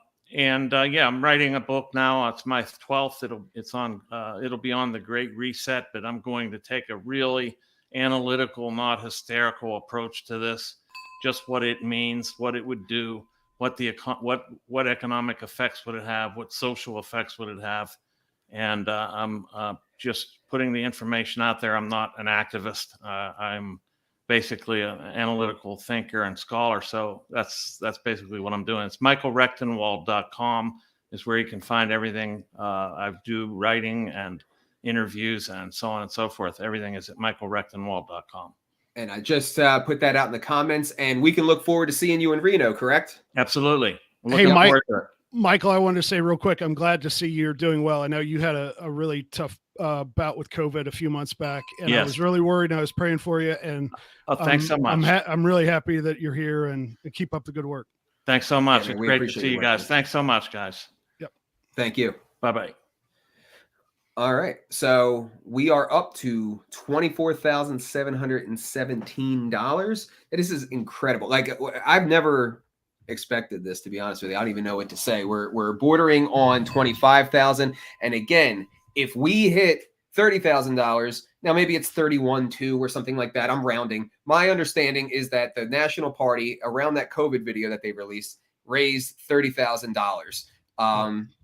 writing a book now. It's my 12th. It'll be on the Great Reset, but I'm going to take a really analytical, not hysterical approach to this. Just what it means, what it would do. What economic effects would it have? What social effects would it have? And I'm just putting the information out there. I'm not an activist. I'm basically an analytical thinker and scholar. So that's basically what I'm doing. It's michaelrectenwald.com is where you can find everything. I do writing and interviews and so on and so forth. Everything is at michaelrectenwald.com. And I just put that out in the comments, and we can look forward to seeing you in Reno, correct? Absolutely. Hey, Michael, I wanted to say real quick, I'm glad to see you're doing well. I know you had a really tough bout with COVID a few months back, and I was really worried, and I was praying for you. And thanks so much. I'm really happy that you're here, and keep up the good work. Thanks so much. It's great to see you guys. Thanks so much, guys. Yep. Thank you. Bye-bye. All right, so we are up to $24,717. This is incredible. Like, I've never expected this, to be honest with you. I don't even know what to say. We're bordering on 25,000, and again, if we hit $30,000, now maybe it's 31.2 or something like that. I'm rounding. My understanding is that the National Party, around that COVID video that they released, raised $30,000.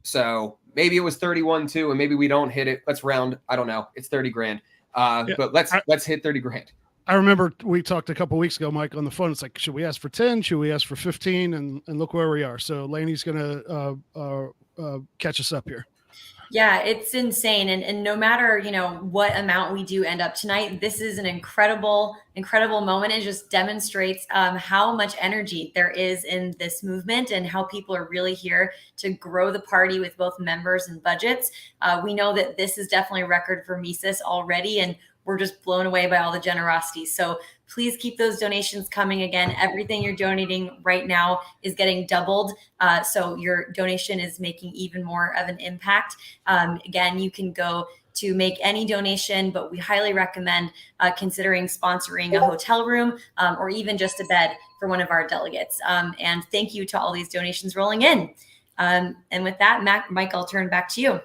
So maybe it was 31.2, and maybe we don't hit it. Let's round. I don't know. It's 30 grand. But let's hit 30 grand. I remember we talked a couple of weeks ago, Mike, on the phone. It's like, should we ask for 10? Should we ask for 15? And look where we are. So Laney's going to catch us up here. Yeah, it's insane. And no matter, what amount we do end up tonight, this is an incredible moment. It just demonstrates how much energy there is in this movement and how people are really here to grow the party with both members and budgets. We know that this is definitely a record for Mises already, and we're just blown away by all the generosity. So please keep those donations coming. Again, everything you're donating right now is getting doubled. So your donation is making even more of an impact. Again, you can go to make any donation, but we highly recommend considering sponsoring a hotel room or even just a bed for one of our delegates. And thank you to all these donations rolling in. And with that, Mike, I'll turn back to you.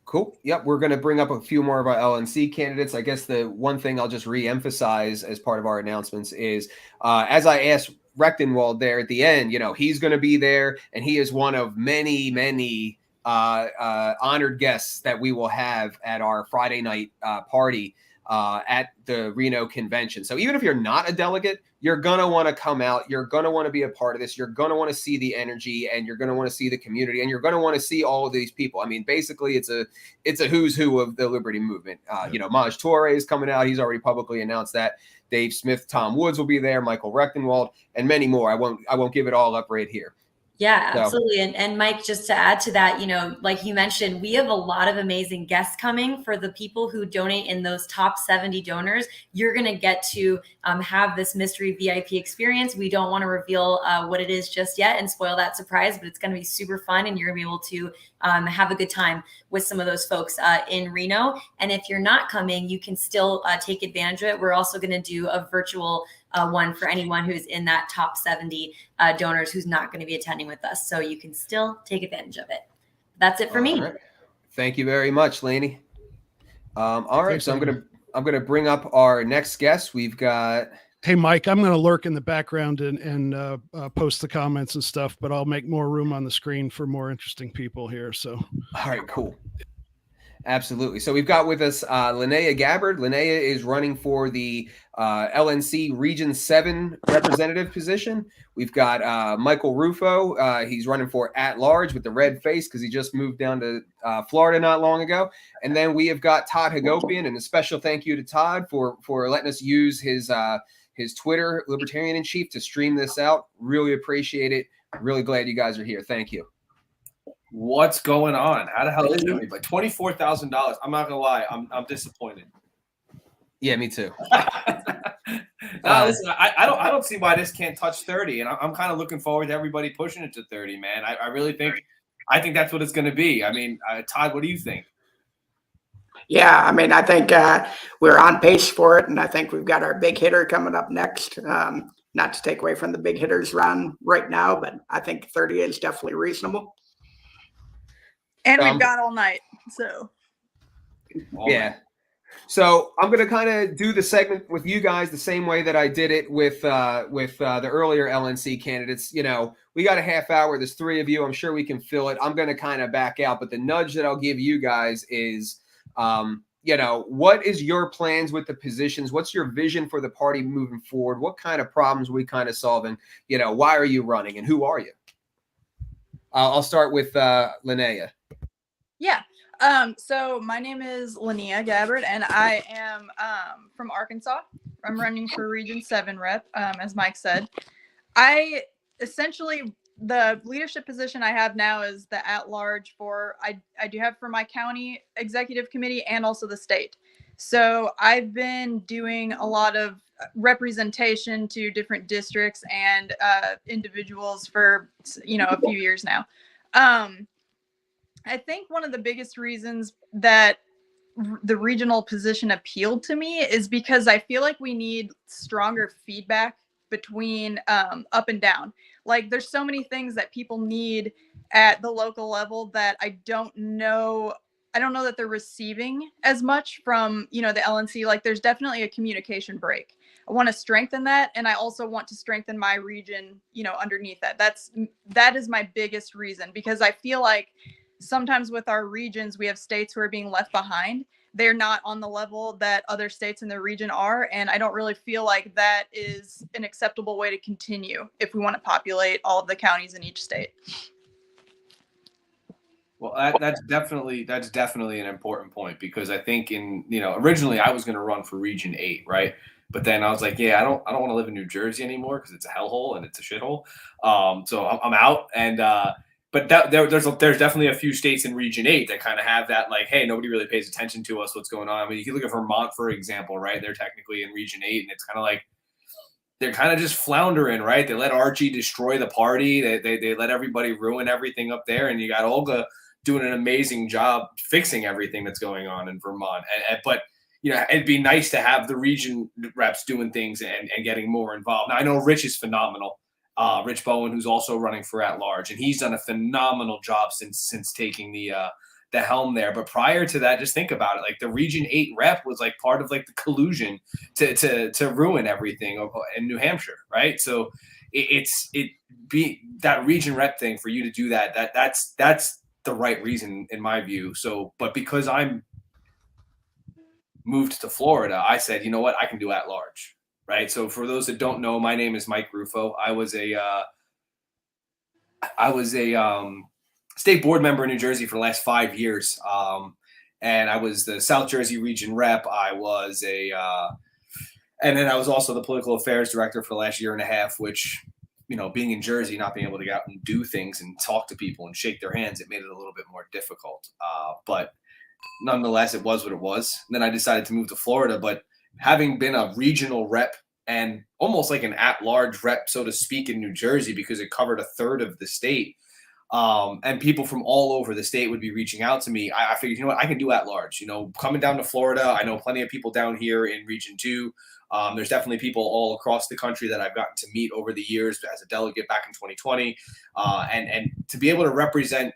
Cool. Yep. We're going to bring up a few more of our LNC candidates. I guess the one thing I'll just re-emphasize as part of our announcements is, as I asked Rectenwald there at the end, he's going to be there, and he is one of many, many honored guests that we will have at our Friday night party at the Reno convention. So even if you're not a delegate, you're going to want to come out. You're going to want to be a part of this. You're going to want to see the energy, and you're going to want to see the community, and you're going to want to see all of these people. I mean, basically it's a who's who of the Liberty movement. Maj Toure is coming out. He's already publicly announced that. Dave Smith, Tom Woods will be there, Michael Rectenwald, and many more. I won't give it all up right here. Yeah, absolutely. And Mike, just to add to that, like you mentioned, we have a lot of amazing guests coming. For the people who donate in those top 70 donors, you're going to get to have this mystery VIP experience. We don't want to reveal what it is just yet and spoil that surprise, but it's going to be super fun, and you're going to be able to have a good time with some of those folks in Reno. And if you're not coming, you can still take advantage of it. We're also going to do a virtual one for anyone who's in that top 70 donors who's not going to be attending with us. So you can still take advantage of it. That's it for me. Right. Thank you very much, Lainey. All right. So I'm gonna bring up our next guest. We've got. Hey, Mike, I'm going to lurk in the background and post the comments and stuff, but I'll make more room on the screen for more interesting people here. So. All right, cool. Absolutely. So we've got with us Linnea Gabbard. Linnea is running for the LNC Region 7 representative position. We've got Michael Rufo. He's running for at-large with the red face because he just moved down to Florida not long ago. And then we have got Todd Hagopian, and a special thank you to Todd for letting us use his Twitter, Libertarian in Chief, to stream this out. Really appreciate it. Really glad you guys are here. Thank you. What's going on? How the hell is everybody? $24,000. I'm not gonna lie. I'm disappointed. Yeah, me too. Listen, I don't see why this can't touch 30, and I'm kind of looking forward to everybody pushing it to 30. Man, I really think that's what it's going to be. I mean, Todd, what do you think? Yeah, I mean, I think we're on pace for it, and I think we've got our big hitter coming up next. Not to take away from the big hitters run right now, but I think 30 is definitely reasonable. And we've got all night, so. Yeah. So I'm going to kind of do the segment with you guys the same way that I did it with the earlier LNC candidates. We got a half hour. There's 3 of you. I'm sure we can fill it. I'm going to kind of back out, but the nudge that I'll give you guys is, what is your plans with the positions? What's your vision for the party moving forward? What kind of problems are we kind of solving? Why are you running and who are you? I'll start with Linnea. Yeah. So my name is Linnea Gabbard, and I am from Arkansas. I'm running for Region 7 rep, as Mike said. I essentially, the leadership position I have now is the at-large for, I do have for my county executive committee and also the state. So I've been doing a lot of representation to different districts and individuals for, a few years now. I think one of the biggest reasons that the regional position appealed to me is because I feel like we need stronger feedback between up and down. Like there's so many things that people need at the local level that I don't know that they're receiving as much from, the LNC. Like there's definitely a communication break. I want to strengthen that. And I also want to strengthen my region, underneath that. That is my biggest reason, because I feel like sometimes with our regions, we have states who are being left behind. They're not on the level that other states in the region are. And I don't really feel like that is an acceptable way to continue if we want to populate all of the counties in each state. Well, that's definitely an important point, because I think originally I was going to run for Region 8, right? But then I was like, yeah, I don't want to live in New Jersey anymore because it's a hellhole and it's a shithole. So I'm out. And but there's definitely a few states in Region 8 that kind of have that, like, hey, nobody really pays attention to us. What's going on? I mean, you can look at Vermont, for example, right? They're technically in Region 8, and it's kind of like they're kind of just floundering, right? They let Archie destroy the party. They let everybody ruin everything up there, and you got Olga doing an amazing job fixing everything that's going on in Vermont. But it'd be nice to have the region reps doing things and getting more involved. Now, I know Rich is phenomenal. Rich Bowen, who's also running for at-large, and he's done a phenomenal job since taking the helm there. But prior to that, just think about it. Like the Region 8 rep was like part of like the collusion to ruin everything in New Hampshire, right? So that region rep thing for you to do that's the right reason in my view. So, but because I'm moved to Florida, I said, you know what, I can do at-large. Right. So for those that don't know, my name is Mike Rufo. I was a state board member in New Jersey for the last 5 years. And I was the South Jersey region rep. And then I was also the political affairs director for the last year and a half, which being in Jersey, not being able to get out and do things and talk to people and shake their hands, it made it a little bit more difficult. But nonetheless, it was what it was. And then I decided to move to Florida. But having been a regional rep and almost like an at-large rep, so to speak, in New Jersey, because it covered a third of the state, and people from all over the state would be reaching out to me, I figured, I can do at-large. Coming down to Florida, I know plenty of people down here in Region 2. There's definitely people all across the country that I've gotten to meet over the years as a delegate back in 2020. And to be able to represent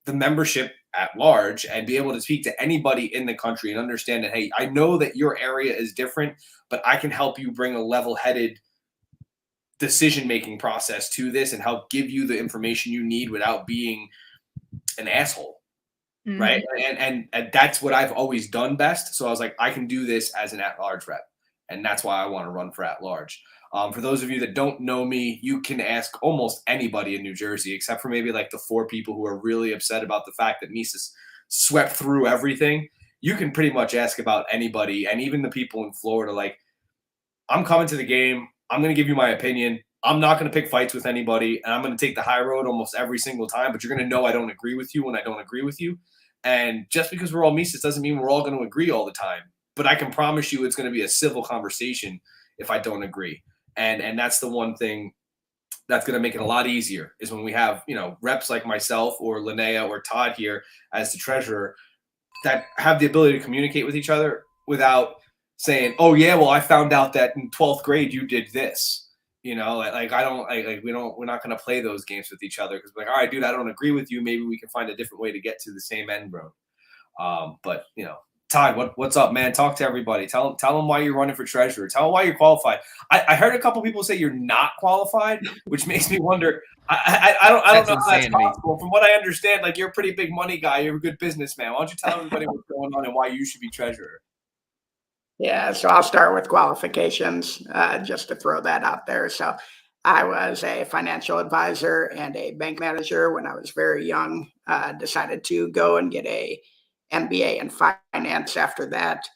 the membership at large and be able to speak to anybody in the country and understand that, hey, I know that your area is different, but I can help you bring a level-headed decision-making process to this and help give you the information you need without being an asshole. Mm-hmm. Right. And that's what I've always done best. So I was like, I can do this as an at-large rep. And that's why I want to run for at-large. For those of you that don't know me, you can ask almost anybody in New Jersey, except for maybe like the 4 people who are really upset about the fact that Mises swept through everything. You can pretty much ask about anybody, and even the people in Florida. Like, I'm coming to the game. I'm going to give you my opinion. I'm not going to pick fights with anybody, and I'm going to take the high road almost every single time, but you're going to know I don't agree with you when I don't agree with you. And just because we're all Mises doesn't mean we're all going to agree all the time. But I can promise you it's going to be a civil conversation if I don't agree. And that's the one thing that's going to make it a lot easier is when we have, reps like myself or Linnea or Todd here as the treasurer that have the ability to communicate with each other without saying, oh yeah, well, I found out that in 12th grade you did this. We're not going to play those games with each other because we're like, all right, dude, I don't agree with you. Maybe we can find a different way to get to the same end road. But Todd, what's up, man? Talk to everybody. Tell them why you're running for treasurer. Tell them why you're qualified. I heard a couple people say you're not qualified, which makes me wonder. I don't know how that's possible. From what I understand, like, you're a pretty big money guy. You're a good businessman. Why don't you tell everybody what's going on and why you should be treasurer? Yeah, so I'll start with qualifications, just to throw that out there. So I was a financial advisor and a bank manager when I was very young. Decided to go and get a MBA in finance after that.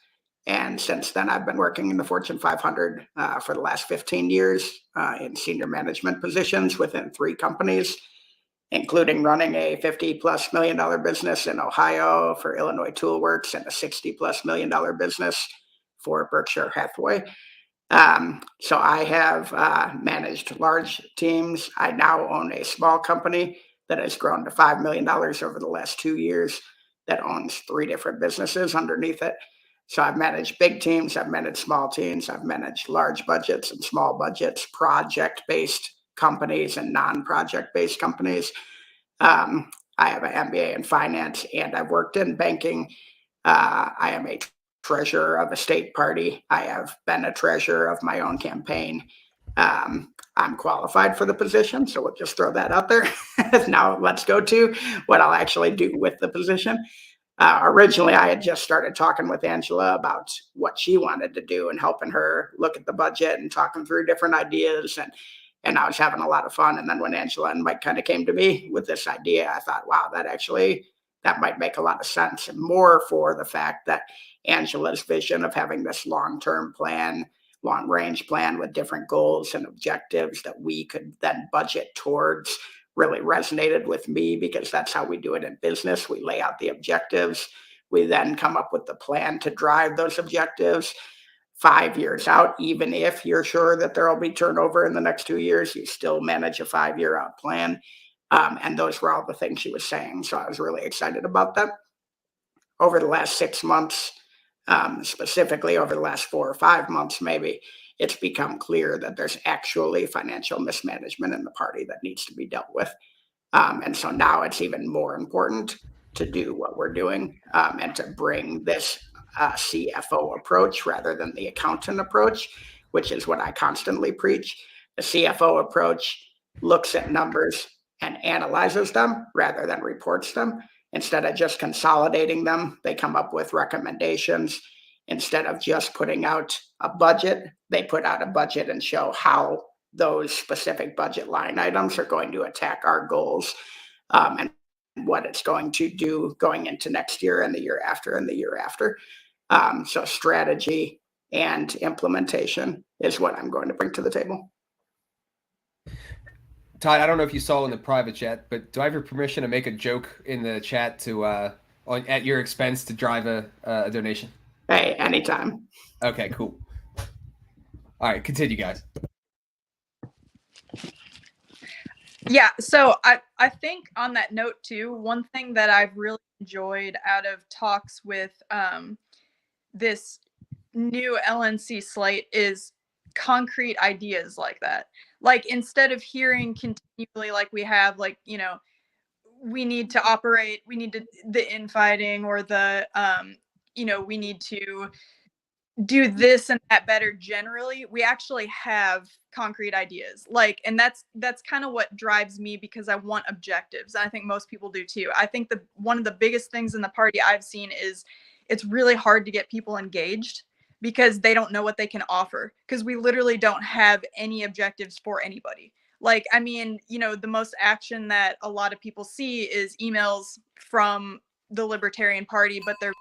And since then, I've been working in the Fortune 500 for the last 15 years in senior management positions within 3 companies, including running a $50+ million business in Ohio for Illinois Toolworks and a $60+ million business for Berkshire Hathaway. So I have managed large teams. I now own a small company that has grown to $5 million over the last 2 years that owns 3 different businesses underneath it. So I've managed big teams, I've managed small teams, I've managed large budgets and small budgets, project-based companies and non-project-based companies. I have an MBA in finance and I've worked in banking. I am a treasurer of a state party. I have been a treasurer of my own campaign. I'm qualified for the position, so we'll just throw that out there. Now let's go to what I'll actually do with the position. Originally, I had just started talking with Angela about what she wanted to do and helping her look at the budget and talking through different ideas. And I was having a lot of fun. And then when Angela and Mike kind of came to me with this idea, I thought, wow, that might make a lot of sense. And more for the fact that Angela's vision of having this long-term plan, long-range plan with different goals and objectives that we could then budget towards really resonated with me, because that's how we do it in business. We lay out the objectives. We then come up with the plan to drive those objectives 5 years out. Even if you're sure that there will be turnover in the next 2 years, you still manage a 5-year out plan. And those were all the things she was saying. So I was really excited about that. Over the last 6 months, specifically over the last 4 or 5 months, maybe, it's become clear that there's actually financial mismanagement in the party that needs to be dealt with. And so now it's even more important to do what we're doing and to bring this CFO approach rather than the accountant approach, which is what I constantly preach. The CFO approach looks at numbers and analyzes them rather than reports them. Instead of just consolidating them, they come up with recommendations. Instead of just putting out a budget, they put out a budget and show how those specific budget line items are going to attack our goals and what it's going to do going into next year and the year after and the year after. So strategy and implementation is what I'm going to bring to the table. Todd, I don't know if you saw in the private chat, but do I have your permission to make a joke in the chat to at your expense to drive a donation? Hey, anytime. Okay, cool. All right, continue, guys. Yeah, so I think on that note too, one thing that I've really enjoyed out of talks with this new LNC slate is concrete ideas like that. Like instead of hearing continually like we have like, you know, we need to operate, we need to the infighting or the you know, we need to do this and that better generally. We actually have concrete ideas. Like, and that's kind of what drives me, because I want objectives. And I think most people do too. I think one of the biggest things in the party I've seen is it's really hard to get people engaged because they don't know what they can offer, because we literally don't have any objectives for anybody. Like, I mean, you know, the most action that a lot of people see is emails from the Libertarian Party, but they're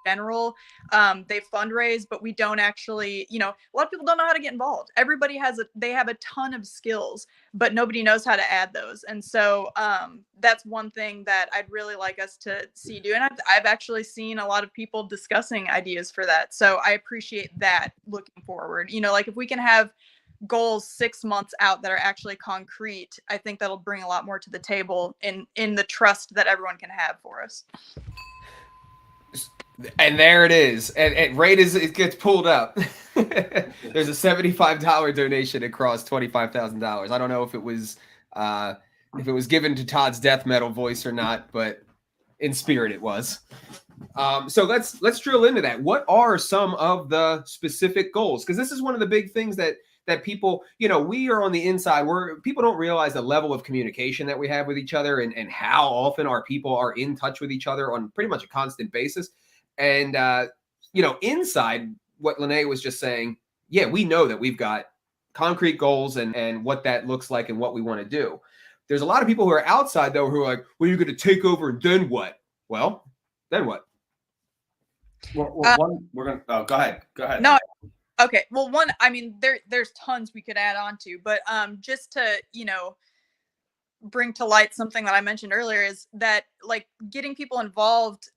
general. They fundraise, but we don't actually, you know, a lot of people don't know how to get involved. Everybody they have a ton of skills, but nobody knows how to add those. And so that's one thing that I'd really like us to see do. And I've actually seen a lot of people discussing ideas for that. So I appreciate that looking forward. You know, like if we can have goals 6 months out that are actually concrete, I think that'll bring a lot more to the table in the trust that everyone can have for us. And there it is. And it gets pulled up. There's a $75 donation across $25,000. I don't know if it was given to Todd's death metal voice or not, but in spirit it was. So let's drill into that. What are some of the specific goals? Because this is one of the big things that people, you know, we are on the inside where people don't realize the level of communication that we have with each other and how often our people are in touch with each other on pretty much a constant basis. And, you know, inside what Lene was just saying, yeah, we know that we've got concrete goals and what that looks like and what we want to do. There's a lot of people who are outside, though, who are like, well, you're going to take over and then what? Well, then what? Well, we're going to, go ahead. No, okay. Well, I mean, there's tons we could add on to, but just to, you know, bring to light something that I mentioned earlier is that like getting people involved,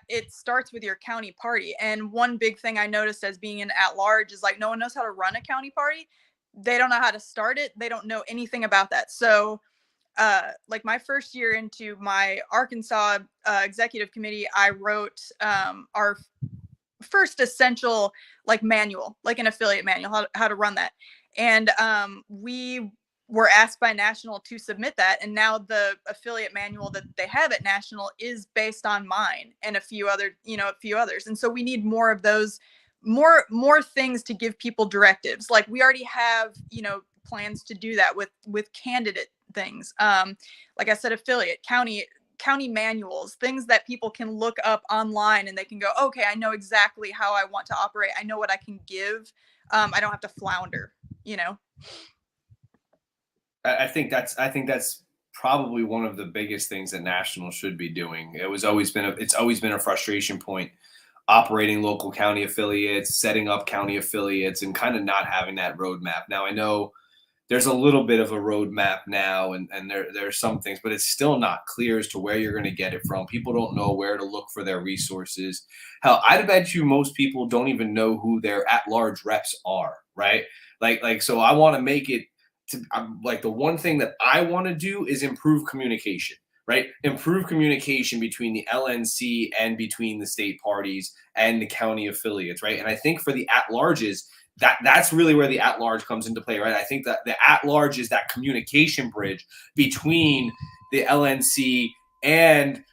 it starts with your county party. And one big thing I noticed as being an at-large is like no one knows how to run a county party. They don't know how to start it. They don't know anything about that. So like my first year into my Arkansas executive committee, I wrote our first essential like manual, like an affiliate manual, how to run that. And we were asked by National to submit that. And now the affiliate manual that they have at National is based on mine and a few others. And so we need more of those, more things to give people directives. Like we already have, you know, plans to do that with candidate things. Like I said, affiliate, county manuals, things that people can look up online and they can go, okay, I know exactly how I want to operate. I know what I can give. I don't have to flounder, you know? I think that's probably one of the biggest things that National should be doing. It's always been a frustration point, operating local county affiliates, setting up county affiliates, and kind of not having that roadmap. Now I know there's a little bit of a roadmap now, and there's some things, but it's still not clear as to where you're going to get it from. People don't know where to look for their resources. Hell, I bet you most people don't even know who their at-large reps are, right? Like so I want to make it like the one thing that I want to do is improve communication, right? Improve communication between the LNC and between the state parties and the county affiliates, right? And I think for the at-larges, that's really where the at-large comes into play, right? I think that the at-large is that communication bridge between the LNC and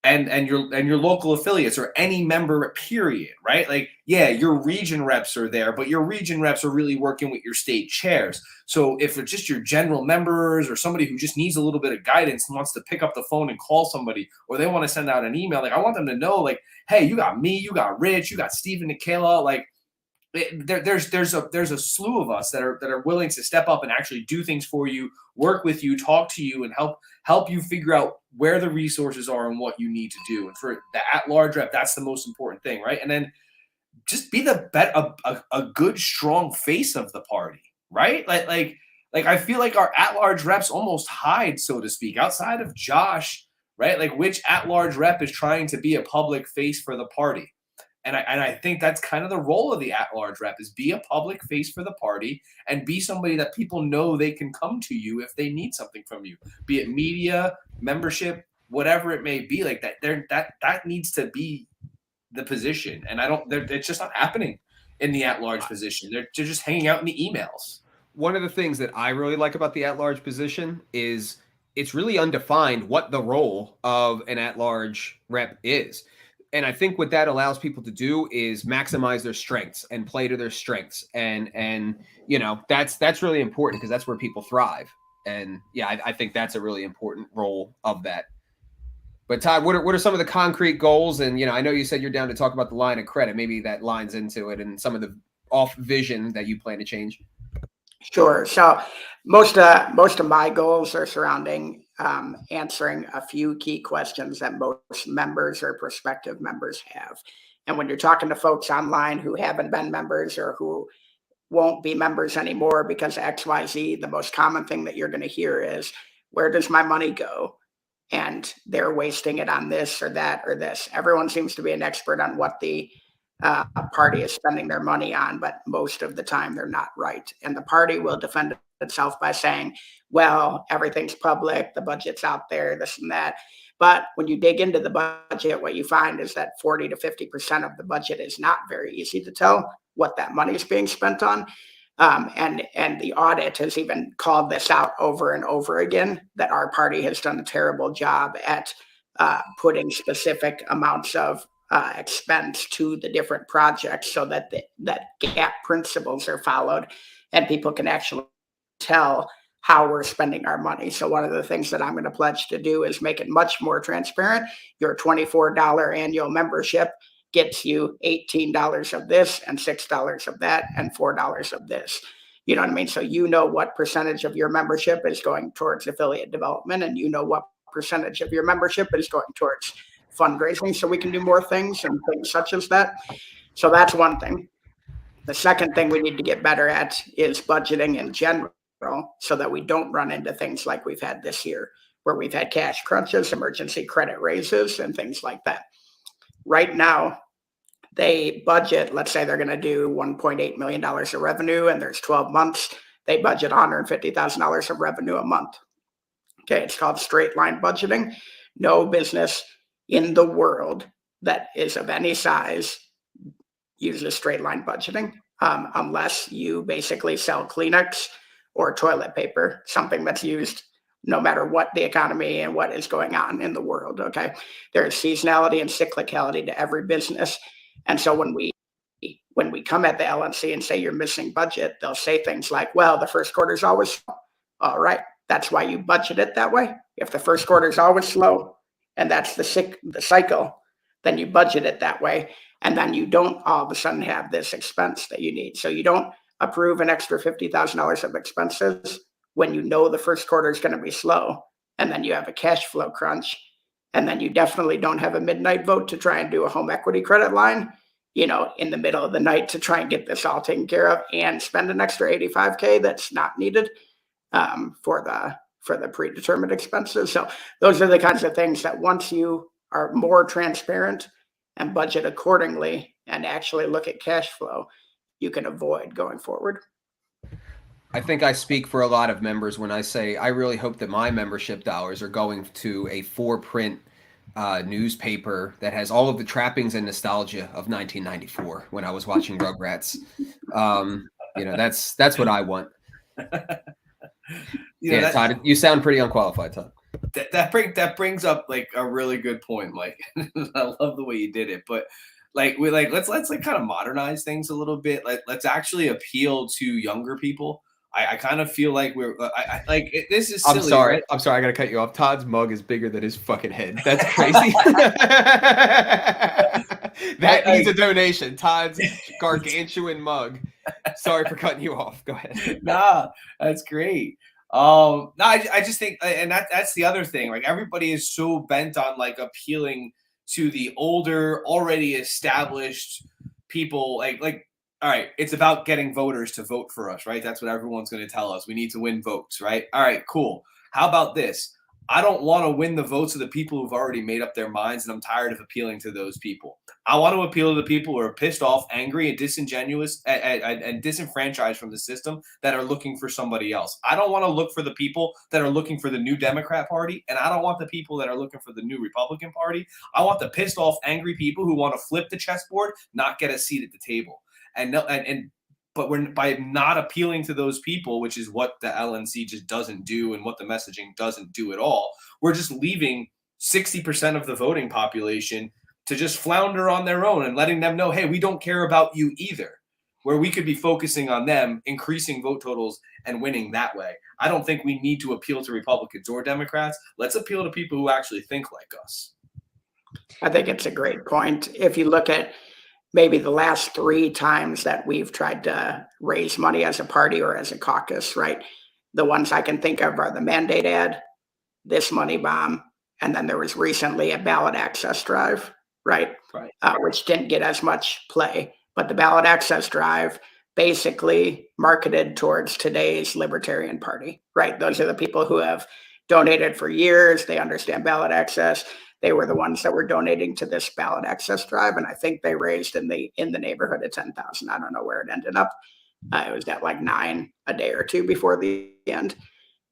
your local affiliates or any member period, right? Like, yeah, your region reps are there, but your region reps are really working with your state chairs. So if it's just your general members or somebody who just needs a little bit of guidance and wants to pick up the phone and call somebody, or they want to send out an email, like I want them to know, like, hey, you got me, you got Rich, you got Stephen, Nikayla, like there's a slew of us that are willing to step up and actually do things for you, work with you, talk to you, and help you figure out where the resources are and what you need to do. And for the at-large rep, that's the most important thing, right? And then just be a good, strong face of the party, right? Like Like, I feel like our at-large reps almost hide, so to speak, outside of Josh, right? Like, which at-large rep is trying to be a public face for the party? And I think that's kind of the role of the at-large rep, is be a public face for the party and be somebody that people know they can come to you if they need something from you, be it media, membership, whatever it may be. Like that needs to be the position. And it's just not happening in the at-large position. They're just hanging out in the emails. One of the things that I really like about the at-large position is it's really undefined what the role of an at-large rep is. And I think what that allows people to do is maximize their strengths and play to their strengths. And you know, that's really important because that's where people thrive. And yeah, I think that's a really important role of that. But Todd, what are some of the concrete goals? And, you know, I know you said you're down to talk about the line of credit. Maybe that lines into it and some of the off vision that you plan to change. Sure. So most of my goals are surrounding answering a few key questions that most members or prospective members have. And when you're talking to folks online who haven't been members or who won't be members anymore because of XYZ, the most common thing that you're going to hear is, where does my money go? And they're wasting it on this or that or this. Everyone seems to be an expert on what the party is spending their money on, but most of the time they're not right. And the party will defend itself by saying, well, everything's public, the budget's out there, this and that. But when you dig into the budget, what you find is that 40 to 50% of the budget is not very easy to tell what that money is being spent on. And the audit has even called this out over and over again, that our party has done a terrible job at putting specific amounts of expense to the different projects so that that gap principles are followed and people can actually tell how we're spending our money. So one of the things that I'm going to pledge to do is make it much more transparent. Your $24 annual membership gets you $18 of this and $6 of that and $4 of this. You know what I mean? So you know what percentage of your membership is going towards affiliate development, and you know what percentage of your membership is going towards fundraising, so we can do more things and things such as that. So that's one thing. The second thing we need to get better at is budgeting in general, so that we don't run into things like we've had this year, where we've had cash crunches, emergency credit raises, and things like that. Right now, they budget, let's say they're going to do $1.8 million of revenue, and there's 12 months. They budget $150,000 of revenue a month. Okay, it's called straight line budgeting. No business in the world that is of any size uses straight line budgeting, unless you basically sell Kleenex or toilet paper, something that's used no matter what the economy and what is going on in the world. Okay, there's seasonality and cyclicality to every business. And so when we come at the LNC and say you're missing budget, they'll say things like, well, the first quarter is always slow. All right, that's why you budget it that way. If the first quarter is always slow and that's the cycle, then you budget it that way. And then you don't all of a sudden have this expense that you need. So you don't approve an extra $50,000 of expenses when you know the first quarter is going to be slow, and then you have a cash flow crunch. And then you definitely don't have a midnight vote to try and do a home equity credit line, you know, in the middle of the night to try and get this all taken care of and spend an extra $85K that's not needed for the predetermined expenses. So those are the kinds of things that once you are more transparent and budget accordingly and actually look at cash flow, you can avoid going forward. I think I speak for a lot of members when I say I really hope that my membership dollars are going to a 4-print newspaper that has all of the trappings and nostalgia of 1994 when I was watching Rugrats. You know, that's what I want. Yeah, Todd, you sound pretty unqualified, Todd. That brings up like a really good point, Mike. I love the way you did it, but let's kind of modernize things a little bit. Let's actually appeal to younger people. I kind of feel like this is silly. I'm sorry. Right? I'm sorry. I got to cut you off. Todd's mug is bigger than his fucking head. That's crazy. That needs a donation. Todd's gargantuan mug. Sorry for cutting you off. Go ahead. Nah, that's great. No, I just think, and that's the other thing. Like, everybody is so bent on like appealing to the older, already established people. Like all right, it's about getting voters to vote for us, right? That's what everyone's going to tell us. We need to win votes, right? All right, cool. How about this? I don't want to win the votes of the people who've already made up their minds, and I'm tired of appealing to those people. I want to appeal to the people who are pissed off, angry, and disingenuous and disenfranchised from the system that are looking for somebody else. I don't want to look for the people that are looking for the new Democrat Party, and I don't want the people that are looking for the new Republican Party. I want the pissed off, angry people who want to flip the chessboard, not get a seat at the table. But we're by not appealing to those people, which is what the LNC just doesn't do and what the messaging doesn't do at all. We're just leaving 60% of the voting population to just flounder on their own and letting them know, hey, we don't care about you either, where we could be focusing on them, increasing vote totals and winning that way. I don't think we need to appeal to Republicans or Democrats. Let's appeal to people who actually think like us. I think it's a great point. If you look at maybe the last 3 times that we've tried to raise money as a party or as a caucus, right? The ones I can think of are the mandate ad, this money bomb, and then there was recently a ballot access drive, right? Which didn't get as much play. But the ballot access drive basically marketed towards today's Libertarian Party, right? Those are the people who have donated for years. They understand ballot access. They were the ones that were donating to this ballot access drive, and I think they raised in the neighborhood of 10,000. I don't know where it ended up. It was at like 9 a day or 2 before the end.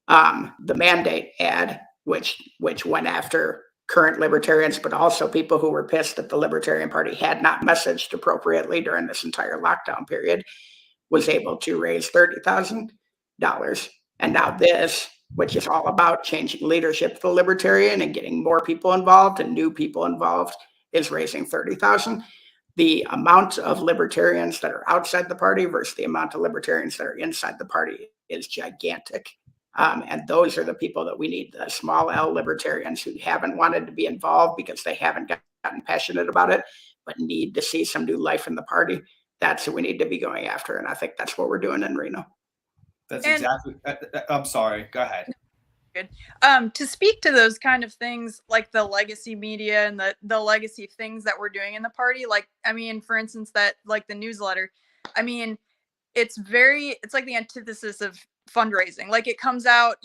The mandate ad, which went after current libertarians, but also people who were pissed that the Libertarian Party had not messaged appropriately during this entire lockdown period, was able to raise $30,000. And now this, which is all about changing leadership to the Libertarian and getting more people involved and new people involved, is raising 30,000. The amount of libertarians that are outside the party versus the amount of libertarians that are inside the party is gigantic. And those are the people that we need, the small L libertarians who haven't wanted to be involved because they haven't gotten passionate about it, but need to see some new life in the party. That's who we need to be going after. And I think that's what we're doing in Reno. That's exactly. I'm sorry. Go ahead. Good. To speak to those kind of things, like the legacy media and the legacy things that we're doing in the party, like, I mean, for instance, that like the newsletter, I mean, it's like the antithesis of fundraising. Like it comes out,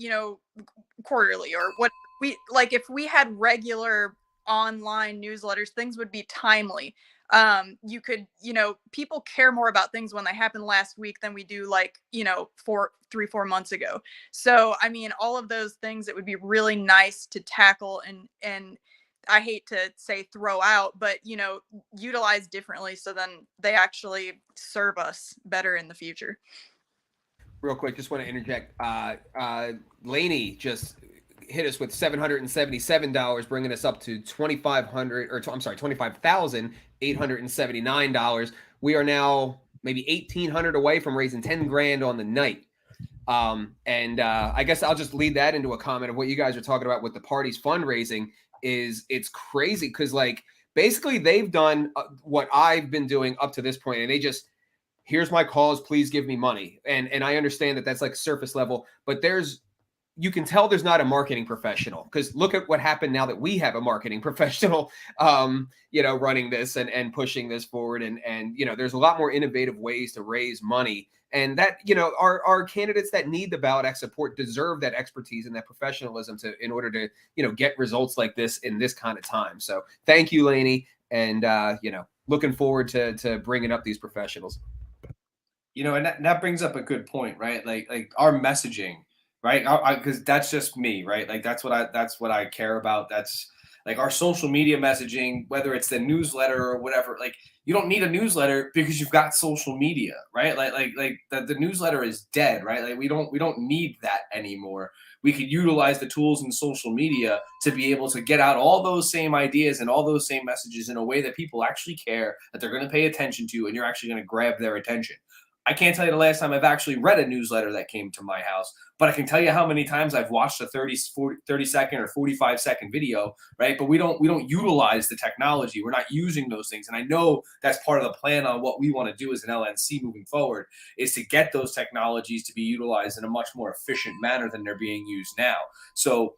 quarterly or what we like. If we had regular online newsletters, things would be timely. You could, people care more about things when they happen last week than we do 3-4 months ago. So, I mean, all of those things, it would be really nice to tackle and I hate to say throw out, but, utilize differently so then they actually serve us better in the future. Real quick, just want to interject. Laney just hit us with $777, bringing us up to $25,879. We are now maybe $1,800 away from raising 10 grand on the night. I guess I'll just lead that into a comment of what you guys are talking about with the party's fundraising. It's crazy because basically they've done what I've been doing up to this point, and they just, here's my cause, please give me money. And I understand that that's like surface level, but you can tell there's not a marketing professional, because look at what happened now that we have a marketing professional, running this and pushing this forward. And there's a lot more innovative ways to raise money. And that, our candidates that need the ballot X support deserve that expertise and that professionalism in order to, get results like this in this kind of time. So thank you, Laney. And, looking forward to bringing up these professionals. And that brings up a good point, right? Like our messaging, right? Because that's just me, right? Like that's what I care about. That's like our social media messaging, whether it's the newsletter or whatever. Like you don't need a newsletter because you've got social media, right? Like the newsletter is dead, right? Like we don't need that anymore. We could utilize the tools in social media to be able to get out all those same ideas and all those same messages in a way that people actually care, that they're going to pay attention to, and you're actually going to grab their attention. I can't tell you the last time I've actually read a newsletter that came to my house, but I can tell you how many times I've watched a 30 second or 45 second video, right? But we don't utilize the technology. We're not using those things. And I know that's part of the plan on what we want to do as an LNC moving forward, is to get those technologies to be utilized in a much more efficient manner than they're being used now. So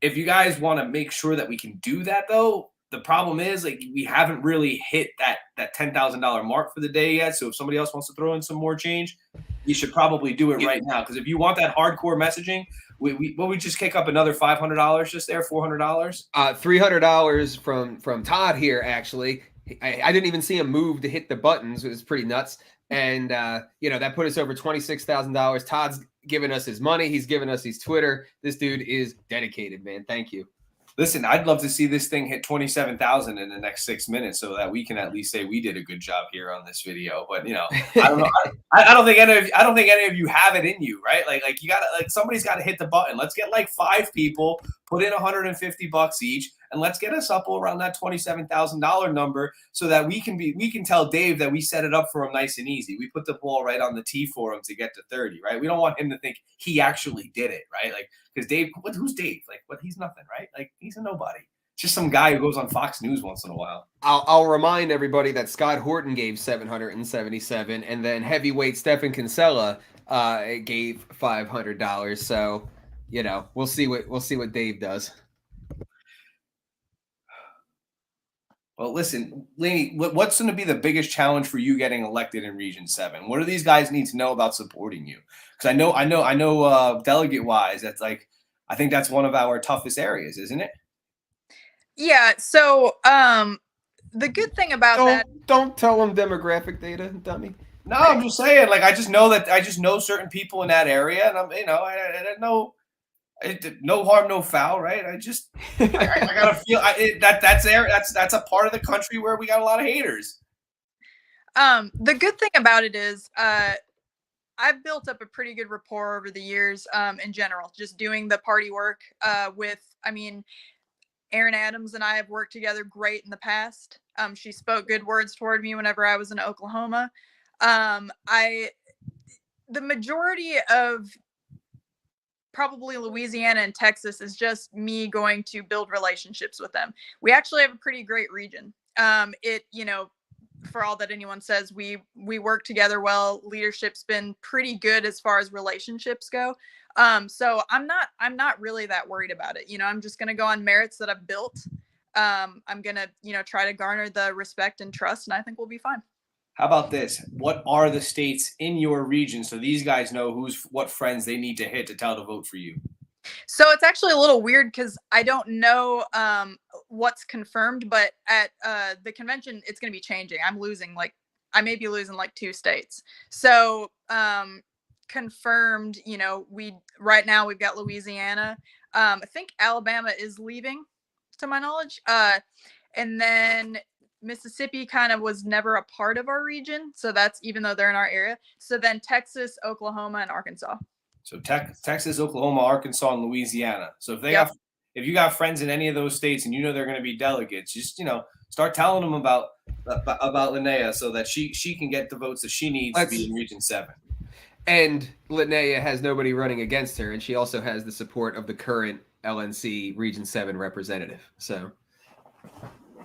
if you guys want to make sure that we can do that, though, the problem is, like, we haven't really hit that $10,000 mark for the day yet. So if somebody else wants to throw in some more change, you should probably do it right now. Because if you want that hardcore messaging, we just kick up another $500 just there, $400. $300 from Todd here. Actually, I didn't even see him move to hit the buttons. It was pretty nuts. And that put us over $26,000. Todd's given us his money. He's given us his Twitter. This dude is dedicated, man. Thank you. Listen, I'd love to see this thing hit 27,000 in the next 6 minutes, so that we can at least say we did a good job here on this video. But I don't know. I don't think any of you have it in you, right? Like you gotta, like, somebody's got to hit the button. Let's get like 5 people, put in $150 each, and let's get us up around that $27,000 number, so that we can tell Dave that we set it up for him nice and easy. We put the ball right on the tee for him to get to 30, right? We don't want him to think he actually did it, right? Like, because Dave, who's Dave? Like, what? He's nothing, right? Like, he's a nobody. Just some guy who goes on Fox News once in a while. I'll remind everybody that Scott Horton gave 777, and then heavyweight Stephen Kinsella gave $500. So, we'll see what Dave does. Well, listen, Laney, what's going to be the biggest challenge for you getting elected in Region 7? What do these guys need to know about supporting you? Because I know delegate wise, that's like, I think that's one of our toughest areas, isn't it? Yeah. So the good thing about don't tell them demographic data, dummy. No, I'm just saying, like, I just know certain people in that area, and I know. No harm, no foul, right? I gotta feel that's a part of the country where we got a lot of haters. The good thing about it is I've built up a pretty good rapport over the years in general, just doing the party work Aaron Adams and I have worked together great in the past. She spoke good words toward me whenever I was in Oklahoma. The majority of probably Louisiana and Texas is just me going to build relationships with them. We actually have a pretty great region. For all that anyone says, we work together well. Leadership's been pretty good as far as relationships go. So I'm not really that worried about it. I'm just going to go on merits that I've built. I'm going to, try to garner the respect and trust, and I think we'll be fine. How about this? What are the states in your region so these guys know what friends they need to hit to tell to vote for you? So it's actually a little weird because I don't know what's confirmed, but at the convention, it's going to be changing. I may be losing like 2 states. So confirmed, right now we've got Louisiana. I think Alabama is leaving, to my knowledge. And then Mississippi kind of was never a part of our region. So that's, even though they're in our area. So then Texas, Oklahoma, and Arkansas. So Texas, Oklahoma, Arkansas, and Louisiana. So if you got friends in any of those states and they're going to be delegates, just start telling them about Linnea so that she can get the votes that she needs to be in Region 7. And Linnea has nobody running against her, and she also has the support of the current LNC Region 7 representative. So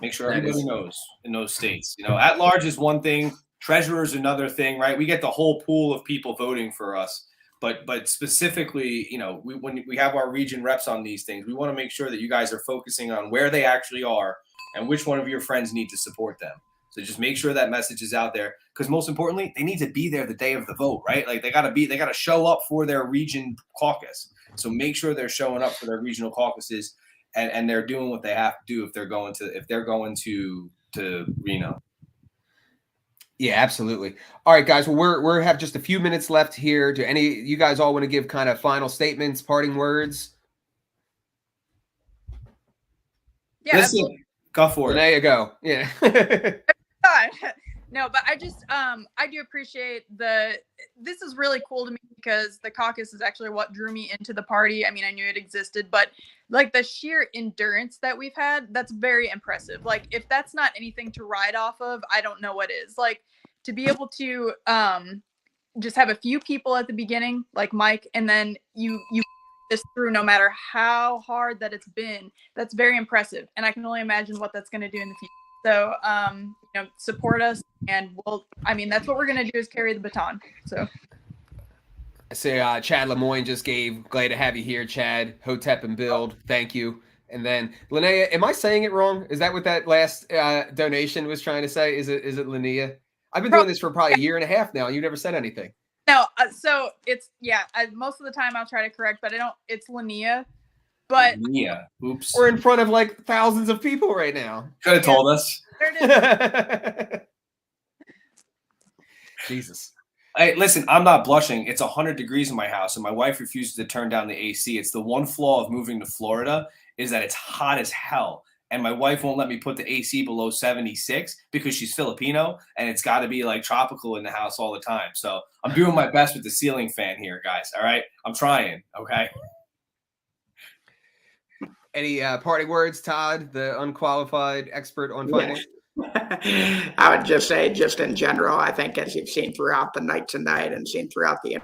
make sure everybody knows in those states. At large is one thing, treasurer is another thing, right? We get the whole pool of people voting for us. But specifically, when we have our region reps on these things, we want to make sure that you guys are focusing on where they actually are and which one of your friends need to support them. So just make sure that message is out there, because most importantly, they need to be there the day of the vote, right? Like they got to show up for their region caucus. So make sure they're showing up for their regional caucuses and they're doing what they have to do if they're going to Reno. Yeah, absolutely. All right, guys. Well, we have just a few minutes left here. Do any you guys all want to give kind of final statements, parting words? Yeah, listen, go for it. There you go. Yeah. No, but I just I do appreciate this is really cool to me because the caucus is actually what drew me into the party. I mean, I knew it existed, but like the sheer endurance that we've had, that's very impressive. Like if that's not anything to ride off of, I don't know what is. Like to be able to just have a few people at the beginning, like Mike, and then you this through no matter how hard that it's been, that's very impressive. And I can only imagine what that's going to do in the future. So, support us, and that's what we're going to do is carry the baton. So I say Chad Lemoyne just gave, glad to have you here, Chad. Hotep and Build, thank you. And then Linnea, am I saying it wrong? Is that what that last donation was trying to say? Is it Linnea? I've been doing this for probably a year and a half now, and you never said anything. No, so it's most of the time I'll try to correct, but I don't. It's Linnea, but Linnea. Oops. We're in front of like thousands of people right now. Could have told us. Jesus. Hey, listen, I'm not blushing. It's 100 degrees in my house, and my wife refuses to turn down the AC. It's the one flaw of moving to Florida is that it's hot as hell. And my wife won't let me put the AC below 76 because she's Filipino, and it's got to be like tropical in the house all the time. So I'm doing my best with the ceiling fan here, guys. All right? I'm trying, okay? Any parting words, Todd, the unqualified expert on finance? I would just say, just in general, I think as you've seen throughout the night tonight and seen throughout the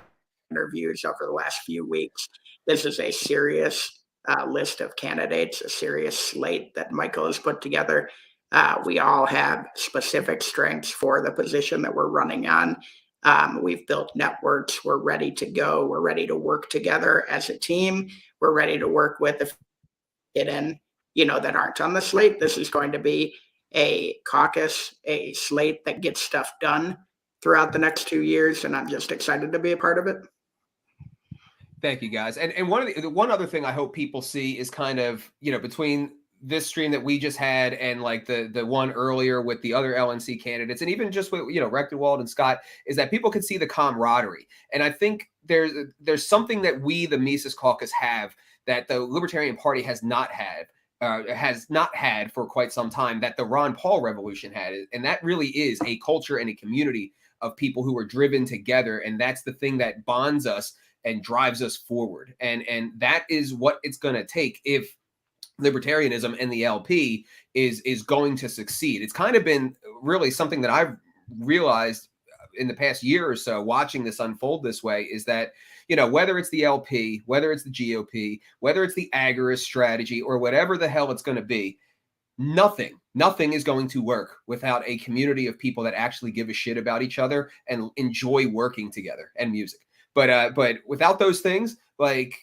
interviews over the last few weeks, this is a serious list of candidates, a serious slate that Michael has put together. We all have specific strengths for the position that we're running on. We've built networks. We're ready to go. We're ready to work together as a team. We're ready to work with the hidden, that aren't on the slate. This is going to be a caucus, a slate that gets stuff done throughout the next 2 years, and I'm just excited to be a part of it. Thank you, guys. And one other thing I hope people see is kind of, between this stream that we just had and like the one earlier with the other LNC candidates, and even just with, Rectenwald and Scott, is that people can see the camaraderie. And I think there's something that we, the Mises Caucus, have that the Libertarian Party has not had for quite some time, that the Ron Paul revolution had. And that really is a culture and a community of people who are driven together. And that's the thing that bonds us and drives us forward. And that is what it's going to take if libertarianism and the LP is going to succeed. It's kind of been really something that I've realized in the past year or so, watching this unfold this way, is that, whether it's the LP, whether it's the GOP, whether it's the agorist strategy, or whatever the hell it's going to be, nothing is going to work without a community of people that actually give a shit about each other and enjoy working together, and music. But without those things, like,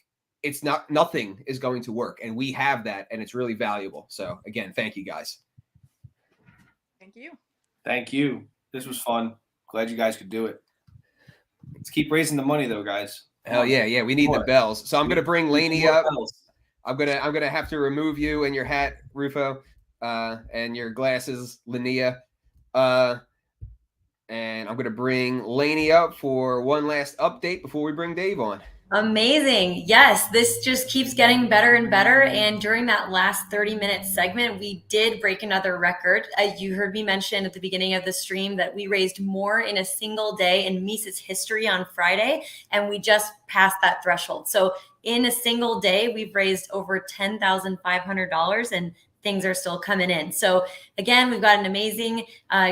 nothing is going to work. And we have that, and it's really valuable. So again, thank you, guys. Thank you. Thank you. This was fun. Glad you guys could do it. Let's keep raising the money, though, guys. Hell yeah. We need the bells. So I'm going to bring Laney up. I'm going to have to remove you and your hat, Rufo, and your glasses, Linnea. And I'm going to bring Laney up for one last update before we bring Dave on. Amazing. Yes, this just keeps getting better and better. And during that last 30-minute segment, we did break another record. You heard me mention at the beginning of the stream that we raised more in a single day in Mises history on Friday, and we just passed that threshold. So in a single day, we've raised over $10,500, and things are still coming in. So again, we've got an amazing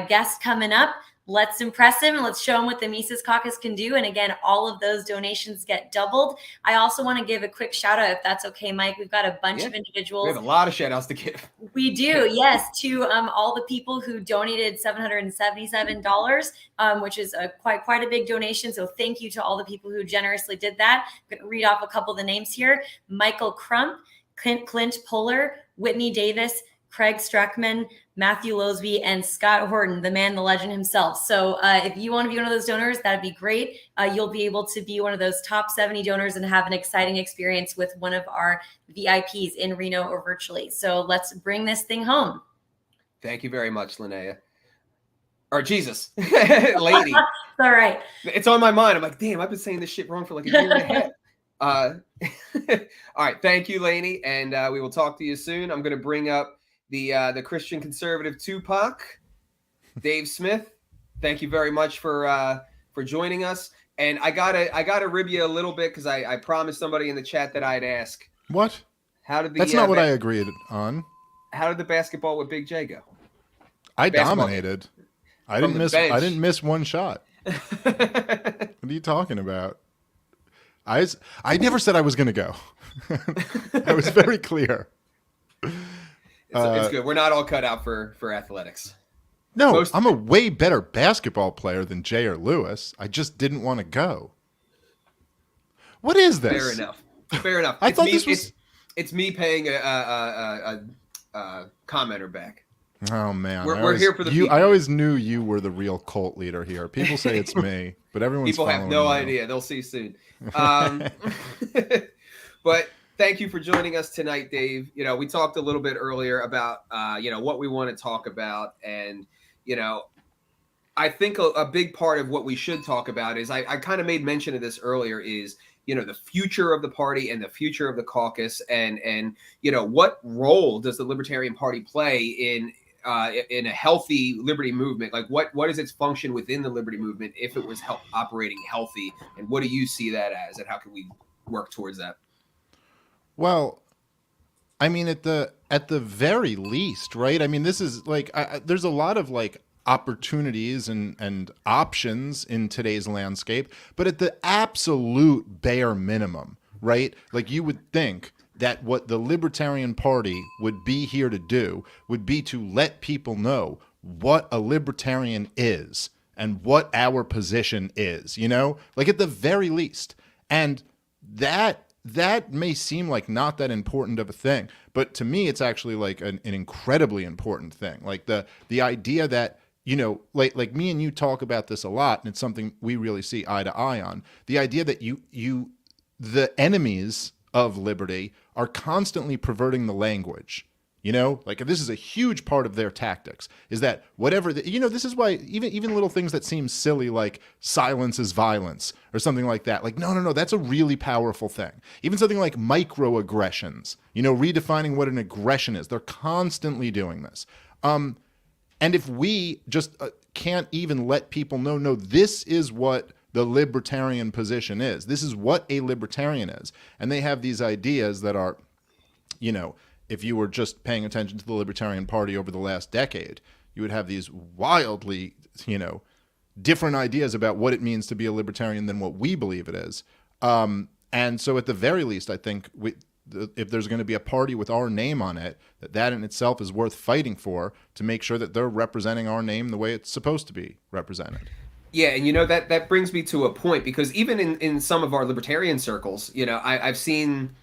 guest coming up. Let's impress him and let's show him what the Mises Caucus can do. And again, all of those donations get doubled. I also want to give a quick shout out, if that's okay, Mike. We've got a bunch of individuals. We have a lot of shout outs to give. We do, yes, to all the people who donated $777, which is quite a big donation. So thank you to all the people who generously did that. I'm going to read off a couple of the names here. Michael Crump, Clint Puller, Whitney Davis, Craig Strackman, Matthew Losby, and Scott Horton, the man, the legend himself. So if you want to be one of those donors, that'd be great. You'll be able to be one of those top 70 donors and have an exciting experience with one of our VIPs in Reno or virtually. So let's bring this thing home. Thank you very much, Linnea. Or Jesus, lady. All right. It's on my mind. I'm like, damn, I've been saying this shit wrong for like a year and a half. All right. Thank you, Laney. And we will talk to you soon. I'm going to bring up the Christian conservative Tupac, Dave Smith. Thank you very much for joining us. And I gotta rib you a little bit because I promised somebody in the chat that I'd ask. What? How did the That's not what I agreed on. How did the basketball with Big J go? I dominated. I didn't miss one shot. What are you talking about? I never said I was going to go. I was very clear. It's good. We're not all cut out for athletics. No, I'm a way better basketball player than Jay or Lewis. I just didn't want to go. What is this? Fair enough. I thought this was... It's me paying a commenter back. Oh man, we're here for the people. I always knew you were the real cult leader here. People say it's me, but everyone's people have no idea. They'll see soon. But thank you for joining us tonight, Dave. You know, we talked a little bit earlier about you know, what we want to talk about, and you know, I think a big part of what we should talk about is I kind of made mention of this earlier is, you know, the future of the party and the future of the caucus, and you know, what role does the Libertarian Party play in a healthy liberty movement? Like what is its function within the liberty movement if it was operating healthy, and what do you see that as, and how can we work towards that? Well, I mean, at the very least, right? I mean, this is like there's a lot of like opportunities and options in today's landscape, but at the absolute bare minimum, right? Like you would think that what the Libertarian Party would be here to do would be to let people know what a libertarian is and what our position is, you know, like at the very least. And that may seem like not that important of a thing, but to me, it's actually like an incredibly important thing. Like the idea that, you know, like me and you talk about this a lot, and it's something we really see eye to eye on. The idea that the enemies of liberty are constantly perverting the language. You know, like this is a huge part of their tactics, is that whatever, you know, this is why even little things that seem silly, like silence is violence or something like that. Like, no, that's a really powerful thing. Even something like microaggressions, you know, redefining what an aggression is. They're constantly doing this. And if we just can't even let people know, no, this is what the libertarian position is. This is what a libertarian is. And they have these ideas that are, you know, if you were just paying attention to the Libertarian Party over the last decade, you would have these wildly, you know, different ideas about what it means to be a libertarian than what we believe it is. And so at the very least, I think if there's going to be a party with our name on it, that in itself is worth fighting for, to make sure that they're representing our name the way it's supposed to be represented. Yeah, and you know, that brings me to a point, because even in some of our libertarian circles, you know, I've seen,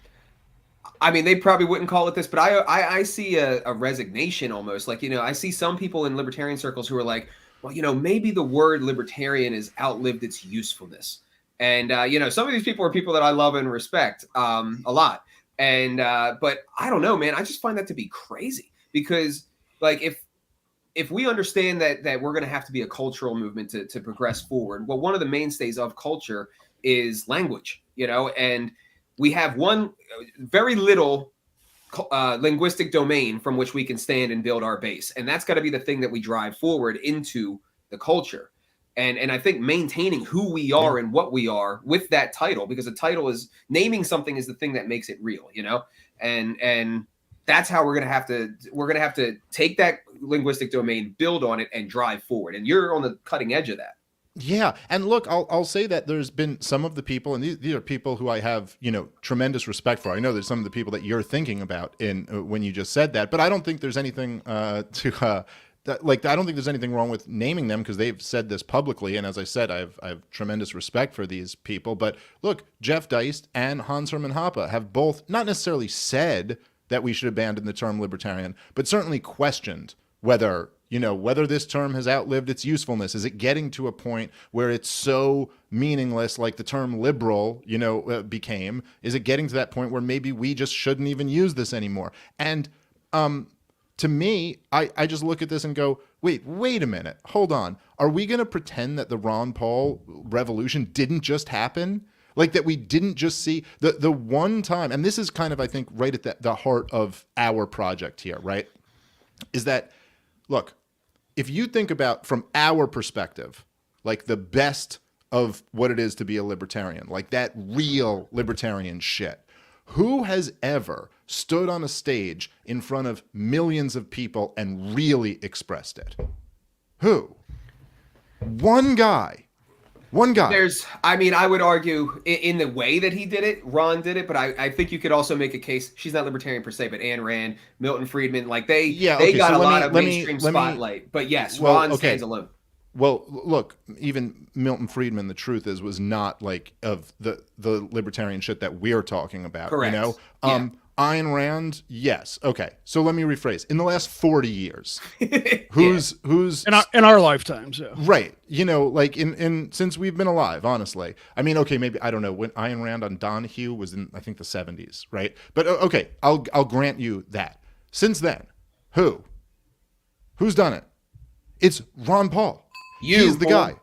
I mean, they probably wouldn't call it this, but I see a resignation almost. Like, you know, I see some people in libertarian circles who are like, well, you know, maybe the word libertarian has outlived its usefulness. And, you know, some of these people are people that I love and respect a lot. And but I don't know, man, I just find that to be crazy, because like if we understand that we're going to have to be a cultural movement to progress forward, well, one of the mainstays of culture is language, you know, and we have one very little linguistic domain from which we can stand and build our base. And that's got to be the thing that we drive forward into the culture. And I think maintaining who we are and what we are with that title, because a title is, naming something is the thing that makes it real, you know, and that's how we're going to have to take that linguistic domain, build on it, and drive forward. And you're on the cutting edge of that. Yeah. And look, I'll say that there's been some of the people, and these are people who I have, you know, tremendous respect for. I know there's some of the people that you're thinking about in when you just said that, but I don't think there's anything I don't think there's anything wrong with naming them, because they've said this publicly. And as I said, I have tremendous respect for these people. But look, Jeff Deist and Hans Hermann Hoppe have both not necessarily said that we should abandon the term libertarian, but certainly questioned whether this term has outlived its usefulness. Is it getting to a point where it's so meaningless, like the term liberal, you know, became? Is it getting to that point where maybe we just shouldn't even use this anymore? And to me, I just look at this and go, wait a minute, hold on. Are we going to pretend that the Ron Paul revolution didn't just happen? Like that we didn't just see the one time, and this is kind of, I think, right at the heart of our project here, right? Is that, look, if you think about from our perspective, like the best of what it is to be a libertarian, like that real libertarian shit, who has ever stood on a stage in front of millions of people and really expressed it? Who? One guy. I would argue in the way that he did it, Ron did it, but I think you could also make a case. She's not libertarian per se, but Ayn Rand, Milton Friedman, like they got a lot of mainstream spotlight. But yes, Ron stands alone. Well, look, even Milton Friedman, the truth is, was not like of the libertarian shit that we're talking about. Correct. You know, Ayn Rand, yes. Okay, so let me rephrase. In the last 40 years, who's in our lifetimes, yeah. Right. You know, like in since we've been alive, honestly. I mean, okay, maybe I don't know when Ayn Rand on Donahue was in, I think, the 70s, right? But okay, I'll grant you that. Since then, who's done it? It's Ron Paul. He's the guy.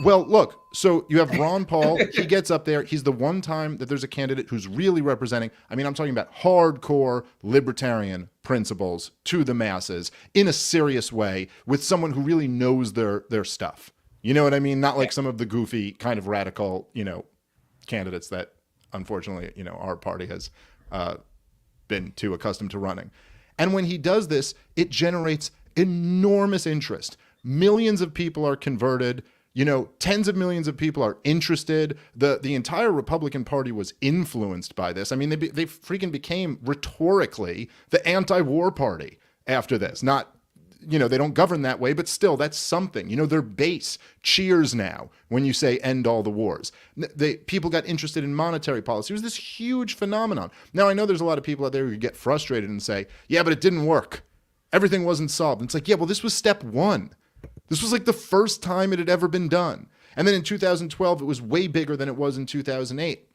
Well, look, so you have Ron Paul. He gets up there. He's the one time that there's a candidate who's really representing, I mean, I'm talking about hardcore libertarian principles to the masses in a serious way with someone who really knows their stuff. You know what I mean? Not like some of the goofy kind of radical, you know, candidates that unfortunately, you know, our party has been too accustomed to running. And when he does this, it generates enormous interest. Millions of people are converted. You know, tens of millions of people are interested. The entire Republican Party was influenced by this. I mean, they freaking became rhetorically the anti-war party after this. Not, you know, they don't govern that way, but still, that's something. You know, their base cheers now when you say end all the wars. People got interested in monetary policy. It was this huge phenomenon. Now, I know there's a lot of people out there who get frustrated and say, yeah, but it didn't work. Everything wasn't solved. And it's like, yeah, well, this was step one. This was like the first time it had ever been done. And then in 2012, it was way bigger than it was in 2008.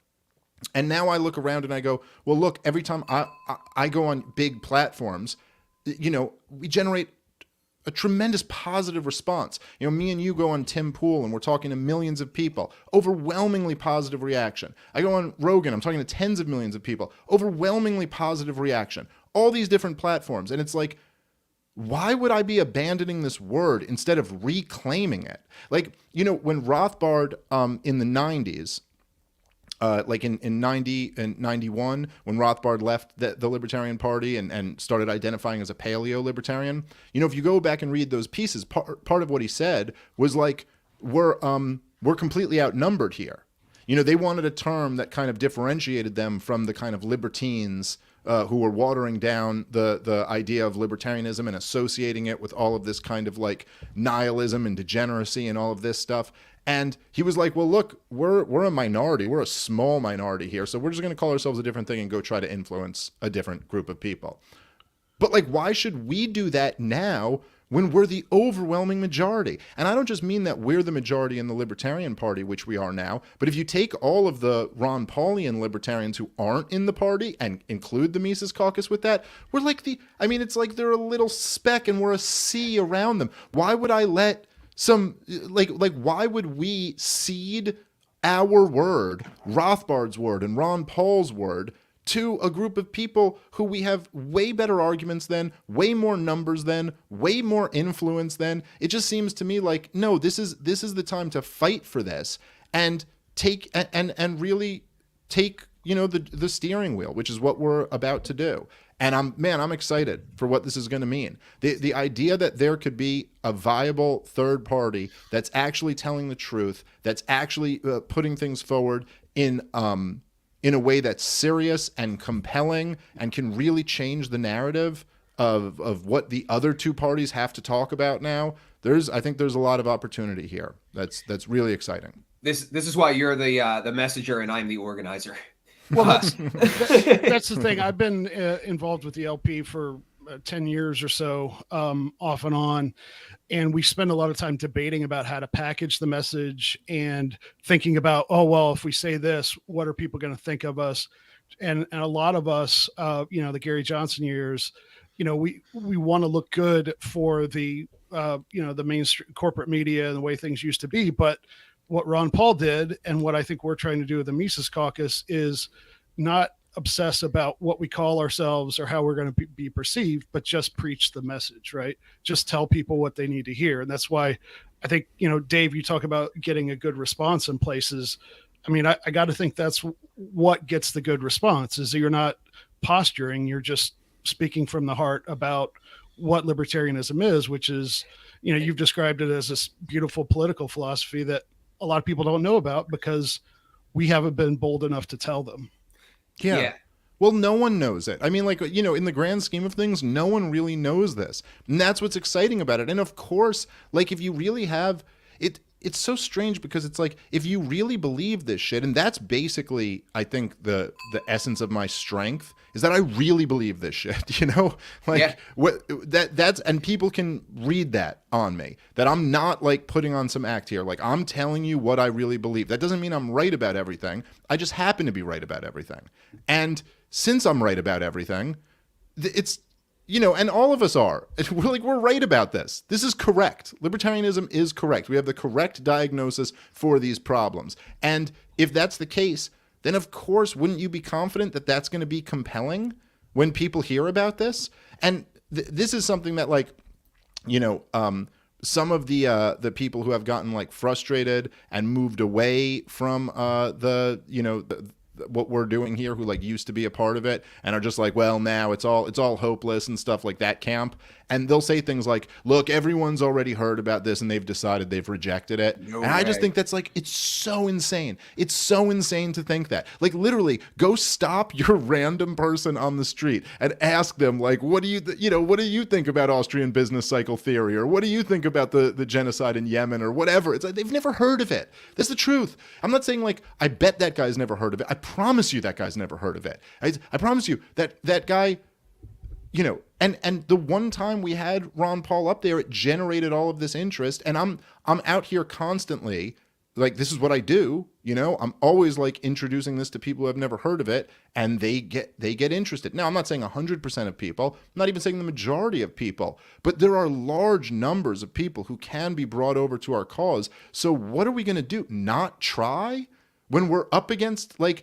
And now I look around and I go, well, look, every time I go on big platforms, you know, we generate a tremendous positive response. You know, me and you go on Tim Pool and we're talking to millions of people, overwhelmingly positive reaction. I go on Rogan, I'm talking to tens of millions of people, overwhelmingly positive reaction. All these different platforms. And it's like, why would I be abandoning this word instead of reclaiming it? Like, you know, when Rothbard in the 90s, like in 90 and 91, when Rothbard left the Libertarian Party and started identifying as a paleo-libertarian, you know, if you go back and read those pieces, part of what he said was like, we're completely outnumbered here. You know, they wanted a term that kind of differentiated them from the kind of libertines who were watering down the idea of libertarianism and associating it with all of this kind of like nihilism and degeneracy and all of this stuff. And he was like, well, look, we're a minority. We're a small minority here. So we're just going to call ourselves a different thing and go try to influence a different group of people. But like, why should we do that now when we're the overwhelming majority? And I don't just mean that we're the majority in the Libertarian Party, which we are now, but if you take all of the Ron Paulian libertarians who aren't in the party and include the Mises Caucus with that, we're like it's like they're a little speck and we're a sea around them. Why would I let why would we cede our word, Rothbard's word and Ron Paul's word, to a group of people who we have way better arguments than, way more numbers than, way more influence than? It just seems to me like, no, this is the time to fight for this and take and really take, you know, the steering wheel, which is what we're about to do. And I'm excited for what this is going to mean. The idea that there could be a viable third party that's actually telling the truth, that's actually putting things forward in a way that's serious and compelling and can really change the narrative of what the other two parties have to talk about now. I think there's a lot of opportunity here. That's really exciting. This is why you're the messenger and I'm the organizer. Well, that's the thing. I've been involved with the LP for 10 years or so, off and on. And we spend a lot of time debating about how to package the message and thinking about, oh, well, if we say this, what are people going to think of us? And a lot of us, you know, the Gary Johnson years, you know, we want to look good for the, you know, the mainstream corporate media and the way things used to be. But what Ron Paul did, and what I think we're trying to do with the Mises Caucus, is not obsess about what we call ourselves or how we're going to be perceived, but just preach the message, right? Just tell people what they need to hear. And that's why I think, you know, Dave, you talk about getting a good response in places. I mean, I got to think that's what gets the good response, is that you're not posturing, you're just speaking from the heart about what libertarianism is, which is, you know, you've described it as this beautiful political philosophy that a lot of people don't know about because we haven't been bold enough to tell them. Yeah. Well, no one knows it. I mean, like, you know, in the grand scheme of things, no one really knows this. And that's what's exciting about it. And of course, like, if you really have it, it's so strange because it's like, if you really believe this shit, and that's basically, I think, the essence of my strength is that I really believe this shit, you know? Like that's and people can read that on me, that I'm not like putting on some act here. Like I'm telling you what I really believe. That doesn't mean I'm right about everything. I just happen to be right about everything. And since I'm right about everything, it's, you know, and all of us are. We're right about this. This is correct. Libertarianism is correct. We have the correct diagnosis for these problems. And if that's the case, then of course, wouldn't you be confident that that's going to be compelling when people hear about this? And this is something that, like, you know, some of the people who have gotten like frustrated and moved away from what we're doing here, who like used to be a part of it and are just like, well, now it's all hopeless and stuff like that camp. And they'll say things like, look, everyone's already heard about this and they've decided they've rejected it. No and way. I just think that's like, it's so insane. It's so insane to think that. Like literally go stop your random person on the street and ask them like, what do you think about Austrian business cycle theory? Or what do you think about the genocide in Yemen or whatever? It's like, they've never heard of it. That's the truth. I'm not saying like, I bet that guy's never heard of it. I promise you that guy's never heard of it. I promise you that guy, you know, and the one time we had Ron Paul up there, it generated all of this interest. And I'm out here constantly, like, this is what I do, you know, I'm always like introducing this to people who have never heard of it, and they get interested. Now, I'm not saying 100% of people, I'm not even saying the majority of people, but there are large numbers of people who can be brought over to our cause. So what are we going to do? Not try? When we're up against the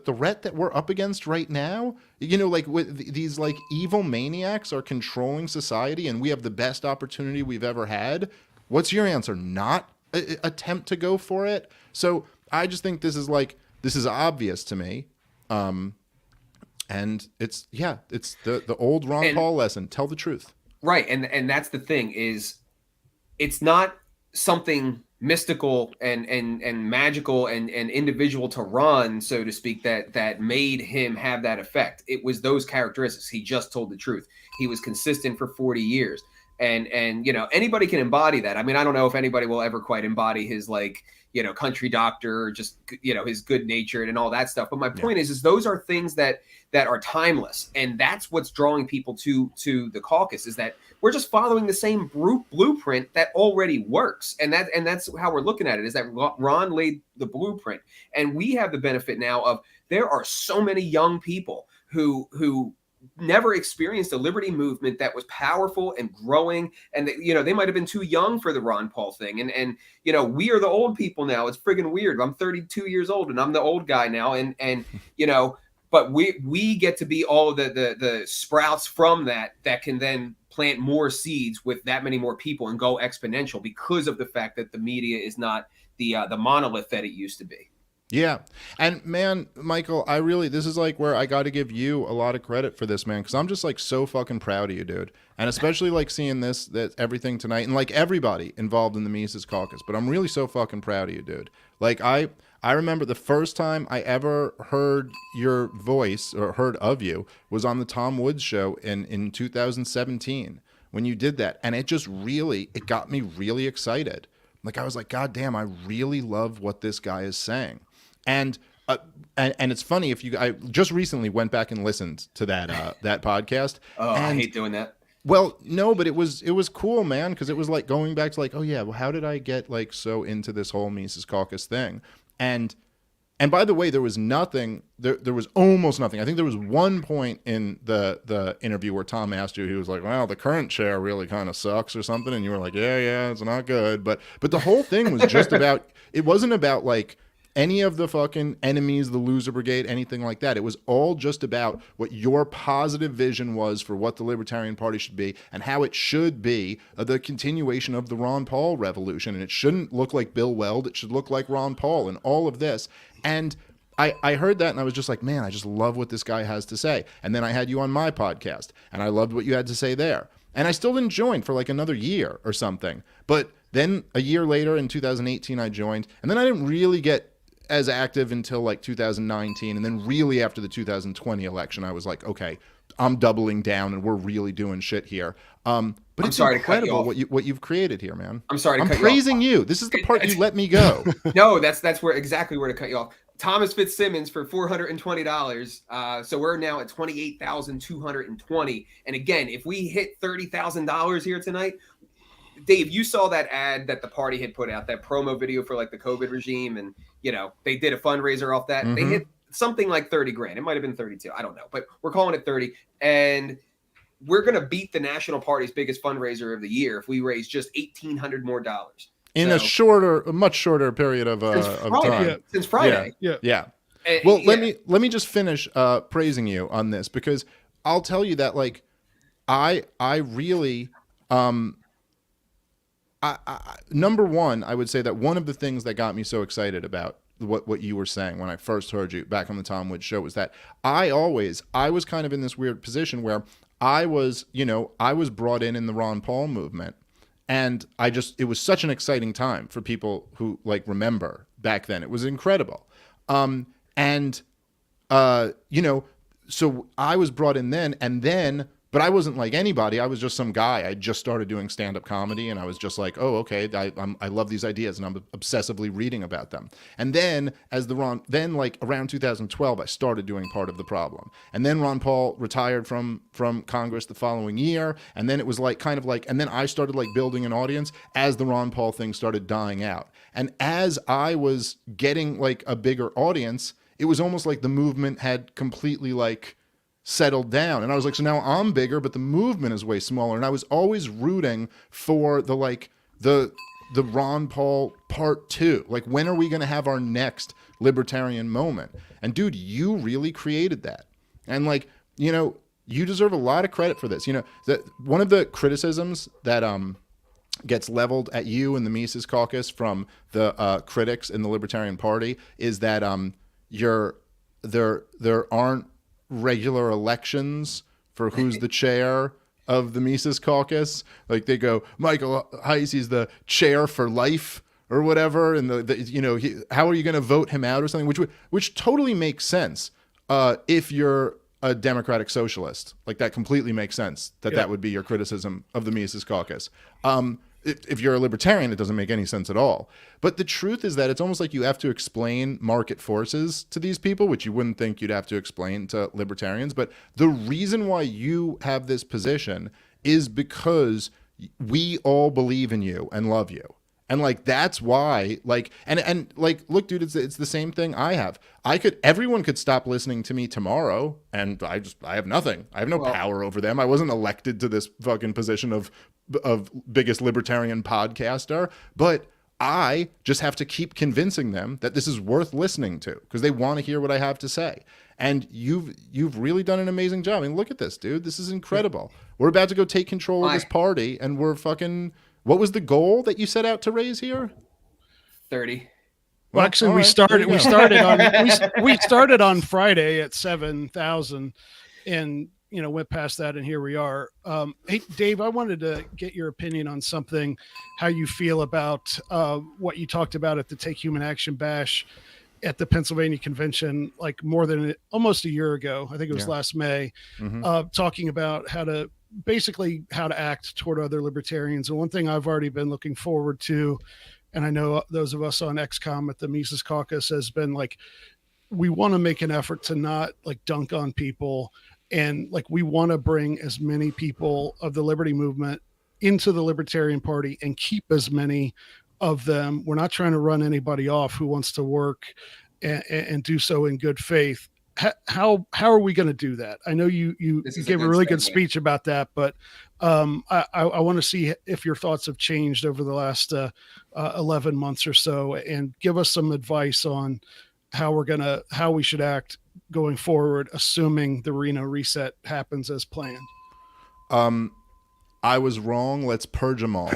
threat that we're up against right now, you know, like these like evil maniacs are controlling society and we have the best opportunity we've ever had. What's your answer? Not attempt to go for it? So I just think this is obvious to me. And it's the old Ron Paul lesson. Tell the truth. Right. And that's the thing, is it's not something mystical and magical and individual to Ron, so to speak, that made him have that effect. It was those characteristics. He just told the truth. He was consistent for 40 years. And you know, anybody can embody that. I mean, I don't know if anybody will ever quite embody his, like, you know, country doctor, just, you know, his good natured and all that stuff. But my point is those are things that are timeless. And that's what's drawing people to the caucus, is that we're just following the same blueprint that already works. And that's how we're looking at it, is that Ron laid the blueprint. And we have the benefit now of, there are so many young people who never experienced a liberty movement that was powerful and growing, and you know, they might have been too young for the Ron Paul thing, and you know, we are the old people now. It's friggin' weird. I'm 32 years old and I'm the old guy now, and you know, but we get to be all of the sprouts from that can then plant more seeds with that many more people and go exponential, because of the fact that the media is not the monolith that it used to be. Yeah. And man, Michael, this is like where I got to give you a lot of credit for this, man, because I'm just like so fucking proud of you, dude. And especially like seeing that everything tonight, and like everybody involved in the Mises Caucus. But I'm really so fucking proud of you, dude. Like I remember the first time I ever heard your voice or heard of you was on the Tom Woods show in 2017 when you did that. And it got me really excited. Like I was like, God damn, I really love what this guy is saying. And it's funny, I just recently went back and listened to that podcast. Oh, I hate doing that. Well, no, but it was cool, man, because it was like going back to like, oh yeah, well, how did I get like so into this whole Mises Caucus thing? And by the way, there was nothing. There was almost nothing. I think there was one point in the interview where Tom asked you, he was like, well, the current chair really kind of sucks or something, and you were like, yeah, it's not good. But the whole thing was just about. It wasn't about like any of the fucking enemies, the loser brigade, anything like that. It was all just about what your positive vision was for what the Libertarian Party should be and how it should be the continuation of the Ron Paul revolution. And it shouldn't look like Bill Weld. It should look like Ron Paul and all of this. And I heard that and I was just like, man, I just love what this guy has to say. And then I had you on my podcast and I loved what you had to say there. And I still didn't join for like another year or something. But then a year later in 2018, I joined. And then I didn't really get as active until like 2019. And then really after the 2020 election, I was like, okay, I'm doubling down and we're really doing shit here. But it's incredible what you've created here, man. I'm sorry to cut you off. I'm praising you. This is the part you let me go. No, that's exactly where to cut you off. Thomas Fitzsimmons for $420. So we're now at $28,220. And again, if we hit $30,000 here tonight, Dave, you saw that ad that the party had put out, that promo video for like the COVID regime, and they did a fundraiser off that. They hit something like 30 grand. It might have been 32. I don't know, but we're calling it 30. And we're going to beat the National Party's biggest fundraiser of the year if we raise just $1,800 more dollars. In a much shorter period of time. Since Friday. Yeah. Well, let me just finish praising you on this, because I'll tell you that like I really number one, I would say that one of the things that got me so excited about what you were saying when I first heard you back on the Tom Woods show was that I was kind of in this weird position where I was brought in the Ron Paul movement, and it was such an exciting time for people who like remember back then. It was incredible. So I was brought in then, but I wasn't like anybody. I was just some guy. I just started doing stand-up comedy, and I was just like, oh, okay, I love these ideas, and I'm obsessively reading about them. And then like around 2012, I started doing Part of the Problem. And then Ron Paul retired from Congress the following year, and then it was like and then I started like building an audience as the Ron Paul thing started dying out. And as I was getting like a bigger audience, it was almost like the movement had completely like settled down, and I was like, so now I'm bigger, but the movement is way smaller. And I was always rooting for the Ron Paul part 2. Like, when are we going to have our next libertarian moment? And dude, you really created that. And like, you deserve a lot of credit for this. That one of the criticisms that gets leveled at you and the Mises Caucus from the critics in the Libertarian Party is that there aren't regular elections for who's the chair of the Mises Caucus. Like, they go, Michael Heiss, he's the chair for life or whatever, and how are you going to vote him out or something? Which totally makes sense if you're a democratic socialist. Like, that completely makes sense that would be your criticism of the Mises Caucus. If you're a libertarian, it doesn't make any sense at all. But the truth is that it's almost like you have to explain market forces to these people, which you wouldn't think you'd have to explain to libertarians. But the reason why you have this position is because we all believe in you and love you. And like, that's why, like, and like, look, dude, it's the same thing I have. Everyone could stop listening to me tomorrow, and I have nothing. I have no power over them. I wasn't elected to this fucking position of biggest libertarian podcaster, but I just have to keep convincing them that this is worth listening to because they want to hear what I have to say. And you've really done an amazing job. I mean, look at this, dude. This is incredible. We're about to go take control of this party, and we're fucking. What was the goal that you set out to raise here? 30. Well, actually, we started on Friday at 7,000, and went past that, and here we are. Hey, Dave, I wanted to get your opinion on something. How you feel about what you talked about at the Take Human Action Bash at the Pennsylvania Convention, like more than almost a year ago. I think it was last May. Talking about how to act toward other libertarians. And one thing I've already been looking forward to, and I know those of us on XCOM at the Mises Caucus has been like, we want to make an effort to not like dunk on people. And like, we want to bring as many people of the liberty movement into the Libertarian Party and keep as many of them. We're not trying to run anybody off who wants to work and do so in good faith. How are we going to do that? I know you gave a really good speech about that, but I want to see if your thoughts have changed over the last 11 months or so, and give us some advice on how we should act going forward, assuming the Reno reset happens as planned. I was wrong. Let's purge them all.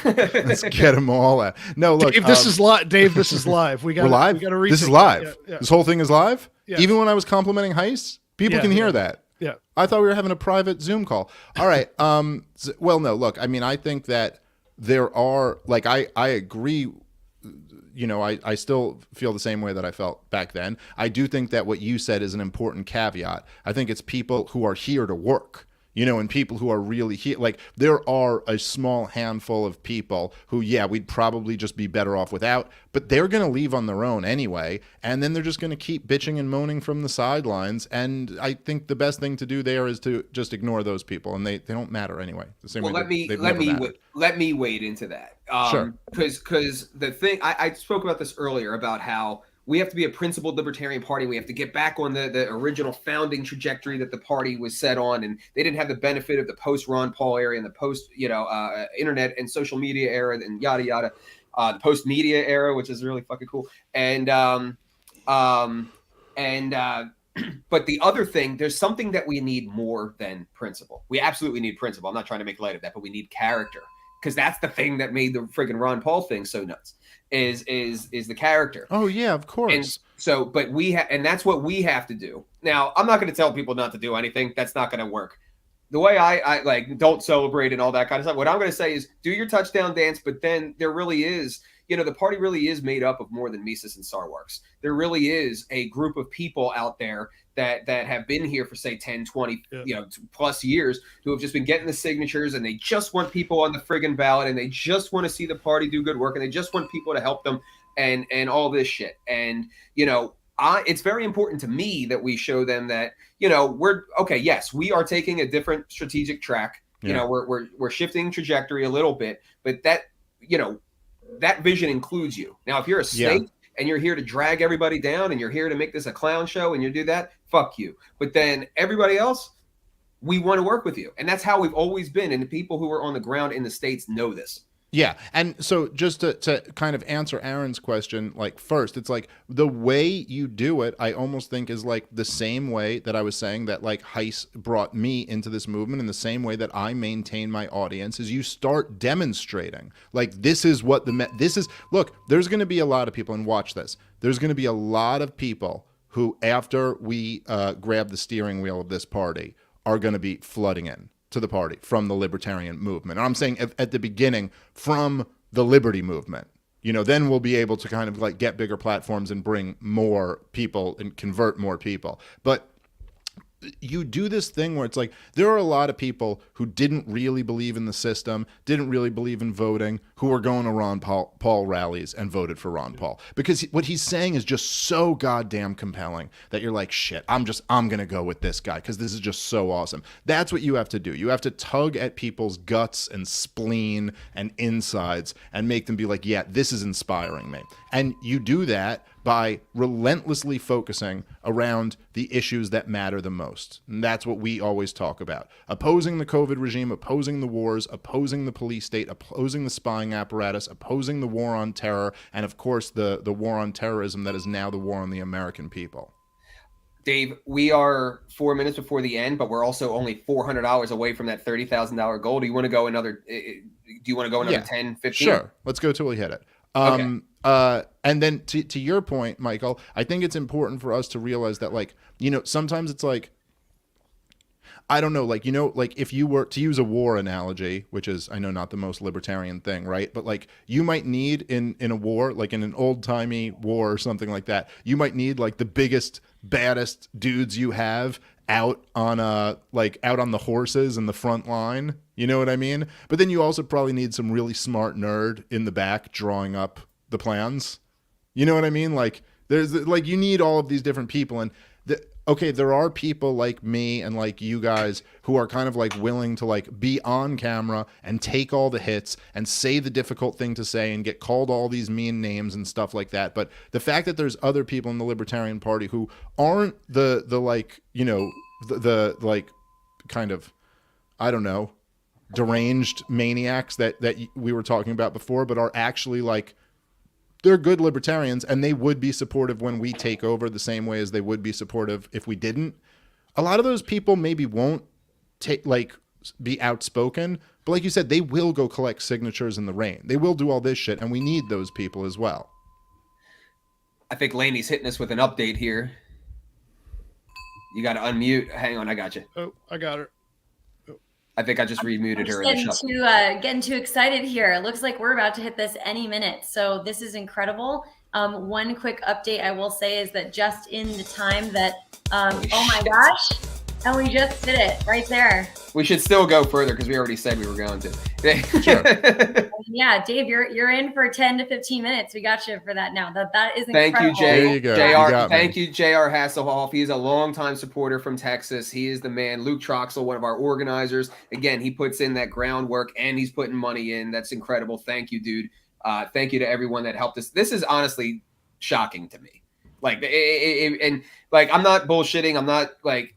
Let's get them all out. No, look, Dave, this is live. Dave, this is live. We're live. This is live. Yeah. This whole thing is live. Yeah. Even when I was complimenting Heiss, people can hear that. Yeah. I thought we were having a private Zoom call. All right. Well, no, look, I mean, I think that there are, like, I agree. I still feel the same way that I felt back then. I do think that what you said is an important caveat. I think it's people who are here to work. you know, and people who are really like there are a small handful of people who, yeah, we'd probably just be better off without, but they're going to leave on their own anyway. And then they're just going to keep bitching and moaning from the sidelines. And I think the best thing to do there is to just ignore those people. And they don't matter anyway. The same way let me wade into that. Sure. Because the thing, I spoke about this earlier about how we have to be a principled libertarian party. We have to get back on the original founding trajectory that the party was set on. And they didn't have the benefit of the post-Ron Paul era and the post, internet and social media era and yada, yada, the post-media era, which is really fucking cool. And but the other thing, there's something that we need more than principle. We absolutely need principle. I'm not trying to make light of that, but we need character. Because that's the thing that made the friggin' Ron Paul thing so nuts is the character. Oh yeah, of course. And so, but and that's what we have to do. Now, I'm not going to tell people not to do anything. That's not going to work. The way I like, don't celebrate and all that kind of stuff. What I'm going to say is do your touchdown dance, but then there really is, the party really is made up of more than Mises and Sarwarks. There really is a group of people out there that have been here for say 10, 20, plus years who have just been getting the signatures and they just want people on the friggin' ballot and they just want to see the party do good work and they just want people to help them and all this shit. And, it's very important to me that we show them that, we're okay. Yes, we are taking a different strategic track. Yeah. We're shifting trajectory a little bit, but that vision includes you. Now, if you're a snake and you're here to drag everybody down and you're here to make this a clown show and you do that, fuck you. But then everybody else, we want to work with you. And that's how we've always been. And the people who are on the ground in the States know this. Yeah. And so just to kind of answer Aaron's question, like first, it's like the way you do it, I almost think is like the same way that I was saying that like Heiss brought me into this movement in the same way that I maintain my audience is you start demonstrating like this is what look, there's going to be a lot of people and watch this. There's going to be a lot of people who after we grab the steering wheel of this party are going to be flooding in to the party from the libertarian movement. And I'm saying at the beginning from the liberty movement, then we'll be able to kind of like get bigger platforms and bring more people and convert more people. But you do this thing where it's like there are a lot of people who didn't really believe in the system, didn't really believe in voting, who are going to Ron Paul rallies and voted for Ron Paul because what he's saying is just so goddamn compelling that you're like, shit, I'm going to go with this guy because this is just so awesome. That's what you have to do. You have to tug at people's guts and spleen and insides and make them be like, yeah, this is inspiring me. And you do that by relentlessly focusing around the issues that matter the most. And that's what we always talk about. Opposing the COVID regime, opposing the wars, opposing the police state, opposing the spying apparatus, opposing the war on terror, and of course the war on terrorism that is now the war on the American people. Dave, we are 4 minutes before the end, but we're also only $400 away from that $30,000 goal. Do you want to go another 10, 15? Sure. Let's go till we hit it. Okay. And then to your point, Michael, I think it's important for us to realize that, like, sometimes it's like, I don't know, like, like if you were to use a war analogy, which is, I know, not the most libertarian thing, right? But like you might need in a war, like in an old timey war or something like that, you might need like the biggest, baddest dudes you have out on the horses in the front line. You know what I mean? But then you also probably need some really smart nerd in the back drawing up the plans. You know what I mean? Like there's like you need all of these different people. And there are people like me and like you guys who are kind of like willing to like be on camera and take all the hits and say the difficult thing to say and get called all these mean names and stuff like that. But the fact that there's other people in the Libertarian Party who aren't the like, the like kind of, I don't know, deranged maniacs that we were talking about before, but are actually like, they're good libertarians and they would be supportive when we take over the same way as they would be supportive if we didn't. A lot of those people maybe won't be outspoken, but like you said, they will go collect signatures in the rain. They will do all this shit, and we need those people as well. I think Laney's hitting us with an update here. You got to unmute. Hang on, I got you. Oh, I got her. I think I just remuted her. Getting too excited here. It looks like we're about to hit this any minute. So this is incredible. One quick update I will say is that just in the time that, oh my gosh, And we just did it right there. We should still go further because we already said we were going to. Yeah, Dave, you're in for 10 to 15 minutes. We got you for that now. That is Thank incredible. you, Jay. There you go. JR, thank you, JR Hasselhoff. He's a longtime supporter from Texas. He is the man. Luke Troxel, one of our organizers. Again, he puts in that groundwork and he's putting money in. That's incredible. Thank you, dude. Thank you to everyone that helped us. This is honestly shocking to me. Like, and like, I'm not bullshitting. I'm not like,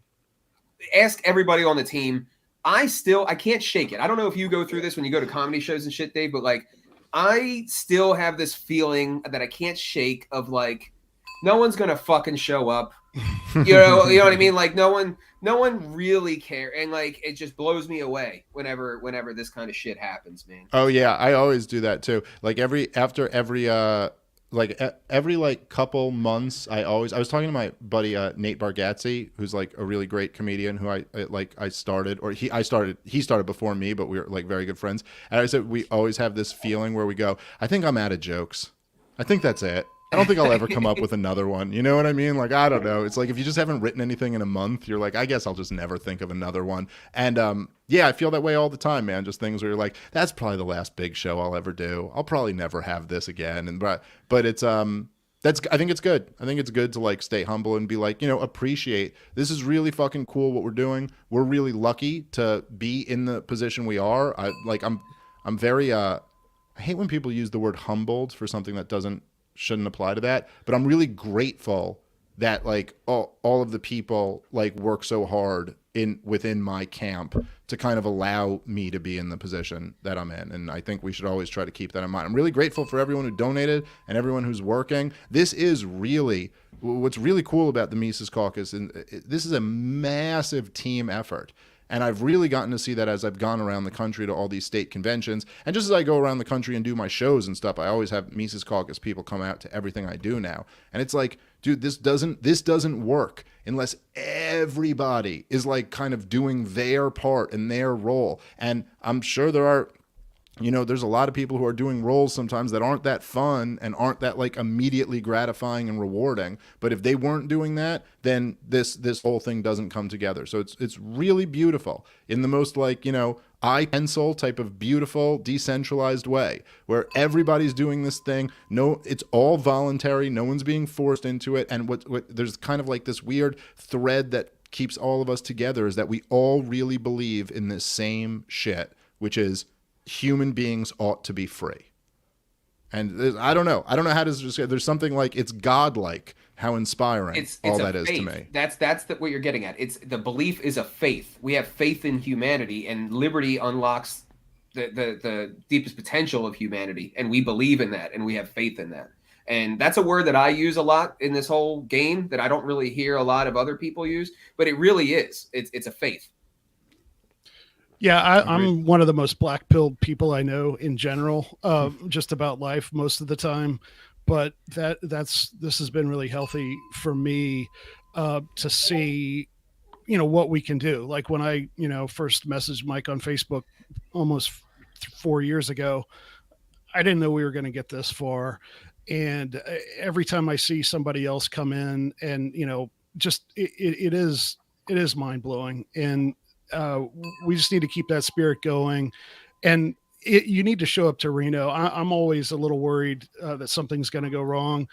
ask everybody on the team. I can't shake it. I don't know if you go through this when you go to comedy shows and shit, Dave, but like, I still have this feeling that I can't shake of like, no one's going to fucking show up. You know what I mean? Like no one really cares. And like, it just blows me away whenever this kind of shit happens, man. Oh yeah. I always do that too. Like after every couple months, I was talking to my buddy Nate Bargatze, who's like a really great comedian who he started before me, but we were like very good friends. And I said we always have this feeling where we go, I think I'm out of jokes. I think that's it. I don't think I'll ever come up with another one. You know what I mean? Like, I don't know. It's like if you just haven't written anything in a month, you're like, I guess I'll just never think of another one. And yeah, I feel that way all the time, man. Just things where you're like, that's probably the last big show I'll ever do. I'll probably never have this again. And but it's I think it's good. I think it's good to like stay humble and be like, appreciate this is really fucking cool what we're doing. We're really lucky to be in the position we are. I'm very I hate when people use the word humbled for something that shouldn't apply to that, but I'm really grateful that like all of the people like work so hard within my camp to kind of allow me to be in the position that I'm in. And I think we should always try to keep that in mind. I'm really grateful for everyone who donated and everyone who's working. This is really what's really cool about the Mises Caucus, and this is a massive team effort. And I've really gotten to see that as I've gone around the country to all these state conventions. And just as I go around the country and do my shows and stuff, I always have Mises Caucus people come out to everything I do now. And it's like, dude, this doesn't work unless everybody is like kind of doing their part and their role. And I'm sure there's a lot of people who are doing roles sometimes that aren't that fun and aren't that like immediately gratifying and rewarding. But if they weren't doing that, then this whole thing doesn't come together. So it's really beautiful in the most like, eye pencil type of beautiful, decentralized way where everybody's doing this thing. No, it's all voluntary. No one's being forced into it. And what there's kind of like this weird thread that keeps all of us together is that we all really believe in this same shit, which is human beings ought to be free. And I don't know how to just say, there's something like, it's godlike how inspiring it's all that is to me. That's what you're getting at. It's the belief is a faith. We have faith in humanity, and liberty unlocks the deepest potential of humanity. And we believe in that, and we have faith in that. And that's a word that I use a lot in this whole game that I don't really hear a lot of other people use, but it really is. It's a faith. Yeah, I'm one of the most black-pilled people I know in general, just about life most of the time. But this has been really healthy for me to see, what we can do. Like when I, first messaged Mike on Facebook almost 4 years ago, I didn't know we were going to get this far. And every time I see somebody else come in and, just it is mind-blowing. And we just need to keep that spirit going, and you need to show up to Reno. I'm always a little worried that something's going to go wrong,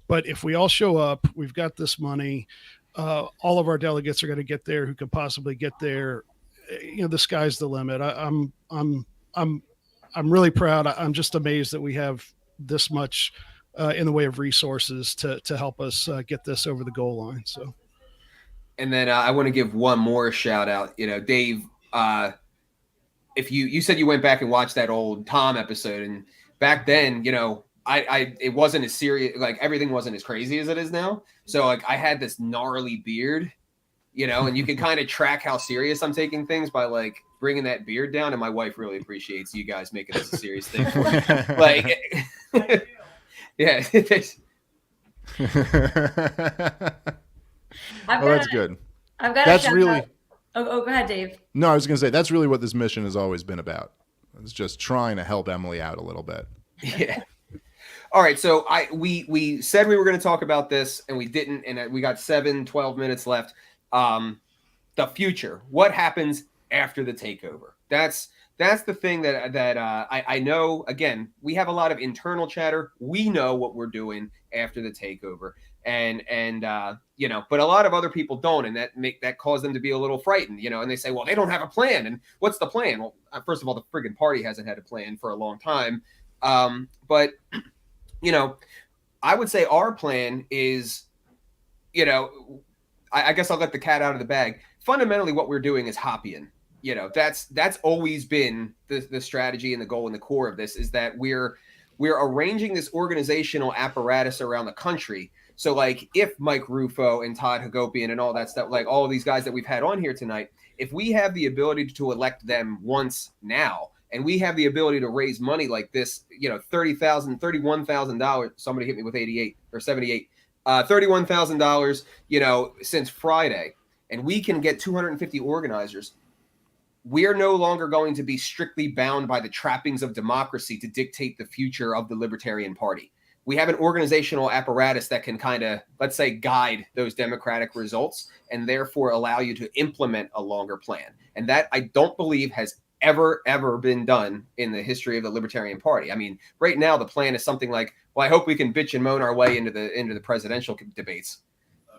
but if we all show up, we've got this money. All of our delegates are going to get there who could possibly get there. The sky's the limit. I'm really proud. I'm just amazed that we have this much in the way of resources to help us get this over the goal line. So. And then I want to give one more shout out. Dave, if you said you went back and watched that old Tom episode, and back then, it wasn't as serious. Like everything wasn't as crazy as it is now. So like I had this gnarly beard, and you can kind of track how serious I'm taking things by like bringing that beard down. And my wife really appreciates you guys making this a serious thing for me. Like, yeah. That's good. I've got that's really out. Oh, go ahead, Dave. No, I was going to say that's really what this mission has always been about. It's just trying to help Emily out a little bit. Yeah. All right. So we said we were going to talk about this, and we didn't, and we got 12 minutes left. the future. What happens after the takeover? That's the thing that I know. Again, we have a lot of internal chatter. We know what we're doing after the takeover, and you know, but a lot of other people don't, and that cause them to be a little frightened, you know. And they say, well, they don't have a plan, and what's the plan? Well, first of all, the friggin' party hasn't had a plan for a long time, but you know, I would say our plan is, you know, I guess I'll let the cat out of the bag. Fundamentally, what we're doing is Hoppian. You know, that's always been the strategy and the goal and the core of this, is that we're arranging this organizational apparatus around the country. So like if Mike Rufo and Todd Hagopian and all that stuff, like all of these guys that we've had on here tonight, if we have the ability to elect them once now, and we have the ability to raise money like this, you know, $31,000, somebody hit me with 88 or 78, $31,000, you know, since Friday, and we can get 250 organizers, we're no longer going to be strictly bound by the trappings of democracy to dictate the future of the Libertarian Party. We have an organizational apparatus that can kind of, let's say, guide those democratic results and therefore allow you to implement a longer plan. And that I don't believe has ever been done in the history of the Libertarian Party. I mean, right now the plan is something like, well, I hope we can bitch and moan our way into the presidential debates,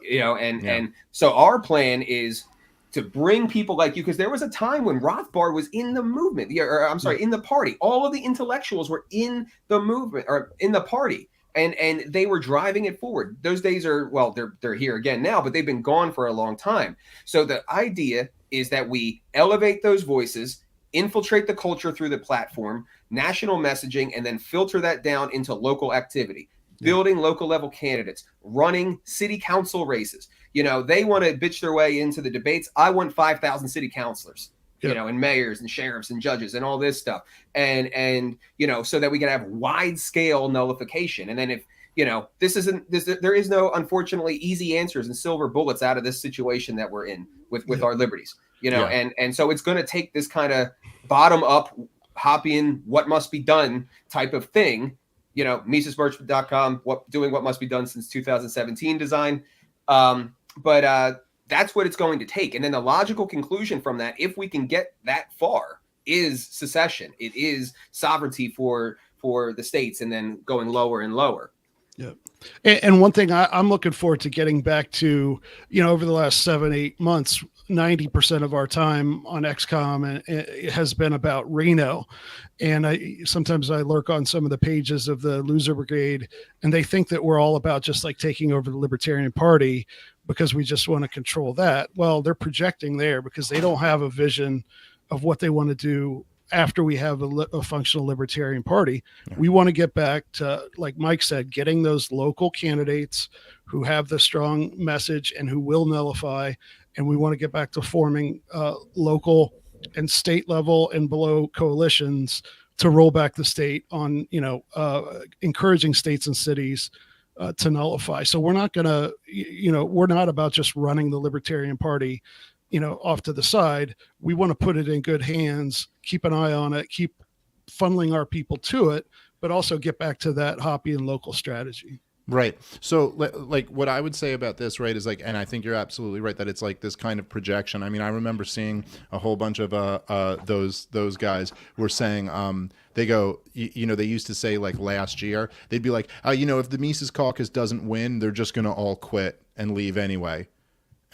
you know, and so our plan is to bring people like you, because there was a time when Rothbard was in the movement, in the party. All of the intellectuals were in the movement or in the party, and they were driving it forward. Those days are, well, they're here again now, but they've been gone for a long time. So the idea is that we elevate those voices, infiltrate the culture through the platform, national messaging, and then filter that down into local activity, building local level candidates, running city council races. You know, they want to bitch their way into the debates. I want 5,000 city councilors, you know, and mayors and sheriffs and judges and all this stuff. And, you know, so that we can have wide scale nullification. And then if, you know, there is no, unfortunately, easy answers and silver bullets out of this situation that we're in with our liberties, you know, and so it's going to take this kind of bottom up, Hoppian, what must be done type of thing, you know, MisesMerch.com, doing what must be done since 2017 design. But that's what it's going to take. And then the logical conclusion from that, if we can get that far, is secession. It is sovereignty for the states, and then going lower and lower. Yeah. And one thing I'm looking forward to getting back to, you know, over the last 7-8 months, 90% of our time on XCOM and it has been about Reno. And sometimes I lurk on some of the pages of the Loser Brigade, and they think that we're all about just like taking over the Libertarian Party because we just want to control that. Well, they're projecting there because they don't have a vision of what they want to do after we have a functional Libertarian Party. We want to get back to, like Mike said, getting those local candidates who have the strong message and who will nullify. And we want to get back to forming local and state level and below coalitions to roll back the state on, you know, encouraging states and cities to nullify. So we're not going to, you know, we're not about just running the Libertarian Party, you know, off to the side. We want to put it in good hands, keep an eye on it, keep funneling our people to it, but also get back to that Hoppian local strategy. Right. So like what I would say about this, right, is like, and I think you're absolutely right that it's like this kind of projection. I mean, I remember seeing a whole bunch of those guys were saying they go, you know, they used to say like last year, they'd be like, you know, if the Mises Caucus doesn't win, they're just going to all quit and leave anyway.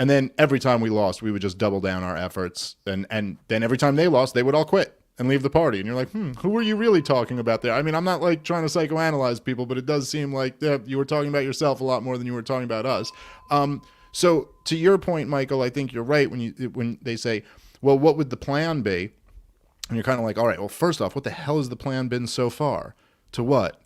And then every time we lost, we would just double down our efforts. And then every time they lost, they would all quit and leave the party. And you're like, who are you really talking about there? I mean, I'm not like trying to psychoanalyze people, but it does seem like you were talking about yourself a lot more than you were talking about us. So to your point, Michael, I think you're right when they say, well, what would the plan be? And you're kind of like, all right, well, first off, what the hell has the plan been so far? To what?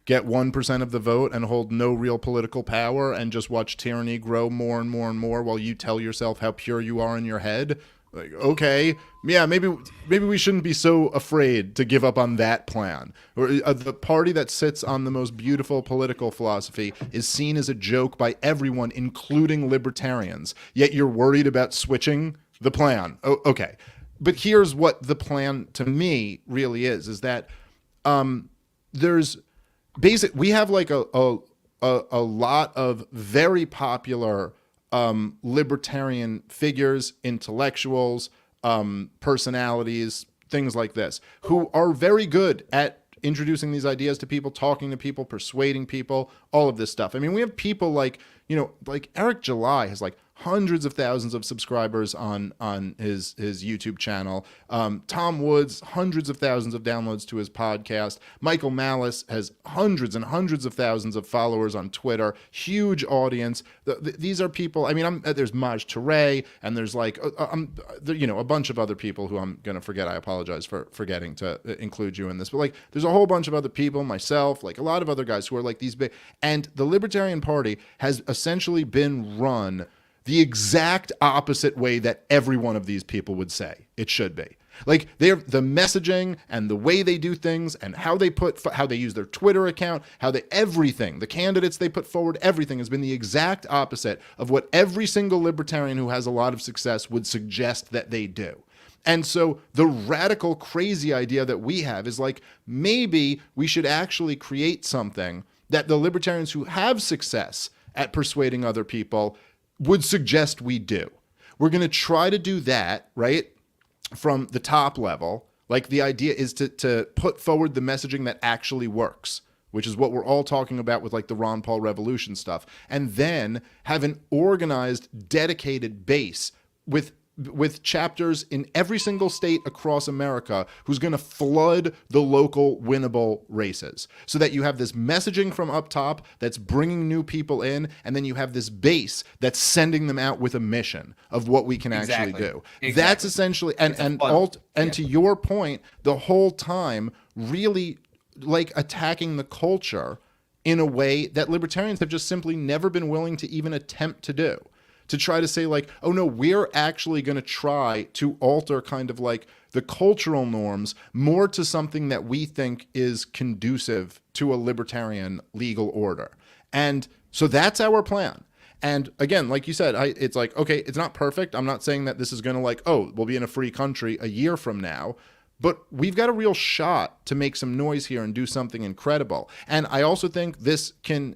Get 1% of the vote and hold no real political power and just watch tyranny grow more and more and more while you tell yourself how pure you are in your head? Like, okay, yeah, maybe we shouldn't be so afraid to give up on that plan. Or the party that sits on the most beautiful political philosophy is seen as a joke by everyone, including libertarians. Yet you're worried about switching the plan. Oh, okay, but here's what the plan to me really is that there's we have like a lot of very popular libertarian figures, intellectuals, personalities, things like this, who are very good at introducing these ideas to people, talking to people, persuading people, all of this stuff. I mean, we have people like, like Eric July has like hundreds of thousands of subscribers on his YouTube channel. Tom Woods, hundreds of thousands of downloads to his podcast. Michael Malice has hundreds and hundreds of thousands of followers on Twitter. Huge audience. These are people. I mean, there's Maj Touré, and there's like a bunch of other people who I'm gonna forget. I apologize for forgetting to include you in this, but like there's a whole bunch of other people, myself, like a lot of other guys who are like these big. And the Libertarian Party has essentially been run the exact opposite way that every one of these people would say it should be. Like the messaging and the way they do things and how they use their Twitter account, everything, the candidates they put forward, everything has been the exact opposite of what every single libertarian who has a lot of success would suggest that they do. And so the radical, crazy idea that we have is like, maybe we should actually create something that the libertarians who have success at persuading other people would suggest we do. We're going to try to do that, right, from the top level. Like the idea is to put forward the messaging that actually works, which is what we're all talking about with like the Ron Paul revolution stuff. And then have an organized, dedicated base with chapters in every single state across America who's going to flood the local winnable races, so that you have this messaging from up top that's bringing new people in, and then you have this base that's sending them out with a mission of what we can actually do. Exactly. That's essentially, and to your point, the whole time really like attacking the culture in a way that libertarians have just simply never been willing to even attempt to do. To try to say like, oh no, we're actually going to try to alter kind of like the cultural norms more to something that we think is conducive to a libertarian legal order. And so that's our plan. And again, like you said, it's like, okay, it's not perfect. I'm not saying that this is going to like, oh, we'll be in a free country a year from now, but we've got a real shot to make some noise here and do something incredible. And I also think this can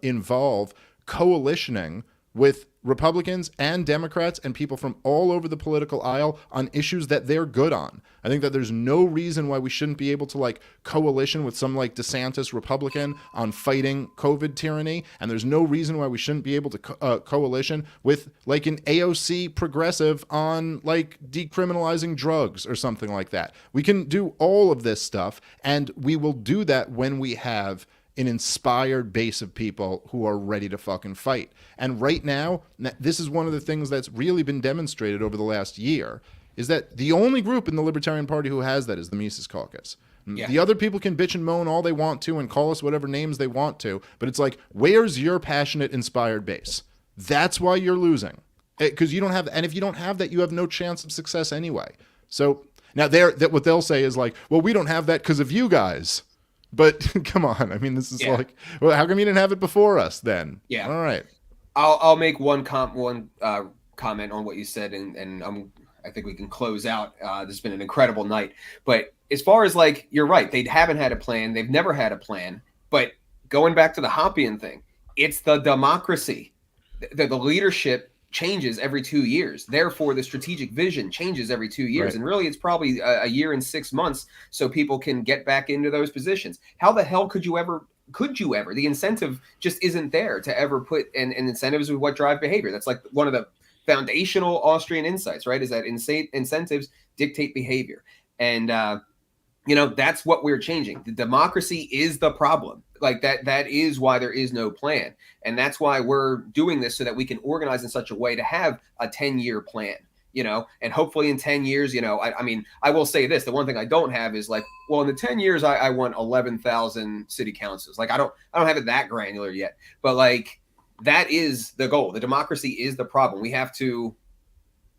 involve coalitioning with Republicans and Democrats and people from all over the political aisle on issues that they're good on. I think that there's no reason why we shouldn't be able to like coalition with some like DeSantis Republican on fighting COVID tyranny. And there's no reason why we shouldn't be able to coalition with like an AOC progressive on like decriminalizing drugs or something like that. We can do all of this stuff, and we will do that when we have an inspired base of people who are ready to fucking fight. And right now, this is one of the things that's really been demonstrated over the last year, is that the only group in the Libertarian Party who has that is the Mises Caucus. Yeah. The other people can bitch and moan all they want to and call us whatever names they want to, but it's like, where's your passionate, inspired base? That's why you're losing. Because you don't have, and if you don't have that, you have no chance of success anyway. So now what they'll say is like, well, we don't have that because of you guys. But come on, I mean, this is like, well, how come you didn't have it before us then? Yeah. All right. I'll make one comment on what you said, and I think we can close out. This has been an incredible night. But as far as like, you're right, they haven't had a plan. They've never had a plan. But going back to the Hoppian thing, it's the democracy. The leadership changes every 2 years. Therefore, the strategic vision changes every 2 years. Right. And really, it's probably a year and 6 months so people can get back into those positions. How the hell could you ever? The incentive just isn't there to ever put, and incentives are what drive behavior. That's like one of the foundational Austrian insights, right? Is that incentives dictate behavior. And, that's what we're changing. The democracy is the problem. Like that is why there is no plan. And that's why we're doing this, so that we can organize in such a way to have a 10-year plan, and hopefully in 10 years, I mean, I will say this, the one thing I don't have is like, well, in the 10 years, I want 11,000 city councils. Like, I don't have it that granular yet, but like, that is the goal. The democracy is the problem. We have to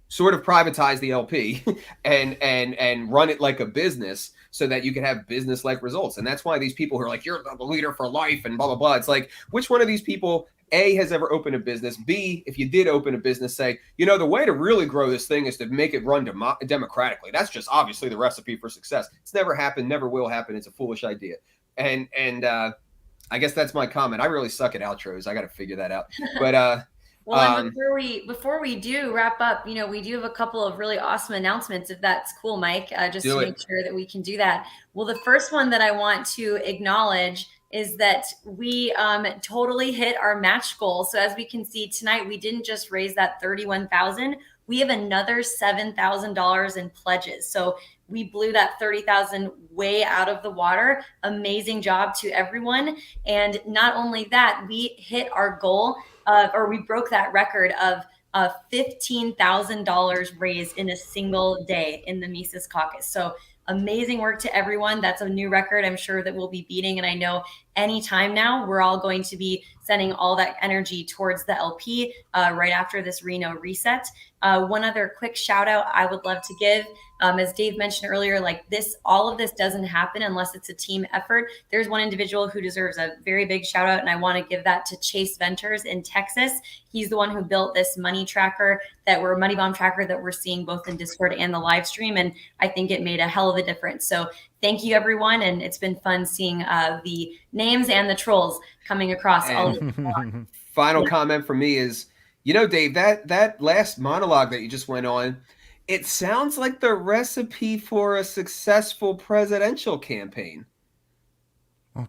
sort of privatize the LP and run it like a business, so that you can have business-like results. And that's why these people who are like, you're the leader for life and blah, blah, blah. It's like, which one of these people, A, has ever opened a business? B, if you did open a business, say, the way to really grow this thing is to make it run democratically. That's just obviously the recipe for success. It's never happened, never will happen. It's a foolish idea. And I guess that's my comment. I really suck at outros. I got to figure that out. But Well, and before we do wrap up, we do have a couple of really awesome announcements, if that's cool, Mike, just to make sure that we can do that. Well, the first one that I want to acknowledge is that we totally hit our match goal. So as we can see tonight, we didn't just raise that $31,000. We have another $7,000 in pledges. So we blew that 30,000 way out of the water. Amazing job to everyone. And not only that, we hit our goal or we broke that record of $15,000 raised in a single day in the Mises Caucus. So amazing work to everyone. That's a new record I'm sure that we'll be beating. And I know anytime now, we're all going to be sending all that energy towards the LP right after this Reno reset. One other quick shout out I would love to give, as Dave mentioned earlier, all of this doesn't happen unless it's a team effort. There's one individual who deserves a very big shout out, and I want to give that to Chase Venters in Texas. He's the one who built this money bomb tracker that we're seeing both in Discord and the live stream. And I think it made a hell of a difference. So thank you, everyone. And it's been fun seeing the names and the trolls coming across all of them. Final comment from me is, Dave, that last monologue that you just went on, it sounds like the recipe for a successful presidential campaign. Oh,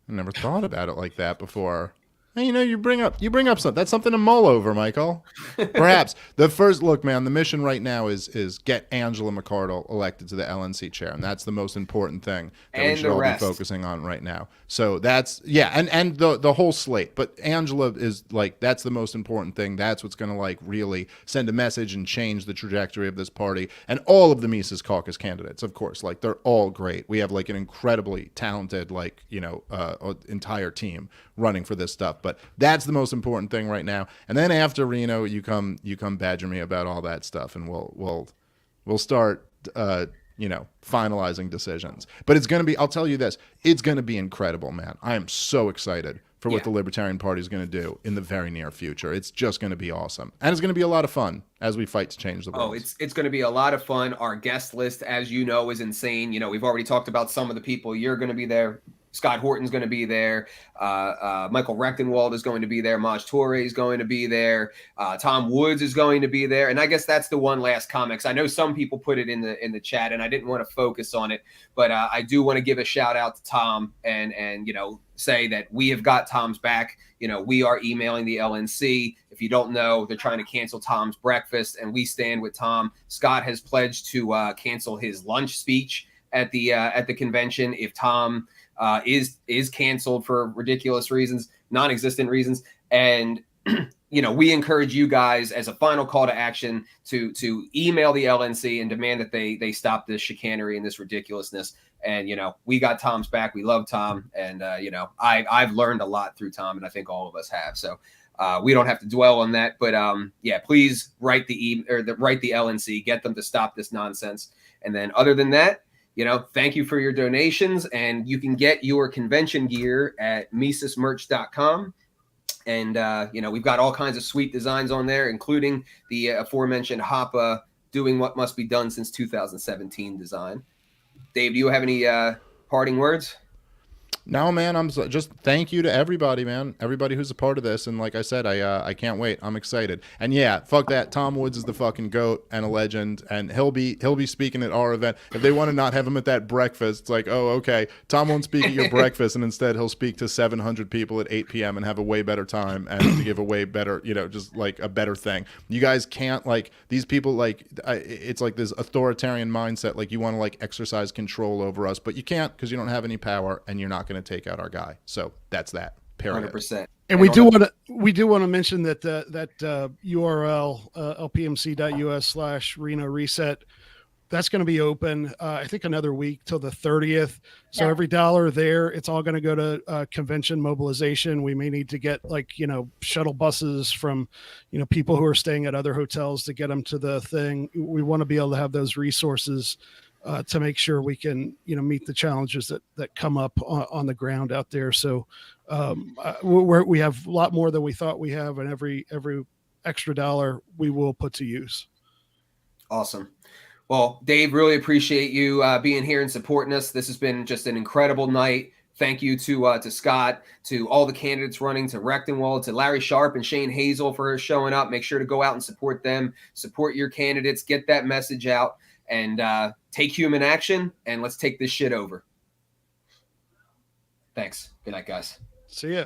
I never thought about it like that before. Hey, you bring up something. That's something to mull over, Michael. Perhaps the first look, man. The mission right now is get Angela McArdle elected to the LNC chair, and that's the most important thing that we should all be focusing on right now. So that's and the whole slate. But Angela is that's the most important thing. That's what's going to really send a message and change the trajectory of this party. And all of the Mises Caucus candidates, of course, they're all great. We have an incredibly talented entire team running for this stuff. But that's the most important thing right now. And then after Reno, you come badger me about all that stuff, and we'll start finalizing decisions. But it's going to be, I'll tell you this, it's going to be incredible, man. I am so excited for what the Libertarian Party is going to do in the very near future. It's just going to be awesome. And it's going to be a lot of fun as we fight to change the world. Oh, it's going to be a lot of fun. Our guest list, as you know, is insane. We've already talked about some of the people. You're going to be there. Scott Horton's going to be there. Michael Rectenwald is going to be there. Maj Toure is going to be there. Tom Woods is going to be there. And I guess that's the one last comment. I know some people put it in the chat, and I didn't want to focus on it, but I do want to give a shout out to Tom and say that we have got Tom's back. We are emailing the LNC. If you don't know, they're trying to cancel Tom's breakfast, and we stand with Tom. Scott has pledged to cancel his lunch speech at the convention if Tom is canceled for ridiculous reasons, non-existent reasons. And we encourage you guys as a final call to action to email the LNC and demand that they stop this chicanery and this ridiculousness. And we got Tom's back. We love Tom, and I've learned a lot through Tom, and I think all of us have. So we don't have to dwell on that, but please write the LNC, get them to stop this nonsense. And then other than that, thank you for your donations, and you can get your convention gear at misesmerch.com. And, we've got all kinds of sweet designs on there, including the aforementioned Hoppa doing what must be done since 2017 design. Dave, do you have any parting words? No, man, I'm just thank you to everybody, man. Everybody who's a part of this. And like I said, I can't wait. I'm excited. And yeah, fuck that. Tom Woods is the fucking GOAT and a legend, and he'll be speaking at our event. If they want to not have him at that breakfast, it's like, oh, okay. Tom won't speak at your breakfast, and instead he'll speak to 700 people at 8 p.m. and have a way better time and to give a way better, just a better thing. You guys can't these people it's this authoritarian mindset. You want to exercise control over us, but you can't because you don't have any power and you're not going to take out our guy. So that's that. Period. 100%. And we do want to mention that that URL lpmc.us/Reno reset, that's going to be open I think another week till the 30th. So every dollar there, it's all going to go to convention mobilization. We may need to get shuttle buses from people who are staying at other hotels to get them to the thing. We want to be able to have those resources to make sure we can, meet the challenges that come up on the ground out there. So we have a lot more than we thought we have, and every extra dollar we will put to use. Awesome. Well, Dave, really appreciate you being here and supporting us. This has been just an incredible night Thank you to Scott, to all the candidates running, to Rectenwald, to Larry Sharpe and Shane Hazel for showing up. Make sure to go out and support them. Support your candidates. Get that message out and take human action. And let's take this shit over. Thanks. Good night, guys. See ya.